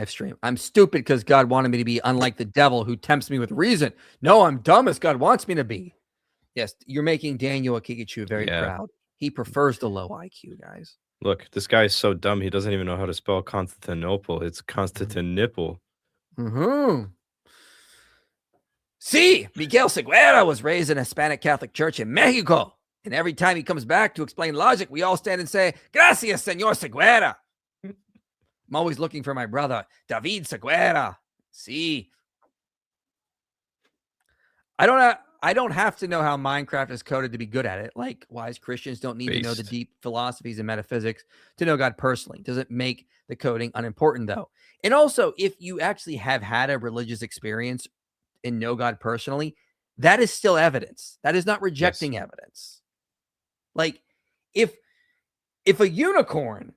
stream. I'm stupid because God wanted me to be unlike the devil who tempts me with reason. No, I'm dumb as God wants me to be. Yes, you're making Daniel Akikachu very proud. He prefers the low IQ, guys. Look, this guy is so dumb, he doesn't even know how to spell Constantinople. It's Constantinople. Mm-hmm. See, Miguel Seguera was raised in a Hispanic Catholic church in Mexico. And every time he comes back to explain logic, we all stand and say, Gracias, Senor Seguera. I'm always looking for my brother, David Seguera. See. I don't have to know how Minecraft is coded to be good at it. Likewise, Christians don't need to know the deep philosophies and metaphysics to know God personally. Doesn't make the coding unimportant, though. And also, if you actually have had a religious experience and know God personally, that is still evidence. That is not rejecting evidence. Like, if a unicorn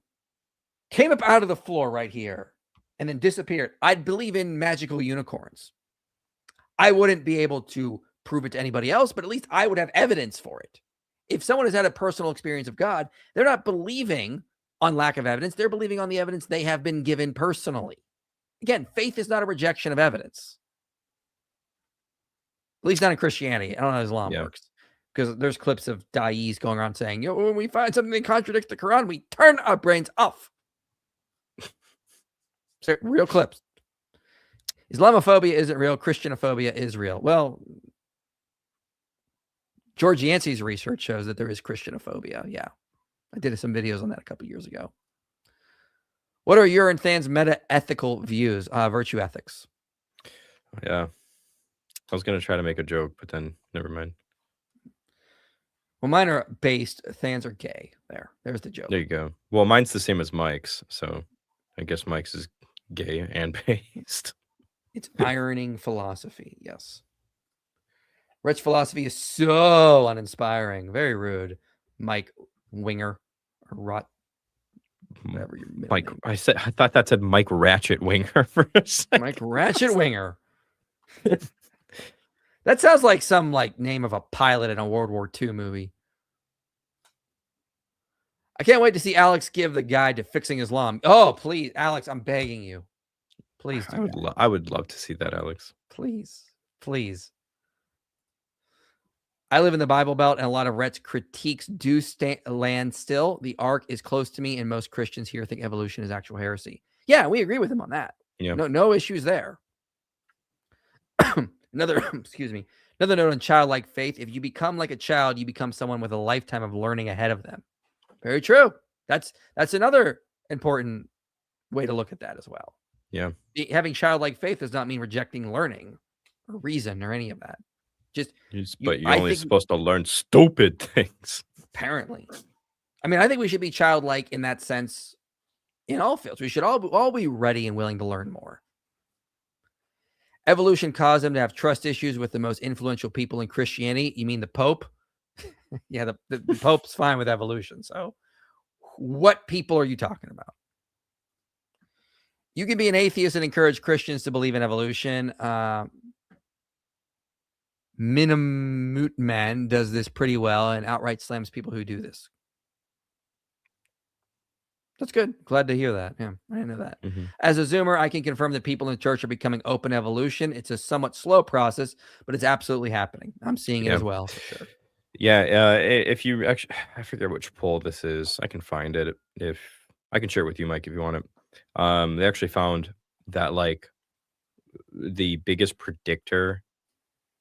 came up out of the floor right here and then disappeared, I'd believe in magical unicorns. I wouldn't be able to prove it to anybody else, but at least I would have evidence for it. If someone has had a personal experience of God, they're not believing on lack of evidence. They're believing on the evidence they have been given personally. Again, faith is not a rejection of evidence. At least not in Christianity. I don't know how Islam works. Because there's clips of da'is going around saying, when we find something that contradicts the Quran, we turn our brains off. So, real clips. Islamophobia isn't real. Christianophobia is real. Well, George Yancey's research shows that there is Christianophobia. Yeah. I did some videos on that a couple years ago. What are your and Than's meta-ethical views? Virtue ethics. Yeah. I was going to try to make a joke, but then never mind. Well, mine are based. Thans are gay. There's the joke. There you go. Well, mine's the same as Mike's, so I guess Mike's is gay and based. It's ironing philosophy. Yes. Rich philosophy is so uninspiring. Very rude. Mike Winger or Rot. Whatever your Mike. I thought that said Mike Ratchet Winger for a second. Mike Ratchet Winger. That sounds like some name of a pilot in a World War II movie. I can't wait to see Alex give the guide to fixing Islam. Oh, please, Alex, I'm begging you. Please do I would love to see that, Alex. Please. I live in the Bible Belt, and a lot of Rhett's critiques do land still. The Ark is close to me, and most Christians here think evolution is actual heresy. Yeah, we agree with him on that. Yeah. No issues there. Another note on childlike faith. If you become like a child, you become someone with a lifetime of learning ahead of them. Very true. That's another important way to look at that as well. Yeah. Having childlike faith does not mean rejecting learning or reason or any of that. But you're only supposed to learn stupid things. Apparently. I mean, I think we should be childlike in that sense in all fields. We should all be ready and willing to learn more. Evolution caused them to have trust issues with the most influential people in Christianity. You mean the Pope? Yeah, the Pope's fine with evolution. So what people are you talking about? You can be an atheist and encourage Christians to believe in evolution. Minimutman does this pretty well and outright slams people who do this. That's good. Glad to hear that. Yeah, I didn't know that. Mm-hmm. As a Zoomer, I can confirm that people in the church are becoming open evolution. It's a somewhat slow process, but it's absolutely happening. I'm seeing it as well, for sure. Yeah, if you actually, I forget which poll this is. I can find it. If I can share it with you, Mike, if you want it. They actually found that the biggest predictor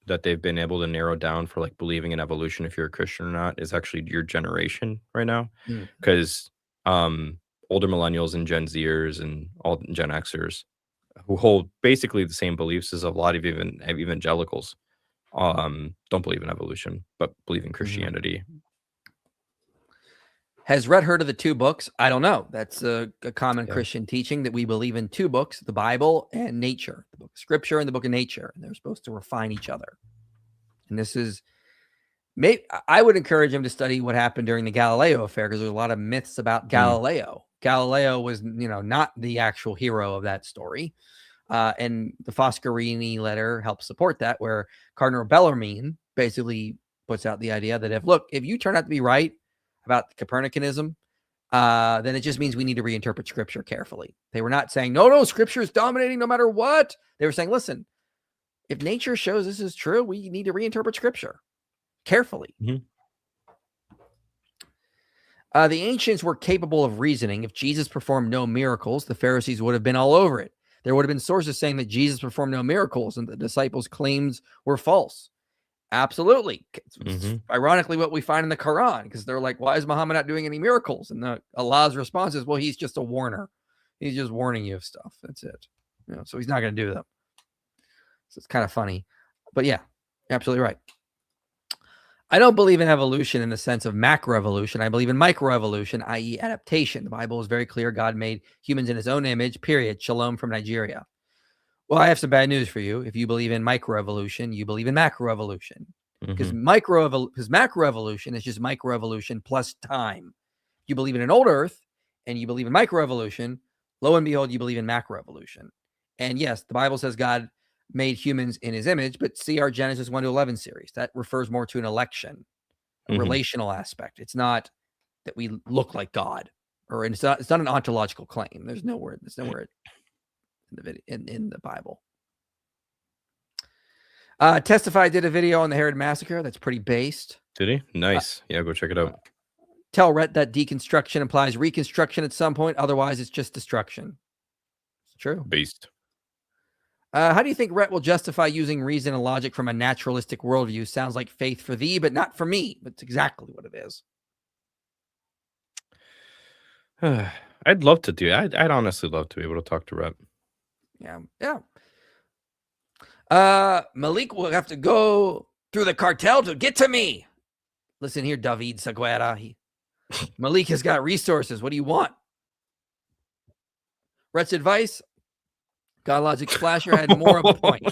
that they've been able to narrow down for believing in evolution, if you're a Christian or not, is actually your generation right now, because older millennials and Gen Zers and all Gen Xers who hold basically the same beliefs as a lot of even evangelicals don't believe in evolution, but believe in Christianity. Has Rhett heard of the two books? I don't know. That's a common Christian teaching that we believe in two books, the Bible and nature, the book of scripture and the book of nature, and they're supposed to refine each other. And this is, I would encourage him to study what happened during the Galileo affair, because there's a lot of myths about Galileo. Galileo was, not the actual hero of that story. And the Foscarini letter helps support that, where Cardinal Bellarmine basically puts out the idea that if you turn out to be right about Copernicanism, then it just means we need to reinterpret Scripture carefully. They were not saying, no, Scripture is dominating no matter what. They were saying, listen, if nature shows this is true, we need to reinterpret Scripture carefully. Mhm. The ancients were capable of reasoning. If Jesus performed no miracles, the Pharisees would have been all over it. There would have been sources saying that Jesus performed no miracles and the disciples' claims were false. Absolutely. It's ironically what we find in the Quran, because they're like, why is Muhammad not doing any miracles? And Allah's response is, well, he's just a warner. He's just warning you of stuff. That's it. So he's not going to do them. So it's kind of funny. But yeah, absolutely right. I don't believe in evolution in the sense of macroevolution. I believe in microevolution, i.e. adaptation. The Bible is very clear. God made humans in his own image, period. Shalom from Nigeria. Well, I have some bad news for you. If you believe in microevolution, you believe in macroevolution. Because macroevolution is just microevolution plus time. You believe in an old Earth and you believe in microevolution, lo and behold, you believe in macroevolution. And yes, the Bible says God made humans in his image, but see our Genesis 1-11 series. That refers more to an election, a relational aspect. It's not that we look like God, or it's not an ontological claim. There's nowhere in the Bible. Testify did a video on the Herod Massacre. That's pretty based. Did he? Nice. Yeah, go check it out. Tell Rhett that deconstruction implies reconstruction at some point. Otherwise, it's just destruction. It's true. Based. How do you think Rhett will justify using reason and logic from a naturalistic worldview? Sounds like faith for thee, but not for me. That's exactly what it is. I'd love to do it. I'd honestly love to be able to talk to Rhett. Yeah. Malik will have to go through the cartel to get to me. Listen here, David Seguera. Malik has got resources. What do you want? Rhett's advice. God Logic Splasher had more of a point.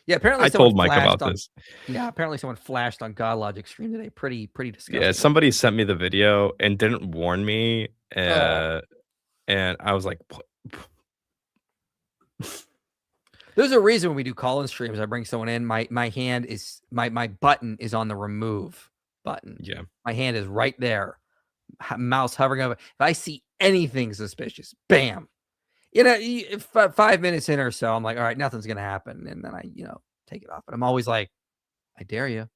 Yeah, apparently I told Mike about this. Yeah, apparently someone flashed on God Logic stream today. Pretty disgusting. Yeah, somebody sent me the video and didn't warn me, and I was like, there's a reason when we do call-in streams, I bring someone in. My hand is my button is on the remove button. Yeah, my hand is right there, mouse hovering over. If I see anything suspicious, bam. If 5 minutes in or so, I'm like, all right, nothing's gonna happen, and then I, take it off. But I'm always like, I dare you,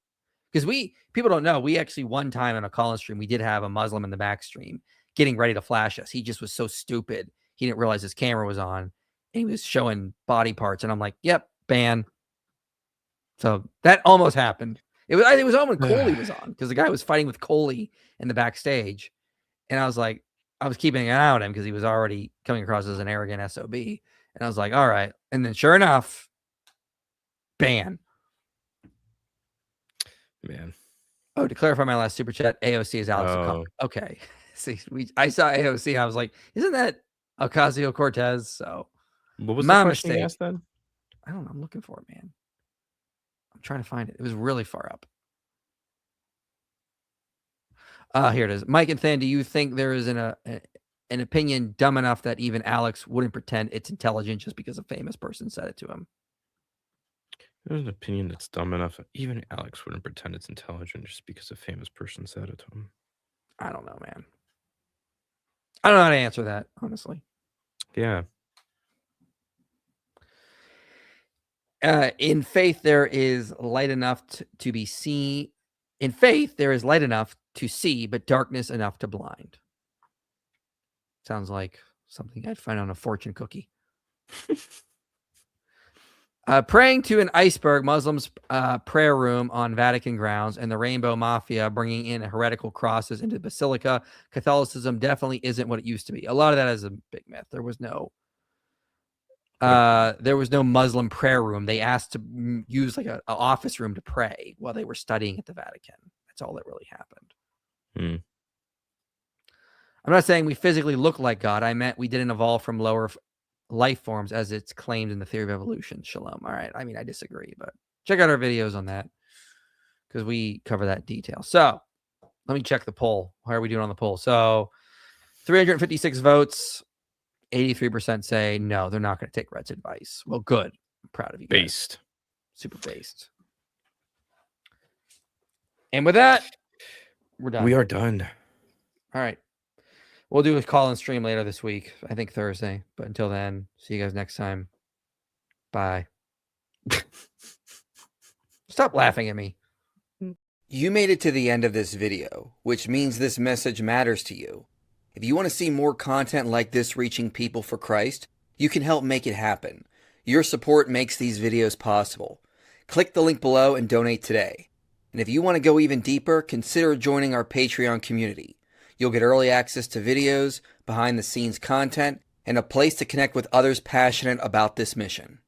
because people don't know. We actually one time in a call-in stream, we did have a Muslim in the back stream getting ready to flash us. He just was so stupid, he didn't realize his camera was on, and he was showing body parts, and I'm like, yep, ban. So that almost happened. It was almost when Coley was on, because the guy was fighting with Coley in the backstage, and I was like, I was keeping an eye on him because he was already coming across as an arrogant SOB. And I was like, all right. And then sure enough, ban. Man. Oh, to clarify my last super chat, AOC is Alex O'Connor. Okay. See, I saw AOC. I was like, isn't that Ocasio-Cortez? So what was my the question mistake. you asked then? I don't know. I'm looking for it, man. I'm trying to find it. It was really far up. Here it is. Mike and Than, do you think there is an opinion dumb enough that even Alex wouldn't pretend it's intelligent just because a famous person said it to him? There's an opinion that's dumb enough that even Alex wouldn't pretend it's intelligent just because a famous person said it to him. I don't know, man. I don't know how to answer that, honestly. Yeah. In faith, there is light enough to be seen. In faith, there is light enough to see, but darkness enough to blind. Sounds like something I'd find on a fortune cookie. Praying to an iceberg, Muslims' prayer room on Vatican grounds, and the Rainbow Mafia bringing in heretical crosses into the Basilica. Catholicism definitely isn't what it used to be. A lot of that is a big myth. There was no Muslim prayer room. They asked to use like an office room to pray while they were studying at the Vatican. That's all that really happened. I'm not saying we physically look like God. I meant we didn't evolve from lower life forms as it's claimed in the theory of evolution. Shalom. All right. I mean, I disagree, but check out our videos on that because we cover that in detail. So let me check the poll. How are we doing on the poll? So 356 votes. 83% say no, they're not going to take Rhett's advice. Well, good. I'm proud of you guys. Based. Super based. And with that, We're done. We are done. All right. We'll do a call and stream later this week. I think Thursday. But until then, see you guys next time. Bye. Stop laughing at me. You made it to the end of this video, which means this message matters to you. If you want to see more content like this reaching people for Christ, you can help make it happen. Your support makes these videos possible. Click the link below and donate today. And if you want to go even deeper, consider joining our Patreon community. You'll get early access to videos, behind-the-scenes content, and a place to connect with others passionate about this mission.